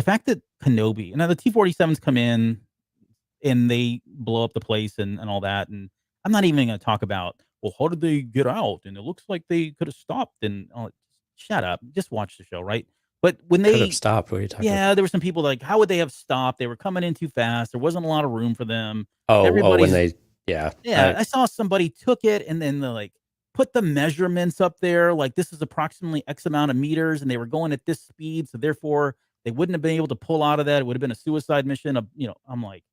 fact that Kenobi, now the T-47s come in and they blow up the place and all that. And I'm not even going to talk about, well, how did they get out? And it looks like they could have stopped. And shut up, just watch the show, right? But when they could have stopped, what are you talking about? There were some people like, how would they have stopped? They were coming in too fast. There wasn't a lot of room for them. When they, I saw somebody took it and then they like put the measurements up there, like this is approximately X amount of meters, and they were going at this speed, so therefore they wouldn't have been able to pull out of that. It would have been a suicide mission. I'm like,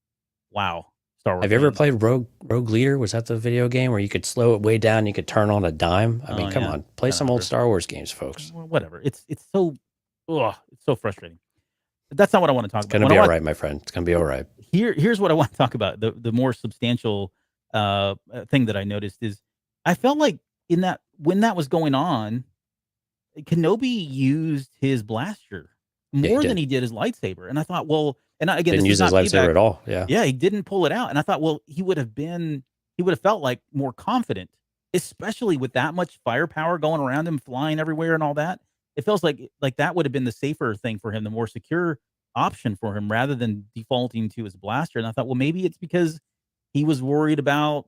wow, Star Wars. Have you ever fans. played Rogue Leader? Was that the video game where you could slow it way down, you could turn on a dime? I mean, come on, play some old Star Wars games, folks. Well, whatever. It's so frustrating. But that's not what I want to talk about. It's gonna be all right, my friend. It's gonna be all right. Here's what I want to talk about. The more substantial thing that I noticed is I felt like when that was going on, Kenobi used his blaster more than he did his lightsaber, and I thought, well, and again, didn't use his lightsaber at all. Yeah, he didn't pull it out, and I thought, well, he would have felt like more confident, especially with that much firepower going around him, flying everywhere, and all that. It feels like that would have been the safer thing for him, the more secure option for him, rather than defaulting to his blaster. And I thought, well, maybe it's because he was worried about,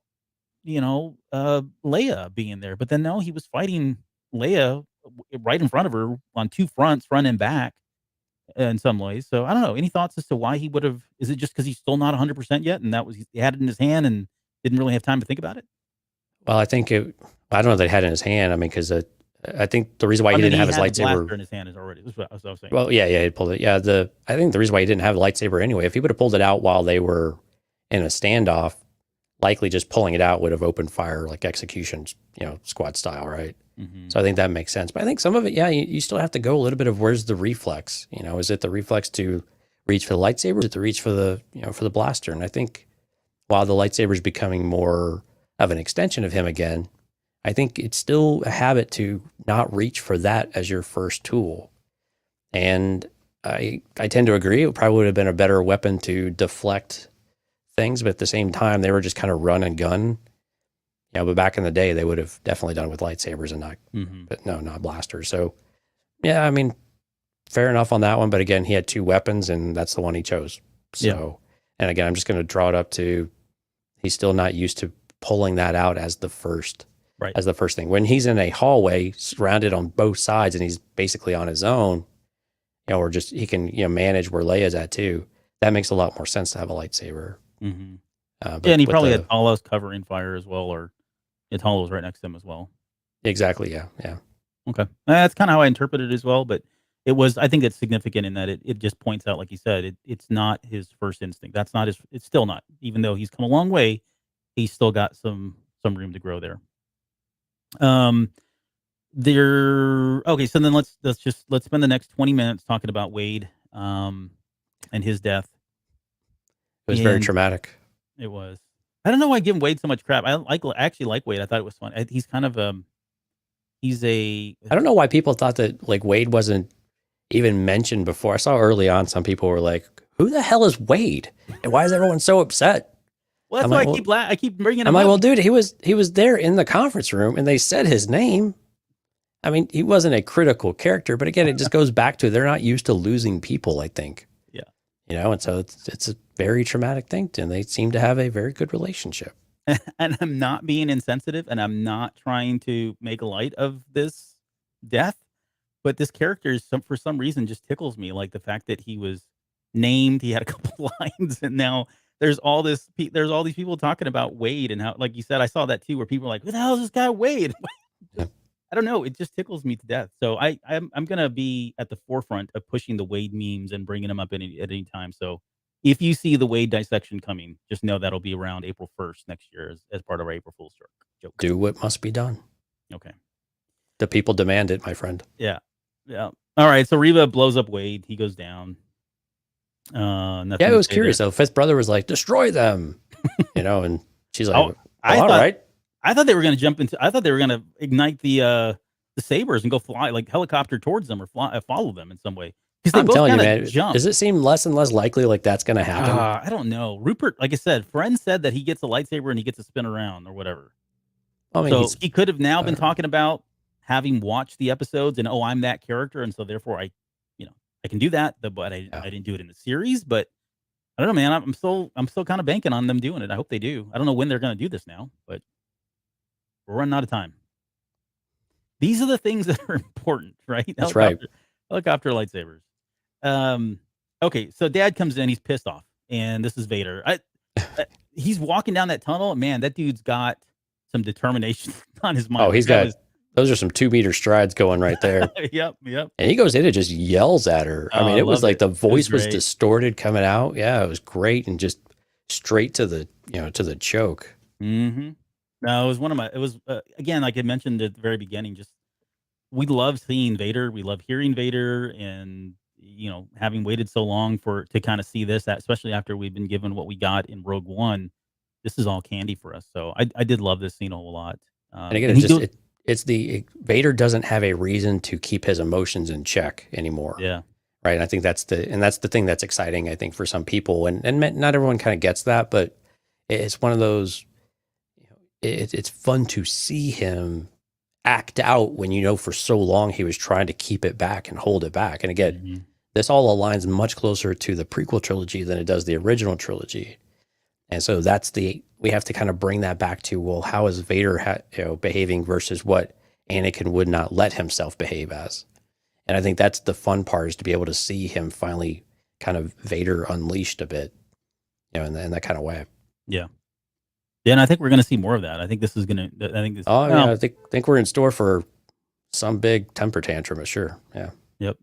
Leia being there. But then no, he was fighting Leia right in front of her on two fronts, front and back, in some ways. So I don't know. Any thoughts as to why he would have? Is it just because he's still not 100% yet, and he had it in his hand and didn't really have time to think about it? Well, I think I don't know if they had it in his hand. I mean, because I think the reason why he didn't have his lightsaber in his hand is already. That's what I was saying. Well, yeah, he pulled it. Yeah, I think the reason why he didn't have a lightsaber anyway, if he would have pulled it out while they were in a standoff, likely just pulling it out would have opened fire like execution, squad style, right? Mm-hmm. So I think that makes sense. But I think some of it, yeah, you still have to go a little bit of where's the reflex? Is it the reflex to reach for the lightsaber? Or is it to reach for the for the blaster? And I think while the lightsaber is becoming more of an extension of him again, I think it's still a habit to not reach for that as your first tool. And I tend to agree. It probably would have been a better weapon to deflect things, but at the same time, they were just kind of run and gun. But back in the day, they would have definitely done it with lightsabers and not blasters. So, yeah, I mean, fair enough on that one. But again, he had two weapons, and that's the one he chose. So, and again, I'm just going to draw it up to he's still not used to pulling that out as the first. Right. As the first thing. When he's in a hallway surrounded on both sides and he's basically on his own, or just he can manage where Leia's at too, that makes a lot more sense to have a lightsaber. Mm-hmm. And he probably had Talos covering fire as well, or Talos right next to him as well. Exactly, yeah. Okay. That's kind of how I interpreted it as well, but I think it's significant in that it just points out, like you said, it's not his first instinct. It's still not, even though he's come a long way, he's still got some room to grow there. Okay, so then let's spend the next 20 minutes talking about Wade and his death. It was very traumatic. It was. I don't know why I give Wade so much crap. I actually like Wade. I thought it was fun. He's kind of I don't know why people thought that like Wade wasn't even mentioned before. I saw early on some people were like, who the hell is Wade? And why is everyone so upset? Well, that's why I keep bringing him up. I'm like, well, dude, he was there in the conference room and they said his name. I mean, he wasn't a critical character, but again, it just goes back to they're not used to losing people, I think. Yeah. And so it's a very traumatic thing, and they seem to have a very good relationship. And I'm not being insensitive, and I'm not trying to make light of this death, but this character for some reason just tickles me, like the fact that he was named, he had a couple lines, and now there's all these people talking about Wade and how, like you said, I saw that too, where people are like, who the hell is this guy Wade? Yeah. I don't know. It just tickles me to death. So I'm going to be at the forefront of pushing the Wade memes and bringing them up at any time. So if you see the Wade dissection coming, just know that'll be around April 1st next year as part of our April Fool's joke. Do what must be done. Okay. The people demand it, my friend. Yeah. All right. So Reba blows up Wade. He goes down. It was curious though. Fifth brother was like, destroy them, and she's like, all right. I thought they were going to I thought they were going to ignite the sabers and go fly like helicopter towards them or follow them in some way. Because I'm telling you, man, does it seem less and less likely like that's going to happen? I don't know. Rupert, like I said, Friend said that he gets a lightsaber and he gets to spin around or whatever. I mean, so he could have now been talking about having watched the episodes and I'm that character, and so therefore I can do that, but I didn't do it in the series. But I don't know, man. I'm still kind of banking on them doing it. I hope they do. I don't know when they're going to do this now, but we're running out of time. These are the things that are important, right? That's right. Helicopter lightsabers. Okay, so Dad comes in. He's pissed off, and this is Vader. He's walking down that tunnel. Man, that dude's got some determination on his mind. Oh, he's got those are some 2-meter strides going right there. Yep. And he goes in and just yells at her. I mean, it was like the voice was distorted coming out. Yeah, it was great and just straight to the choke. Mm-hmm. No, it was again, like I mentioned at the very beginning, just we love seeing Vader. We love hearing Vader, and having waited so long to kind of see this, especially after we've been given what we got in Rogue One. This is all candy for us. So I did love this scene a whole lot. And again, Vader doesn't have a reason to keep his emotions in check anymore. Yeah. Right. And I think that's the thing that's exciting, I think, for some people, and not everyone kind of gets that, but it's one of those, it's fun to see him act out when for so long he was trying to keep it back and hold it back. And again, this all aligns much closer to the prequel trilogy than it does the original trilogy. And so we have to kind of bring that back to, well, how is Vader behaving versus what Anakin would not let himself behave as. And I think that's the fun part, is to be able to see him finally kind of Vader unleashed a bit, in that kind of way. Yeah. Yeah, and I think we're going to see more of that. I think this is going to. I think we're in store for some big temper tantrum, sure. Yeah. Yep.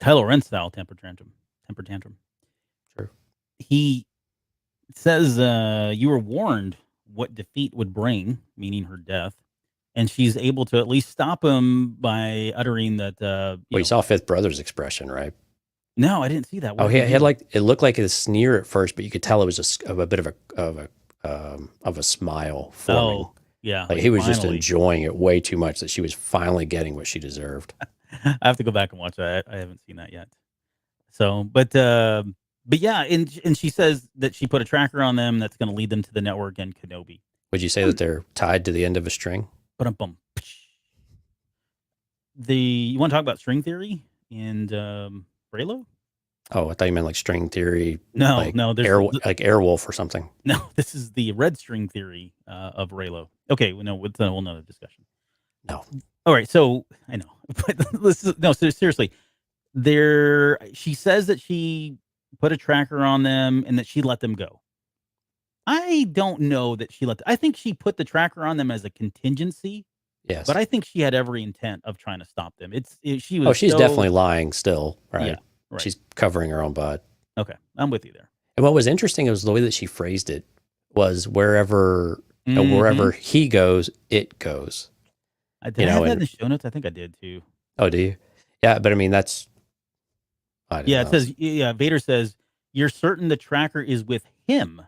Kylo Ren style temper tantrum. Sure. He says, "You were warned what defeat would bring," meaning her death, and she's able to at least stop him by uttering that. You saw Fifth Brother's expression, right? No, I didn't see that. He had it looked like a sneer at first, but you could tell it was a bit of a smile forming. Oh, yeah. Like he was just enjoying it way too much that she was finally getting what she deserved. I have to go back and watch that. I haven't seen that yet. So, but yeah, and she says that she put a tracker on them that's going to lead them to the network and Kenobi. Would you say that they're tied to the end of a string? You want to talk about string theory and Reylo? Oh, I thought you meant like string theory. No, like Airwolf or something. No, this is the red string theory of Reylo. Okay, no, it's a whole nother discussion. No. All right, so I know, but seriously, she says that she put a tracker on them and that she let them go. I don't know that I think she put the tracker on them as a contingency. Yes. But I think she had every intent of trying to stop them. She's definitely lying still, right? Yeah, right. She's covering her own butt. Okay, I'm with you there. And what was interesting was the way that she phrased it was wherever he goes, it goes. I did have that in the show notes. I think I did too. Oh, do you? Yeah, but I mean, it says, Vader says, "You're certain the tracker is with him?"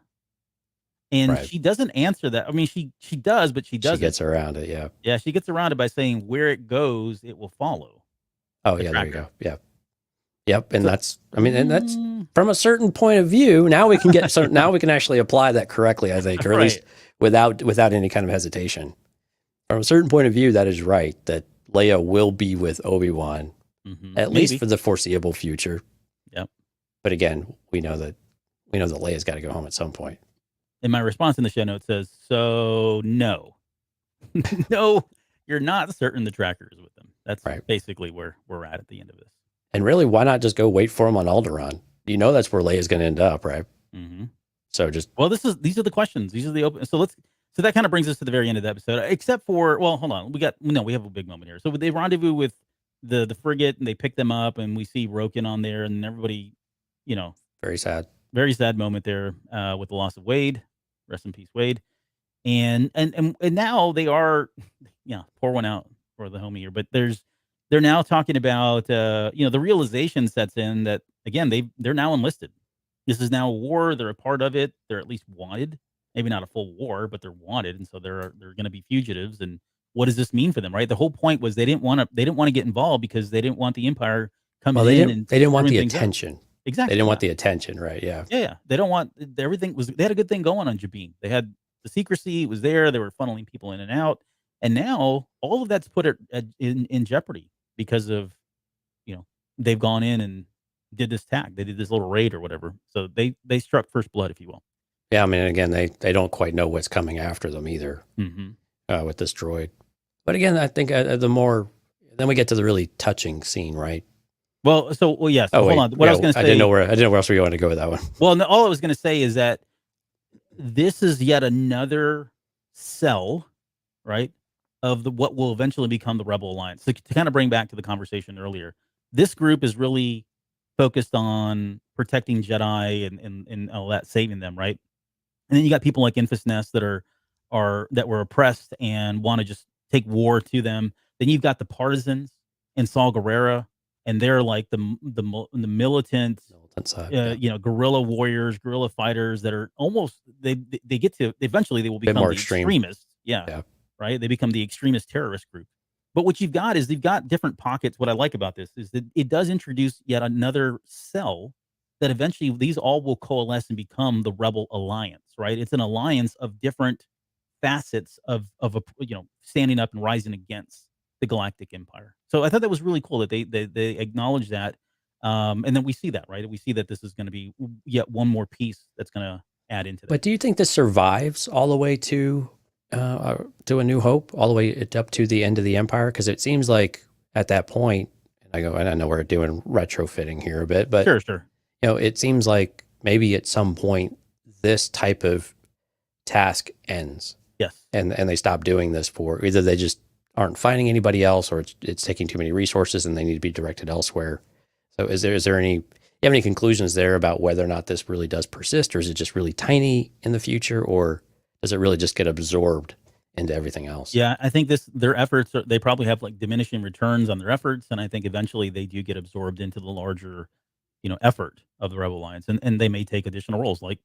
And she doesn't answer that. I mean, she does, but she doesn't. She gets around it, yeah. Yeah, she gets around it by saying, "Where it goes, it will follow." Oh, yeah, tracker. There you go. Yeah. Yep, and that's from a certain point of view. Now we can now we can actually apply that correctly, I think, or at least without any kind of hesitation. From a certain point of view, that is right, that Leia will be with Obi-Wan, at least for the foreseeable future. Yep. But again, we know that Leia's got to go home at some point. And my response in the show notes says, "So no, no, you're not certain the tracker is with them." That's basically where we're at the end of this. And really, why not just go wait for him on Alderaan? That's where Leia's going to end up, right? Mm-hmm. So just these are the questions. These are the open. So that kind of brings us to the very end of the episode. Except for, hold on, we have a big moment here. So they rendezvous with the frigate, and they pick them up, and we see Rogan on there, and everybody, very sad moment there with the loss of Wade. Rest in peace, Wade. And now they are, pour one out for the homie here. But they're now talking about, the realization sets in that, again, they're now enlisted. This is now a war. They're a part of it. They're at least wanted. Maybe not a full war, but they're wanted, and so they're going to be fugitives. And what does this mean for them? Right. The whole point was they didn't want to get involved because they didn't want the Empire coming in. They didn't want the attention. Exactly. They didn't want the attention, right? Yeah. Yeah. They don't want everything. They had a good thing going on Jabin. They had the secrecy was there. They were funneling people in and out, and now all of that's put in jeopardy because of they've gone in and did this attack. They did this little raid or whatever. So they struck first blood, if you will. Yeah. I mean, again, they don't quite know what's coming after them either with this droid. But again, I think then we get to the really touching scene, right? Well, yes. Hold on. What I was going to say. I didn't know where else we were going to go with that one. Well, no, all I was going to say is that this is yet another cell right, of what will eventually become the Rebel Alliance. To kind of bring back to the conversation earlier, this group is really focused on protecting Jedi and all that, saving them, right? And then you got people like Infus Nest that were oppressed and want to just take war to them. Then you've got the partisans in Saw Gerrera, and they're like the militant, Militant side, yeah. guerrilla warriors, guerrilla fighters that are almost they get to eventually they will Bit become more the extreme. extremists. Yeah, Yeah. right. They become the extremist terrorist group. But what you've got is they've got different pockets. What I like about this is that it does introduce yet another cell that eventually these all will coalesce and become the Rebel Alliance, right? It's an alliance of different facets of a standing up and rising against the Galactic Empire. So I thought that was really cool that they acknowledge that, and then we see that, right? We see that this is going to be yet one more piece that's going to add into that. But do you think this survives all the way to A New Hope, all the way up to the end of the Empire? Because it seems like at that point, and I know we're doing retrofitting here a bit, but Sure. it seems like maybe at some point this type of task ends. Yes. And they stop doing this for either they just aren't finding anybody else, or it's taking too many resources and they need to be directed elsewhere. So is there any, you have any conclusions there about whether or not this really does persist, or is it just really tiny in the future, or does it really just get absorbed into everything else? Yeah, I think their efforts they probably have like diminishing returns on their efforts, and I think eventually they do get absorbed into the larger, effort of the Rebel Alliance, and they may take additional roles like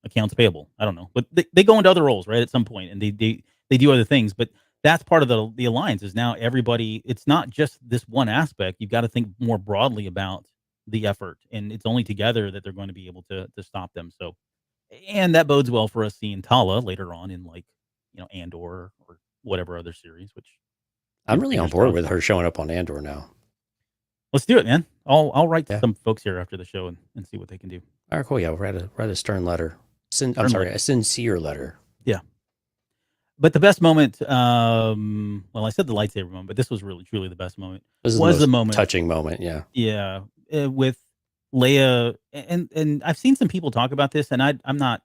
accounts payable. I don't know, but they go into other roles, right, at some point, and they do other things. But that's part of the alliance is now everybody. It's not just this one aspect. You've got to think more broadly about the effort, and it's only together that they're going to be able to stop them. So, and that bodes well for us seeing Tala later on in like Andor or whatever other series. Which I'm really on board with her showing up on Andor now. Let's do it, man. I'll write to Yeah. some folks here after the show and see what they can do. All right, cool. Yeah, write a stern letter. A sincere letter. Yeah. But the best moment, well, I said the lightsaber moment, but this was really, truly the best moment. This was the the moment. touching moment, yeah. Yeah. With Leia, and I've seen some people talk about this, and I'm not,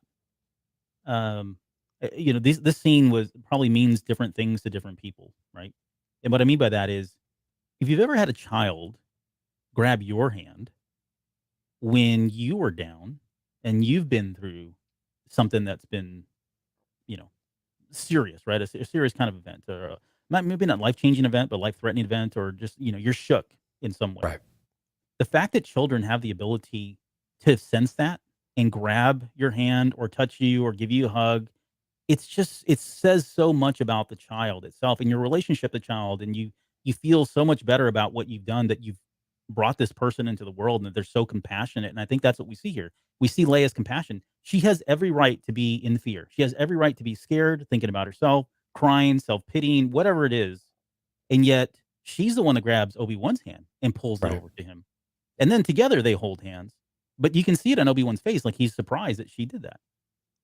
this scene probably means different things to different people, right? And what I mean by that is, if you've ever had a child grab your hand when you were down and you've been through something that's been, serious, right? A serious kind of event, or maybe not life-changing event, but life-threatening event, or just, you're shook in some way. Right. The fact that children have the ability to sense that and grab your hand or touch you or give you a hug, it says so much about the child itself and your relationship to the child. And you feel so much better about what you've done, that you've brought this person into the world, and that they're so compassionate. And I think that's what we see here. We see Leia's compassion. She has every right to be in fear. She has every right to be scared, thinking about herself, crying, self-pitying, whatever it is. And yet she's the one that grabs Obi-Wan's hand and pulls it over to him. And then together they hold hands. But you can see it on Obi-Wan's face, like he's surprised that she did that.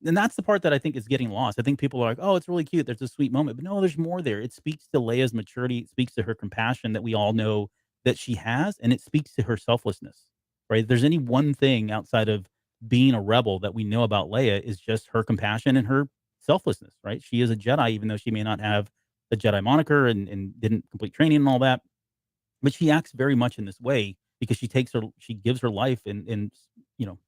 And that's the part that I think is getting lost. I think people are like, oh, it's really cute. There's a sweet moment. But no, there's more there. It speaks to Leia's maturity. It speaks to her compassion that we all know that she has. And it speaks to her selflessness, right? If there's any one thing outside of being a rebel that we know about Leia, is just her compassion and her selflessness, right? She is a Jedi, even though she may not have the Jedi moniker and didn't complete training and all that. But she acts very much in this way because she gives her life and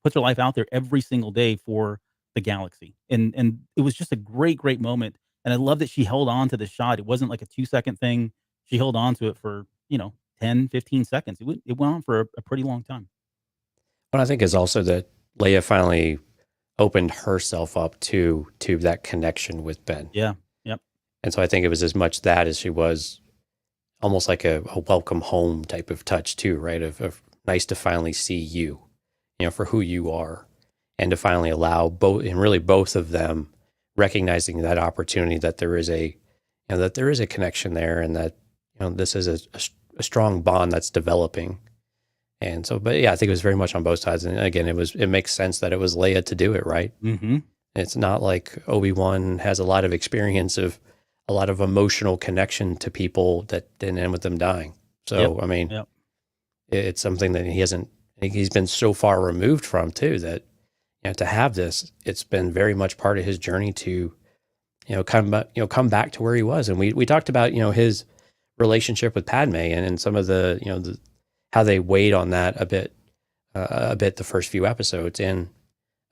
puts her life out there every single day for the galaxy. And it was just a great moment. And I love that she held on to the shot. It wasn't like a 2-second thing. She held on to it for, 10, 15 seconds. It went on for a pretty long time. What I think is also that Leia finally opened herself up to that connection with Ben. Yeah. Yep. And so I think it was as much that as she was almost like a welcome home type of touch too, right? Of nice to finally see you, for who you are, and to finally allow both of them recognizing that opportunity, that there is a connection there, and that, this is a strong bond that's developing. And so, but yeah, I think it was very much on both sides. And again, it makes sense that it was Leia to do it, right? Mm-hmm. It's not like Obi-Wan has a lot of experience of a lot of emotional connection to people that didn't end with them dying. So, I mean, it's something that he's been so far removed from too, that, to have this, it's been very much part of his journey to come back to where he was. And we talked about, his relationship with Padme and some of the, how they weighed on that a bit the first few episodes. And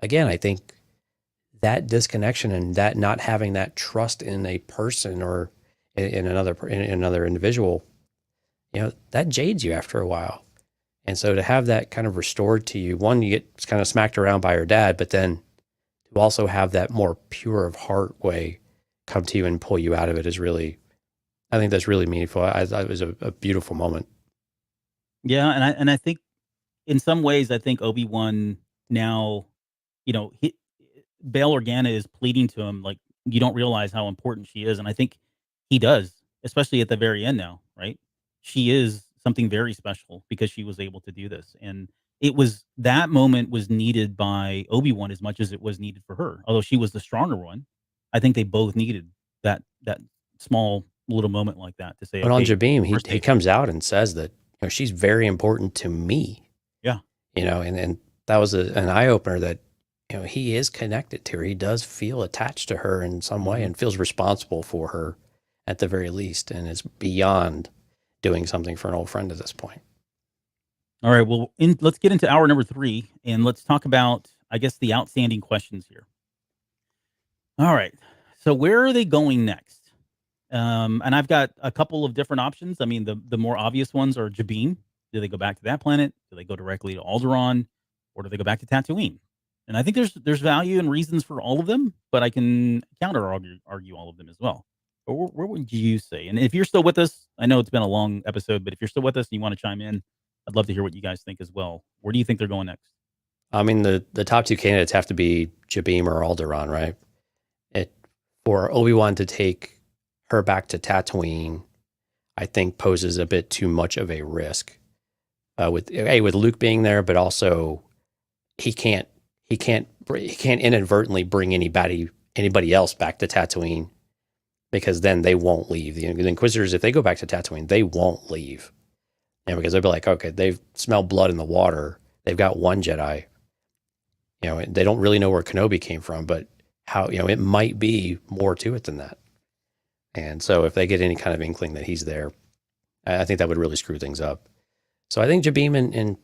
again, I think that disconnection and that not having that trust in a person or in another individual, that jades you after a while. And so to have that kind of restored to you, one, you get kind of smacked around by your dad, but then to also have that more pure of heart way come to you and pull you out of it is really, I think that's really meaningful. I thought it was a beautiful moment. Yeah, and I think in some ways, I think Obi-Wan now, Bail Organa is pleading to him like, you don't realize how important she is, and I think he does, especially at the very end now, right? She is something very special because she was able to do this, and that moment was needed by Obi-Wan as much as it was needed for her. Although she was the stronger one, I think they both needed that small little moment like that to say. But on okay, Jabim, he comes out and says that she's very important to me. Yeah, and that was an eye opener that he is connected to her. He does feel attached to her in some way and feels responsible for her at the very least, and is beyond doing something for an old friend at this point. All right, well, let's get into hour number 3, and let's talk about, I guess, the outstanding questions here. All right, so where are they going next? And I've got a couple of different options. I mean, the more obvious ones are Jabim. Do they go back to that planet? Do they go directly to Alderaan? Or do they go back to Tatooine? And I think there's value and reasons for all of them, but I can argue all of them as well. But where would you say? And if you're still with us, I know it's been a long episode, but if you're still with us and you want to chime in, I'd love to hear what you guys think as well. Where do you think they're going next? I mean, the top two candidates have to be Jabim or Alderaan, right? For Obi-Wan to take her back to Tatooine, I think poses a bit too much of a risk. With Luke being there, but also he can't inadvertently bring anybody else back to Tatooine, because then they won't leave. The Inquisitors, if they go back to Tatooine, they won't leave. Because they'll be like, okay, they've smelled blood in the water. They've got one Jedi. They don't really know where Kenobi came from, but how, it might be more to it than that. And so if they get any kind of inkling that he's there, I think that would really screw things up. So I think Jabim and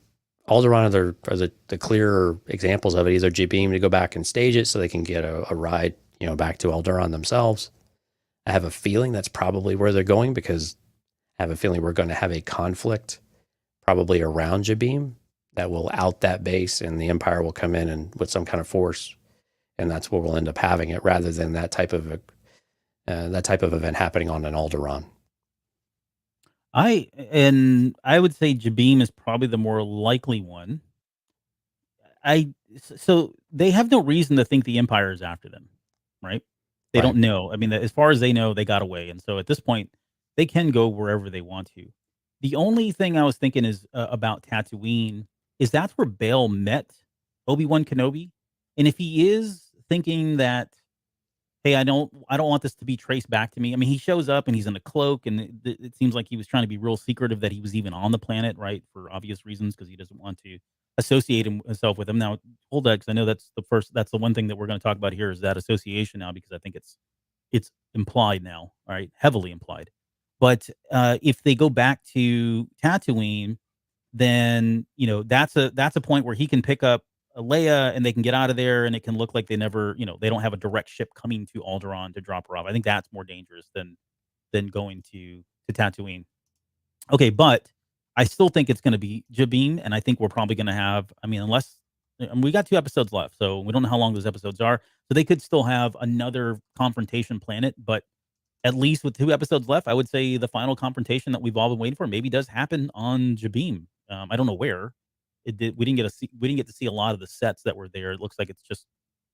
Alderaan are the clearer examples of it. Either Jabim to go back and stage it so they can get a ride, back to Alderaan themselves. I have a feeling that's probably where they're going, because I have a feeling we're going to have a conflict probably around Jabim that will out that base, and the Empire will come in and with some kind of force, and that's where we'll end up having it, rather than that type of event happening on an Alderaan. I would say Jabim is probably the more likely one. So they have no reason to think the Empire is after them, right? They don't know. I mean, as far as they know, they got away, and so at this point, they can go wherever they want to. The only thing I was thinking is about Tatooine is that's where Bail met Obi-Wan Kenobi, and if he is thinking that, hey, I don't want this to be traced back to me. I mean, he shows up and he's in a cloak, and it seems like he was trying to be real secretive that he was even on the planet, right? For obvious reasons, because he doesn't want to associate himself with him. Now, hold that, because I know that's the one thing that we're going to talk about here is that association now, because I think it's implied now, right? Heavily implied. But if they go back to Tatooine, then that's a point where he can pick up Leia and they can get out of there, and it can look like they never, they don't have a direct ship coming to Alderaan to drop her off. I think that's more dangerous than going to Tatooine. Okay, but I still think it's going to be Jabim, and I think we're probably going to have, unless we got 2 episodes left, so we don't know how long those episodes are. So they could still have another confrontation planet, but at least with 2 episodes left, I would say the final confrontation that we've all been waiting for maybe does happen on Jabim. I don't know where. We didn't get to see a lot of the sets that were there. It looks like it's just,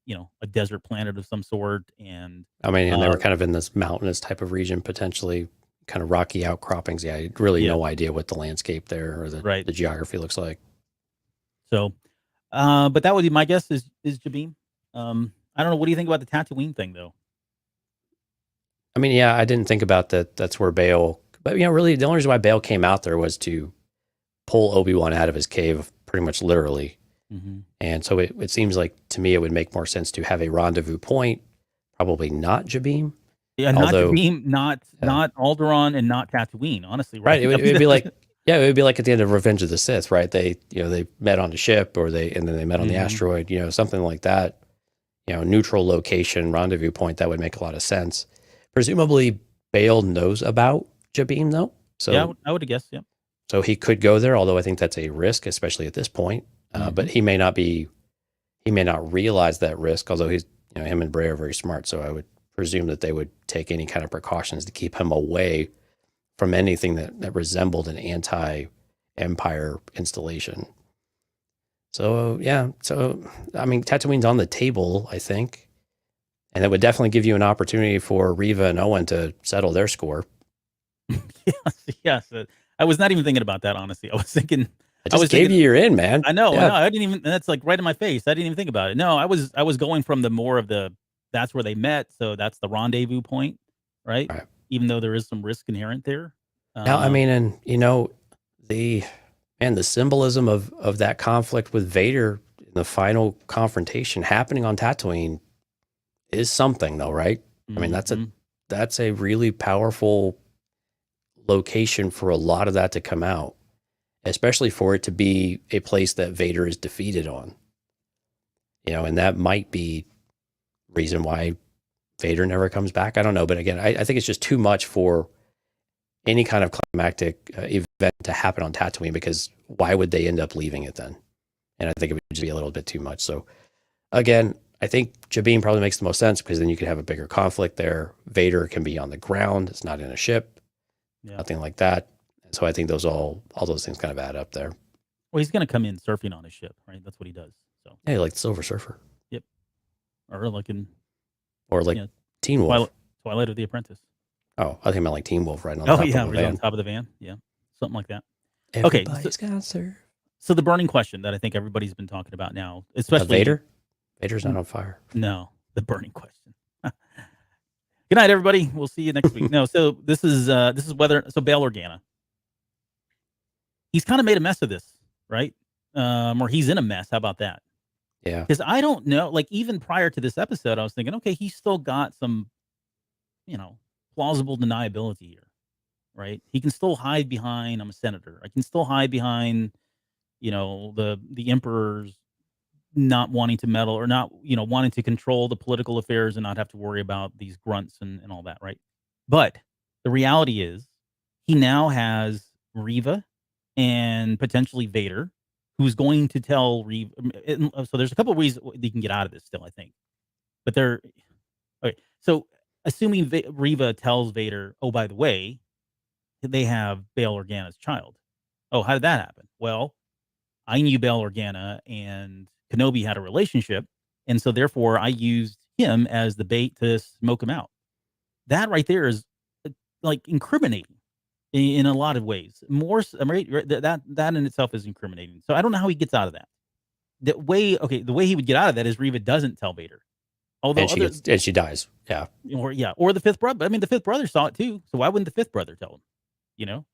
a desert planet of some sort. And and they were kind of in this mountainous type of region, potentially kind of rocky outcroppings. Yeah, really no idea what the landscape there or the geography looks like. So, but that would be my guess is Jabim. I don't know. What do you think about the Tatooine thing, though? I didn't think about that. That's where Bail, but really the only reason why Bail came out there was to pull Obi-Wan out of his cave, pretty much literally. Mm-hmm. And so it seems like to me it would make more sense to have a rendezvous point, probably not Jabim. Yeah, not Although- Jabim, not Alderaan, and not Tatooine. Honestly, right? Right. It would be like, yeah, it would be like at the end of Revenge of the Sith, right? They met on a ship, and then they met on the asteroid, something like that. Neutral location, rendezvous point. That would make a lot of sense. Presumably, Bail knows about Jabim, though. So yeah, I would have guessed. Yeah. So he could go there, although I think that's a risk, especially at this point. But he may not realize that risk, although he's, him and Bray are very smart. So I would presume that they would take any kind of precautions to keep him away from anything that resembled an anti-Empire installation. So, yeah. So, I mean, Tatooine's on the table, I think. And that would definitely give you an opportunity for Reva and Owen to settle their score. Yes. I was not even thinking about that, honestly. I was thinking... I just gave you your in, man. I know. Yeah. I didn't even... That's like right in my face. I didn't even think about it. No, I was going from the more of the... That's where they met, so that's the rendezvous point, right? Even though there is some risk inherent there. Now, I mean, and the symbolism of that conflict with Vader in the final confrontation happening on Tatooine is something, though, right? I mean, that's a really powerful location for a lot of that to come out, especially for it to be a place that Vader is defeated on. And that might be reason why Vader never comes back. I don't know, but again, I think it's just too much for any kind of climactic event to happen on Tatooine, because why would they end up leaving it then? And I think it would just be a little bit too much. So again, I think Jabim probably makes the most sense, because then you could have a bigger conflict there. Vader can be on the ground. It's not in a ship, nothing like that. And so I think all those things kind of add up there. Well, he's going to come in surfing on his ship, right? That's what he does. So yeah, like the Silver Surfer. Yep. Or like Teen Wolf. Twilight of the Apprentice. Oh, I think I meant like Teen Wolf right on top of the van. On top of the van. Yeah, something like that. Everybody's got to serve. So the burning question that I think everybody's been talking about now, especially Vader? Vader's not on fire. No, the burning question. Good night, everybody. We'll see you next week. No, so this is Bail Organa. He's kind of made a mess of this, right? Or he's in a mess. How about that? Yeah. Because I don't know, like even prior to this episode, I was thinking, okay, he's still got some, plausible deniability here, right? He can still hide behind, I'm a senator. I can still hide behind, the emperor's not wanting to meddle, or not, wanting to control the political affairs and not have to worry about these grunts and all that, right? But the reality is he now has Reva and potentially Vader, who's going to tell Reva. So there's a couple of ways that you can get out of this still, I think. But okay. So assuming Reva tells Vader, oh, by the way, they have Bail Organa's child. Oh, how did that happen? Well, I knew Bail Organa and Kenobi had a relationship, and so therefore I used him as the bait to smoke him out. That right there is like incriminating in a lot of ways. More that in itself is incriminating. So I don't know how he gets out of that. The way he would get out of that is Reva doesn't tell Vader. Although she dies. Yeah. Or the fifth brother. I mean, the fifth brother saw it too. So why wouldn't the fifth brother tell him?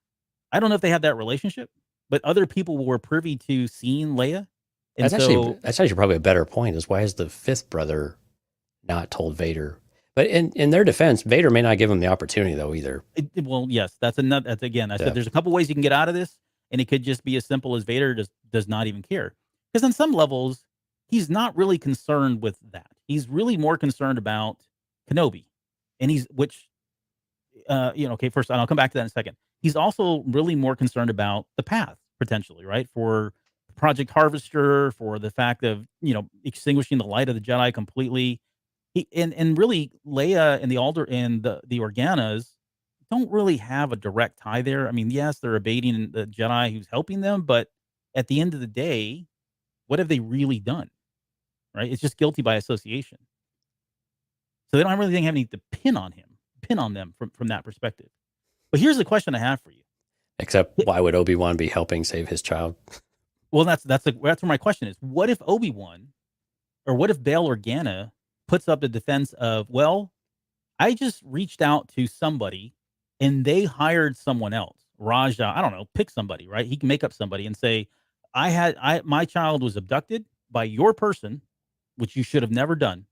I don't know if they have that relationship, but other people were privy to seeing Leia. And that's actually probably a better point, is why is the fifth brother not told Vader? But in their defense, Vader may not give him the opportunity though either. Well, yes, that's again. I said there's a couple ways you can get out of this, and it could just be as simple as Vader just does not even care, because on some levels he's not really concerned with that. He's really more concerned about Kenobi, and first, and I'll come back to that in a second. He's also really more concerned about the path potentially, right, for Project Harvester, for the fact of extinguishing the light of the Jedi completely. And really Leia and the Organas don't really have a direct tie there. I mean, yes, they're abating the Jedi who's helping them, but at the end of the day, what have they really done? Right? It's just guilty by association. So they don't really have any to pin on them from that perspective. But here's the question I have for you. Except, why would Obi-Wan be helping save his child? Well, that's where my question is. What if Obi-Wan, or what if Bail Organa puts up the defense of, well, I just reached out to somebody and they hired someone else. Raja, I don't know, pick somebody, right? He can make up somebody and say, my child was abducted by your person, which you should have never done.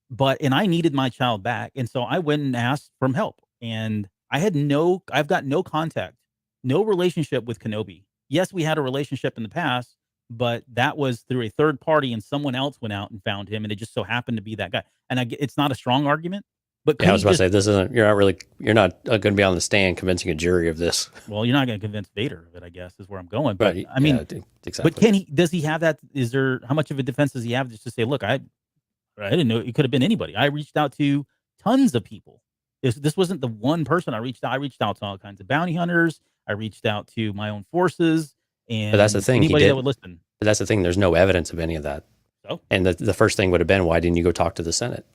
and I needed my child back. And so I went and asked from help, and I've got no contact, no relationship with Kenobi. Yes, we had a relationship in the past, but that was through a third party, and someone else went out and found him, and it just so happened to be that guy. And it's not a strong argument, but Yeah, I was about to say this isn't. You're not going to be on the stand convincing a jury of this. Well, you're not going to convince Vader of it, I guess, is where I'm going. But Right, I mean, yeah, exactly. but does he have that? How much of a defense does he have just to say, look, I didn't know it could have been anybody. I reached out to tons of people. This wasn't the one person I reached out. I reached out to all kinds of bounty hunters. I reached out to my own forces, and But that's the thing. anybody that would listen. But that's the thing. There's no evidence of any of that. So? And the first thing would have been, why didn't you go talk to the Senate?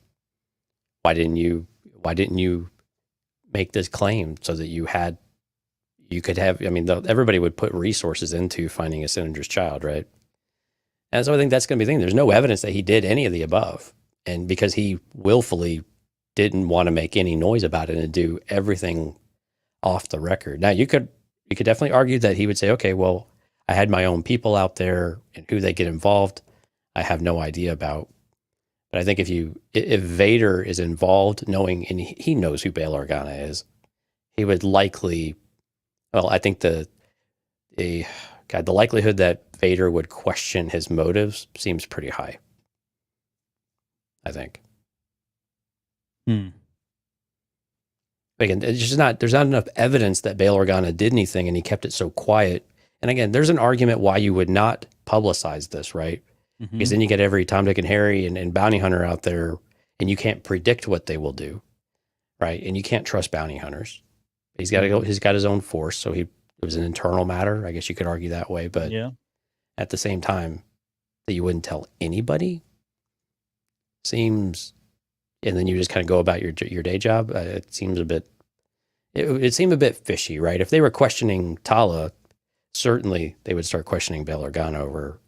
Why didn't you make this claim so that you could have? I mean, everybody would put resources into finding a senator's child, right? And so I think that's going to be the thing. There's no evidence that he did any of the above, and because he willfully didn't want to make any noise about it and do everything off the record. Now you could definitely argue that he would say, okay, well, I had my own people out there, and who they get involved, I have no idea about. But I think if Vader is involved, knowing, and he knows who Bail Organa is, he would likely. Well, I think the likelihood that Vader would question his motives seems pretty high. I think. Again, it's just there's not enough evidence that Bail Organa did anything, and he kept it so quiet. And again, there's an argument why you would not publicize this, right? Mm-hmm. Because then you get every Tom, Dick, and Harry and bounty hunter out there, and you can't predict what they will do, right? And you can't trust bounty hunters. He's got his own force, so it was an internal matter. I guess you could argue that way, but yeah. At the same time, that you wouldn't tell anybody seems. And then you just kind of go about your day job. It seems a bit. It seemed a bit fishy, right? If they were questioning Tala, certainly they would start questioning Bail Organa over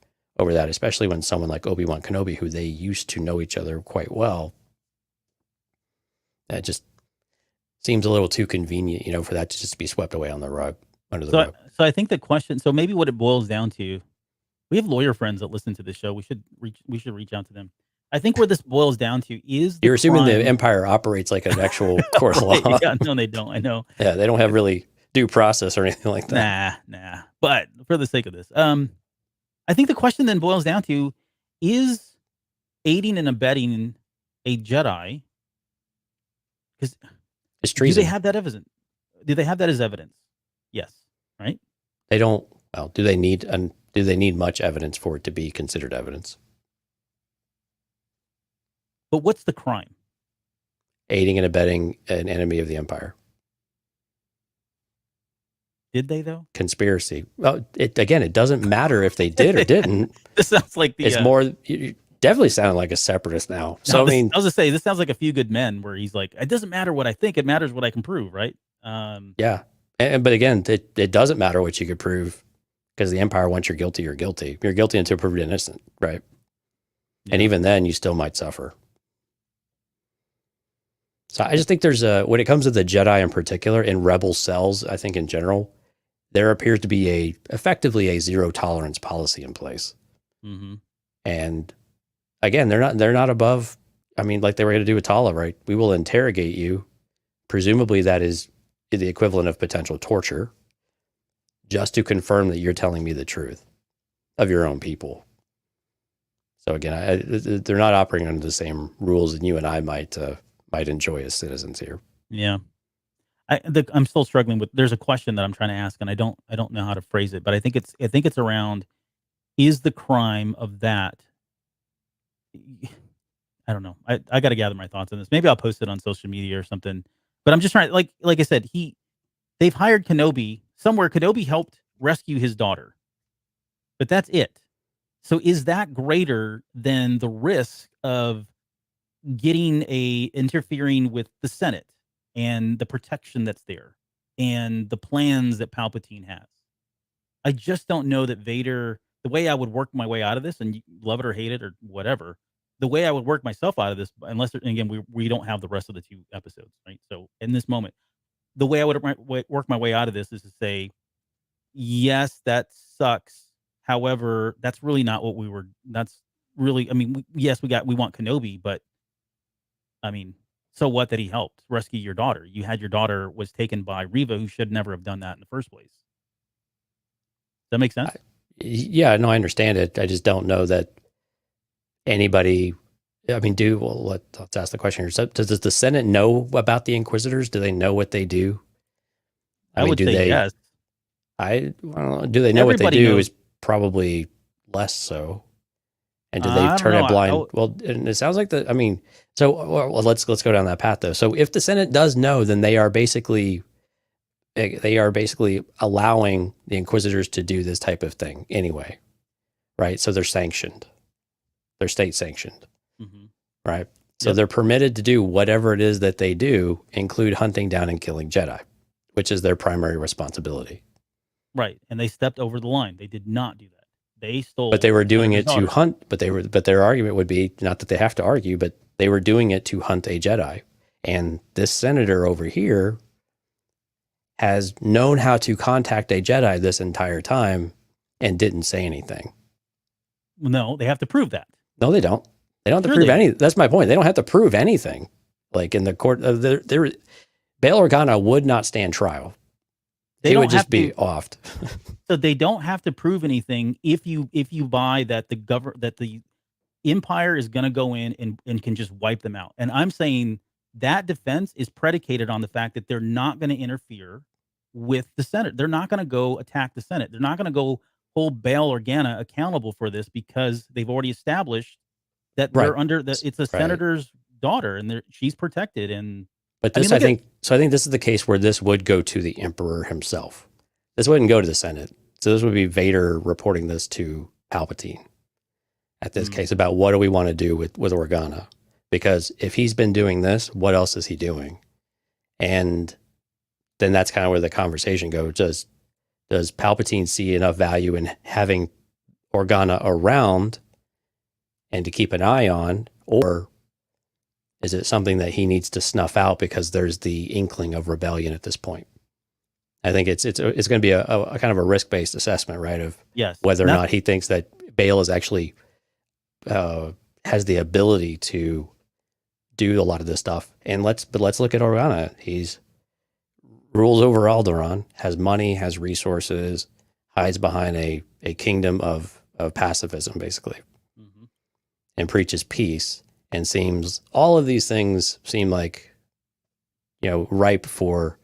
that, especially when someone like Obi-Wan Kenobi, who they used to know each other quite well, that just seems a little too convenient, for that to just be swept away on the rug, under the rug. So I think the question. So maybe what it boils down to, we have lawyer friends that listen to this show. We should reach out to them. I think where this boils down to is you're assuming the Empire operates like an actual court of law. Yeah, no, they don't. I know. Yeah, they don't have really due process or anything like that. Nah. But for the sake of this, I think the question then boils down to: is aiding and abetting a Jedi? Because it's treason. Do they have that evidence? Do they have that as evidence? Yes. Right. They don't. Well, do they need much evidence for it to be considered evidence? But what's the crime? Aiding and abetting an enemy of the Empire. Did they, though? Conspiracy. Well, it doesn't matter if they did or didn't. This sounds like it's more. You definitely sound like a separatist now. So I was going to say, this sounds like A Few Good Men, where he's like, it doesn't matter what I think; it matters what I can prove, right? Yeah, but again, it doesn't matter what you could prove, because the Empire, once you're guilty, you're guilty. You're guilty until proven innocent, right? Yeah. And even then, you still might suffer. So I just think there's when it comes to the Jedi in particular, in Rebel cells, I think in general, there appears to be effectively a zero tolerance policy in place. Mm-hmm. And again, they're not above. I mean, like they were going to do with Tala, right? We will interrogate you. Presumably, that is the equivalent of potential torture, just to confirm that you're telling me the truth of your own people. So again, they're not operating under the same rules that you and I might enjoy as citizens here. Yeah. I'm still struggling with, there's a question that I'm trying to ask, and I don't know how to phrase it, but I think it's around, is the crime of that, I don't know. I got to gather my thoughts on this. Maybe I'll post it on social media or something, but I'm just trying, like I said, they've hired Kenobi somewhere. Kenobi helped rescue his daughter, but that's it. So is that greater than the risk of interfering with the Senate and the protection that's there and the plans that Palpatine has? I just don't know that Vader, the way I would work my way out of this, and you love it or hate it or whatever, the way I would work myself out of this, unless, again, we don't have the rest of the 2 episodes, right? So in this moment, the way I would work my way out of this is to say, yes, that sucks. However, that's really not what that's really, I mean, yes, we want Kenobi, but I mean, so what that he helped rescue your daughter? You had your daughter was taken by Reba, who should never have done that in the first place. Does that make sense? Yeah, no, I understand it. I just don't know that anybody. I mean, let's ask the question here. So, does the Senate know about the Inquisitors? Do they know what they do? I would say yes. I don't know. Do they know Everybody what they do? knows. Is probably less so. And do I they don't turn know. a blind? Well, and it sounds like I mean, so well, let's go down that path though. So if the Senate does know, then they are basically allowing the Inquisitors to do this type of thing anyway, right? So they're sanctioned. They're state sanctioned, right? So they're permitted to do whatever it is that they do, include hunting down and killing Jedi, which is their primary responsibility. Right, and they stepped over the line. They did not do that. They stole. But they were doing it daughter. to hunt. But their argument would be, not that they have to argue, but they were doing it to hunt a Jedi. And this senator over here has known how to contact a Jedi this entire time and didn't say anything. No, they have to prove that. No, they don't. They don't have to prove anything. That's my point. They don't have to prove anything. Like in the court, Bail Organa would not stand trial. They would just be offed. So they don't have to prove anything if you buy that the Empire is going to go in and can just wipe them out. And I'm saying that defense is predicated on the fact that they're not going to interfere with the Senate. They're not going to go attack the Senate. They're not going to go hold Bail Organa accountable for this because they've already established that they're under it's a senator's daughter and she's protected. And but this, I think this is the case where this would go to the Emperor himself. This wouldn't go to the Senate. So this would be Vader reporting this to Palpatine at this case about what do we want to do with Organa? Because if he's been doing this, what else is he doing? And then that's kind of where the conversation goes. Does Palpatine see enough value in having Organa around and to keep an eye on, or is it something that he needs to snuff out because there's the inkling of rebellion at this point? I think it's going to be a kind of a risk-based assessment, right? Of whether or not he thinks that Bail is actually has the ability to do a lot of this stuff. And let's look at Organa. He's rules over Alderaan, has money, has resources, hides behind a kingdom of pacifism, basically, and preaches peace. And all of these things seem like, ripe for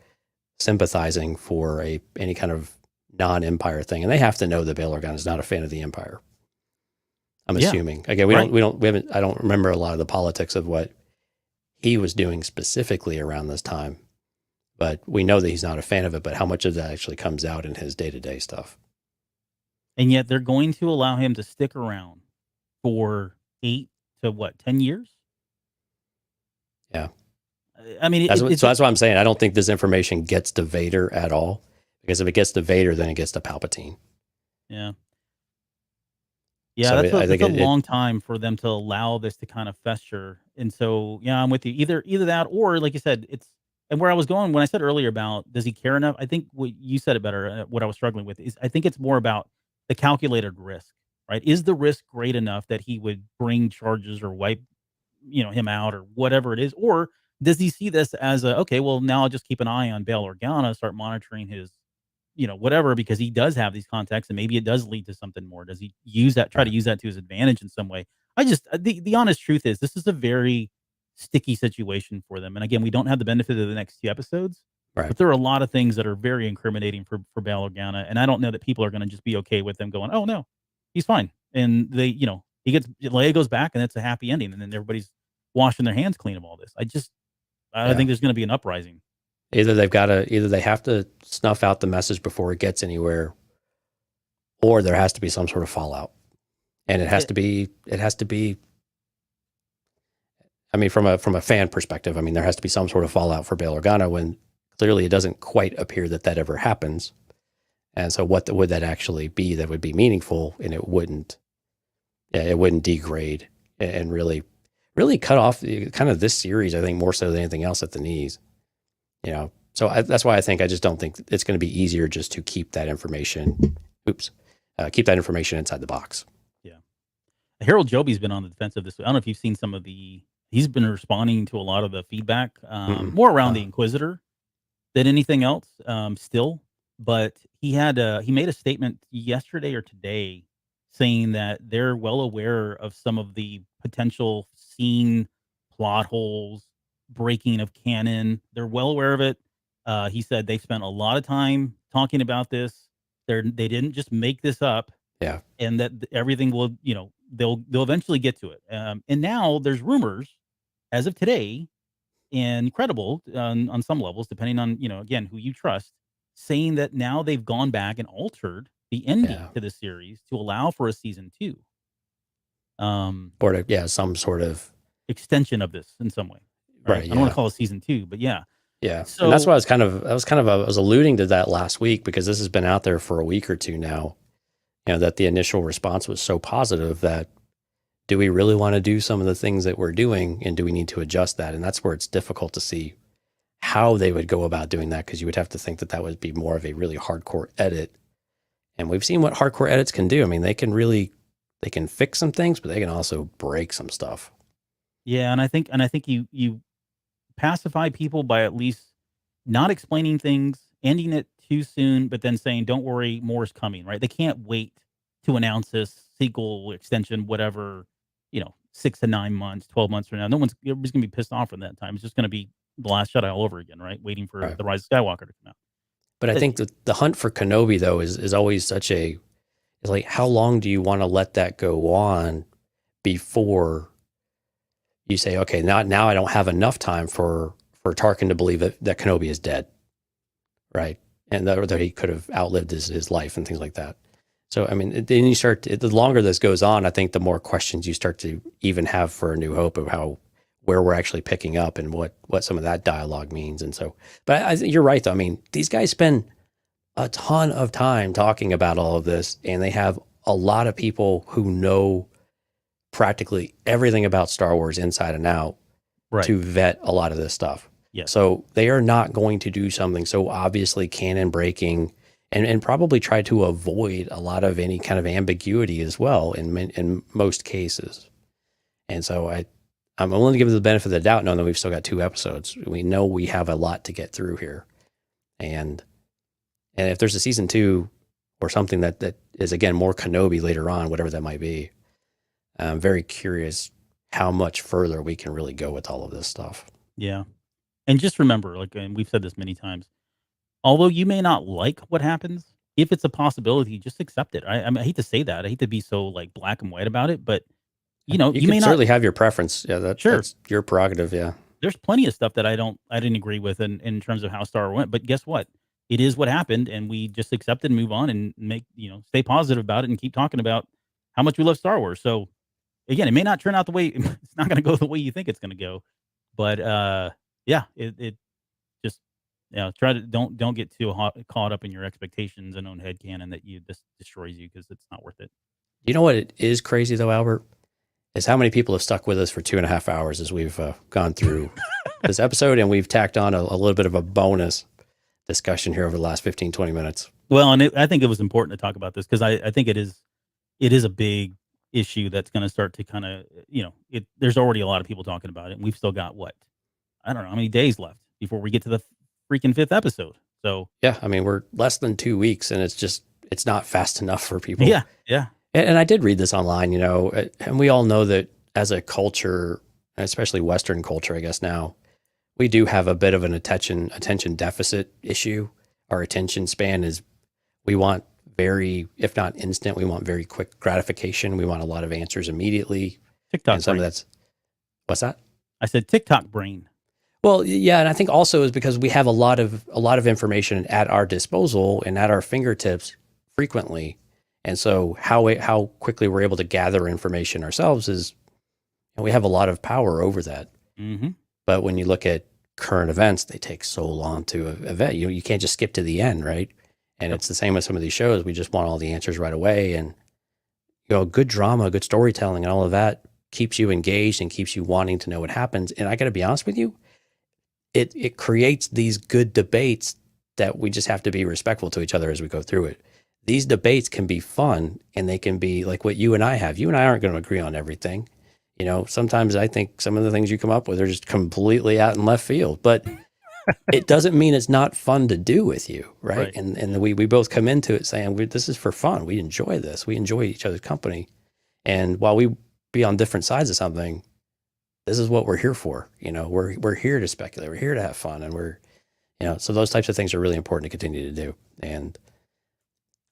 sympathizing for any kind of non-Empire thing. And they have to know that Bail Organa is not a fan of the Empire. I'm assuming. Again, I don't remember a lot of the politics of what he was doing specifically around this time, but we know that he's not a fan of it. But how much of that actually comes out in his day-to-day stuff? And yet they're going to allow him to stick around for 8 to 10 years? Yeah. I mean, that's what I'm saying. I don't think this information gets to Vader at all, because if it gets to Vader, then it gets to Palpatine. Yeah. Yeah, so that's a long time for them to allow this to kind of fester. And so, I'm with you. Either that, or like you said, and where I was going when I said earlier about, does he care enough? I think what you said it better. What I was struggling with is, I think it's more about the calculated risk, right? Is the risk great enough that he would bring charges or wipe, him out or whatever it is? Or does he see this as okay, well, now I'll just keep an eye on Bail Organa, start monitoring his, whatever, because he does have these contacts and maybe it does lead to something more. Does he try to use that to his advantage in some way? The honest truth is, this is a very sticky situation for them. And again, we don't have the benefit of the next 2 episodes, but there are a lot of things that are very incriminating for Bail Organa. And I don't know that people are going to just be okay with them going, oh no, he's fine. And Leia goes back and it's a happy ending. And then everybody's washing their hands clean of all this. I think there's going to be an uprising. Either they have to snuff out the message before it gets anywhere, or there has to be some sort of fallout. And it has to be, I mean, from a fan perspective, I mean, there has to be some sort of fallout for Bail Organa when clearly it doesn't quite appear that ever happens. And so what would that actually be that would be meaningful? And it wouldn't degrade and really cut off kind of this series, I think, more so than anything else at the knees. So that's why I just don't think it's going to be easier just to keep that information. Keep that information inside the box. Yeah. Harold Joby's been on the defense of this. I don't know if you've seen some of he he's been responding to a lot of the feedback, Mm-mm. more around the Inquisitor than anything else, still. But he made a statement yesterday or today saying that they're well aware of some of the potential scene plot holes, breaking of canon. They're well aware of it. He said they spent a lot of time talking about this. They didn't just make this up, Yeah. and that everything will, they'll eventually get to it. And now there's rumors as of today, and credible on some levels, depending on, again, who you trust, saying that now they've gone back and altered the ending Yeah. to the series to allow for a season 2, Or some sort of extension of this in some way. right. I don't want Yeah. to call it season 2, but yeah. Yeah. So And that's why I was alluding to that last week, because this has been out there for a week or two now. That the initial response was so positive that, do we really want to do some of the things that we're doing, and do we need to adjust that? And that's where it's difficult to see how they would go about doing that, because you would have to think that that would be more of a really hardcore edit. And we've seen what hardcore edits can do. I mean, they can fix some things, but they can also break some stuff. yeah, and I think you pacify people by at least not explaining things, ending it too soon, but then saying, "Don't worry, more is coming." Right? They can't wait to announce this sequel, extension, whatever. 6 to 9 months, 12 months from now, everybody's gonna be pissed off from that time. It's just gonna be the Last Jedi all over again, right? Waiting for Right. the Rise of Skywalker to come out. But I Uh, think the hunt for Kenobi, though, is always it's like, how long do you want to let that go on before you say, okay, now I don't have enough time for Tarkin to believe that Kenobi is dead, right? And that he could have outlived his life and things like that. So, I mean, then the longer this goes on, I think the more questions you start to even have for A New Hope of where we're actually picking up and what some of that dialogue means. And so, but I think you're right, though. I mean, these guys spend a ton of time talking about all of this, and they have a lot of people who know practically everything about Star Wars inside and out Right. to vet a lot of this stuff. Yes. So they are not going to do something so obviously canon breaking and probably try to avoid a lot of any kind of ambiguity as well in most cases. And so I'm willing to give them the benefit of the doubt, knowing that we've still got 2 episodes. We know we have a lot to get through here. And if there's a season 2 or something that is, again, more Kenobi later on, whatever that might be, I'm very curious how much further we can really go with all of this stuff. Yeah. And just remember, and we've said this many times, although you may not like what happens, if it's a possibility, just accept it. I hate to say that. I hate to be so black and white about it, but you You may can not. certainly have your preference. Yeah, Sure. that's your prerogative. Yeah. There's plenty of stuff that I didn't agree with in terms of how Star Wars went. But guess what? It is what happened, and we just accept it and move on and stay positive about it and keep talking about how much we love Star Wars. So again, it may not turn out the way it's not going to go the way you think it's going to go, but yeah, it just try to don't get too caught up in your expectations and own headcanon that this destroys you, because it's not worth it. You know what it is crazy though, Albert, is how many people have stuck with us for 2.5 hours as we've gone through this episode, and we've tacked on a little bit of a bonus discussion here over the last 15, 20 minutes. Well, and I think it was important to talk about this because I think it is a big issue that's going to start to kind of, there's already a lot of people talking about it, and we've still got I don't know how many days left before we get to the freaking 5th episode. So yeah, I mean, we're less than 2 weeks, and it's not fast enough for people. Yeah. And I did read this online, and we all know that as a culture, especially Western culture, I guess now, we do have a bit of an attention deficit issue. Our attention span is, we want very, if not instant, we want very quick gratification. We want a lot of answers immediately. TikTok And some brain. of that's, what's that? I said TikTok brain. Well, yeah, and I think also is because we have a lot of information at our disposal and at our fingertips frequently. And so how quickly we're able to gather information ourselves is, we have a lot of power over that. Mm-hmm. But when you look at current events, they take so long to event. You can't just skip to the end, right? And it's the same with some of these shows. We just want all the answers right away. And good drama, good storytelling, and all of that keeps you engaged and keeps you wanting to know what happens. And I got to be honest with you, it creates these good debates that we just have to be respectful to each other as we go through it. These debates can be fun, and they can be like what you and I have. You and I aren't going to agree on everything. sometimes I think some of the things you come up with are just completely out in left field, but it doesn't mean it's not fun to do with you, right? And we both come into it saying, this is for fun. We enjoy this. We enjoy each other's company. And while we be on different sides of something, this is what we're here for. We're here to speculate. We're here to have fun. And so those types of things are really important to continue to do. And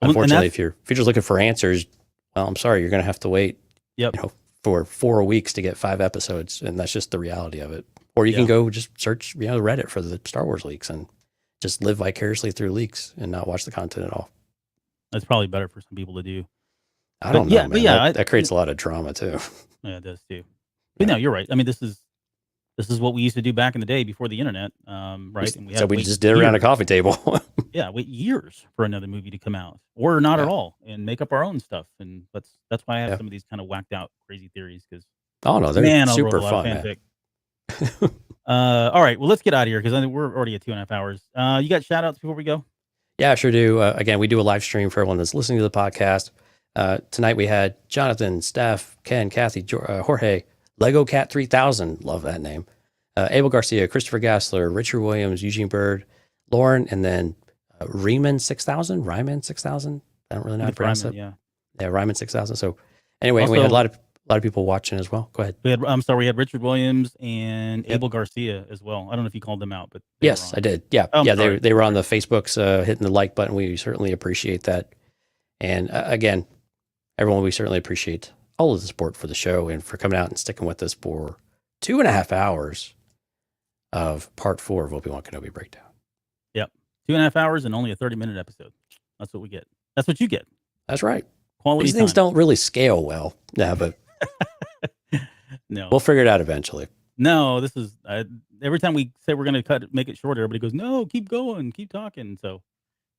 unfortunately, if you're just looking for answers, well, I'm sorry, you're going to have to wait, for 4 weeks to get 5 episodes. And that's just the reality of it. Or you can go just search, Reddit for the Star Wars leaks and just live vicariously through leaks and not watch the content at all. That's probably better for some people to do. I don't know, man. That creates a lot of drama too. Yeah, it does too. But no, you're right. I mean, this is what we used to do back in the day before the internet, right? And we just did it around a coffee table. Wait years for another movie to come out, or not at all, and make up our own stuff. And that's why I have some of these kind of whacked out, crazy theories. Because they're super fun. Man. All right, well, let's get out of here because we're already at 2.5 hours. You got shout outs before we go? Yeah, I sure do. Again, we do a live stream for everyone that's listening to the podcast. Tonight we had Jonathan, Steph, Ken, Kathy, Jorge, Lego Cat 3000, love that name, Abel Garcia, Christopher Gassler, Richard Williams, Eugene Bird, Lauren, and then Ryman 6000. I don't really know how to pronounce it. Yeah, Ryman 6000. So anyway, also, we had a lot of people watching as well. Go ahead. We had Richard Williams and Abel Garcia as well. I don't know if you called them out, but yes, I did. Yeah, they were on the Facebooks, hitting the like button. We certainly appreciate that. And again, everyone, we certainly appreciate all of the support for the show and for coming out and sticking with us for 2.5 hours of part 4 of Obi-Wan Kenobi breakdown. Yep, 2.5 hours and only a 30-minute episode. That's what we get. That's what you get. That's right. Quality These things don't really scale well. Yeah, but no, we'll figure it out eventually. No, this is every time we say we're going to make it shorter, everybody goes, "No, keep going, keep talking." So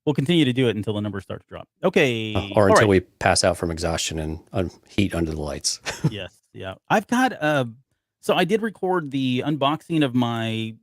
we'll continue to do it until the numbers start to drop. Okay, or until we pass out from exhaustion and heat under the lights. Yes, yeah. I've got so I did record the unboxing of my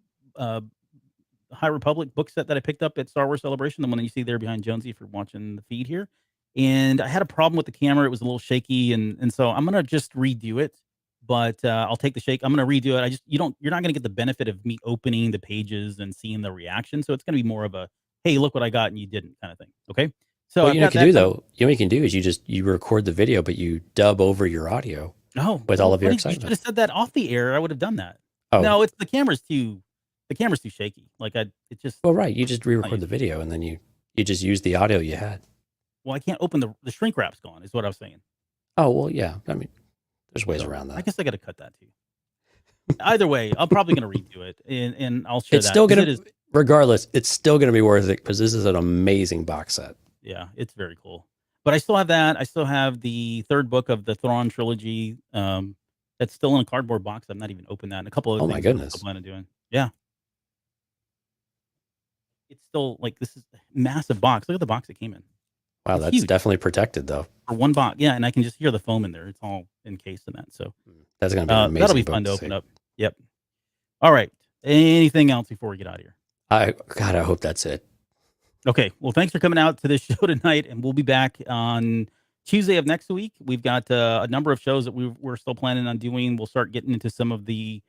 High Republic book set that I picked up at Star Wars Celebration, the one that you see there behind Jonesy if you're watching the feed here. And I had a problem with the camera. It was a little shaky. And so I'm going to just redo it, but I'll take the shake. I'm going to redo it. you're not going to get the benefit of me opening the pages and seeing the reaction. So it's going to be more of a, hey, look what I got and you didn't kind of thing. Okay. So what you can do though, what you can do is you record the video, but you dub over your audio. With all of your excitement. You should have said that off the air. I would have done that. Oh no, the camera's too shaky. Well, right. You just re-record the video and then you just use the audio you had. Well, I can't open the shrink wrap's gone, is what I was saying. Oh, well, yeah. I mean, there's ways around that. I guess I got to cut that too. Either way, I'm probably going to redo it, and I'll share it's that. Still gonna, regardless, it's still going to be worth it because this is an amazing box set. Yeah, it's very cool. But I still have that. I still have the 3rd book of the Thrawn trilogy that's still in a cardboard box. I've not even opened that. And a couple of things my goodness. I'm planning on doing. Yeah. It's still this is a massive box. Look at the box it came in. Wow, that's huge. Definitely protected though. For one box, yeah, and I can just hear the foam in there. It's all encased in that. So that's going to be an amazing. That'll be fun to open up. Yep. All right. Anything else before we get out of here? I hope that's it. Okay. Well, thanks for coming out to this show tonight, and we'll be back on Tuesday of next week. We've got a number of shows that we're still planning on doing. We'll start getting into some of the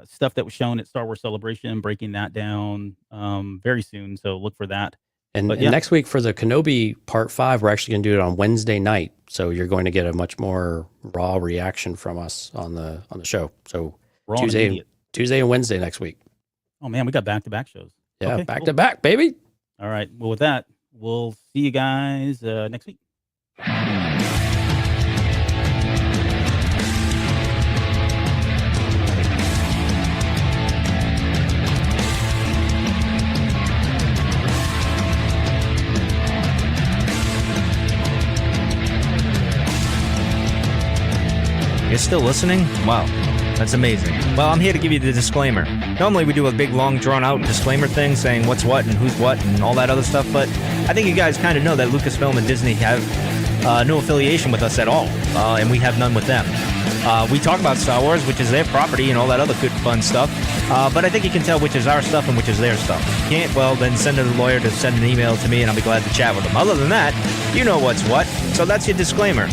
stuff that was shown at Star Wars Celebration and breaking that down very soon. So look for that. And next week for the Kenobi Part 5, we're actually going to do it on Wednesday night. So you're going to get a much more raw reaction from us on the show. So Tuesday and Wednesday next week. Oh man, we got back-to-back shows. Yeah, okay, back-to-back, baby. All right. Well, with that, we'll see you guys next week. You're still listening? Wow, that's amazing. Well, I'm here to give you the disclaimer. Normally we do a big, long, drawn-out disclaimer thing saying what's what and who's what and all that other stuff, but I think you guys kind of know that Lucasfilm and Disney have no affiliation with us at all, and we have none with them. We talk about Star Wars, which is their property and all that other good, fun stuff, but I think you can tell which is our stuff and which is their stuff. If you can't, well, then send a lawyer to send an email to me, and I'll be glad to chat with them. Other than that, you know what's what, so that's your disclaimer.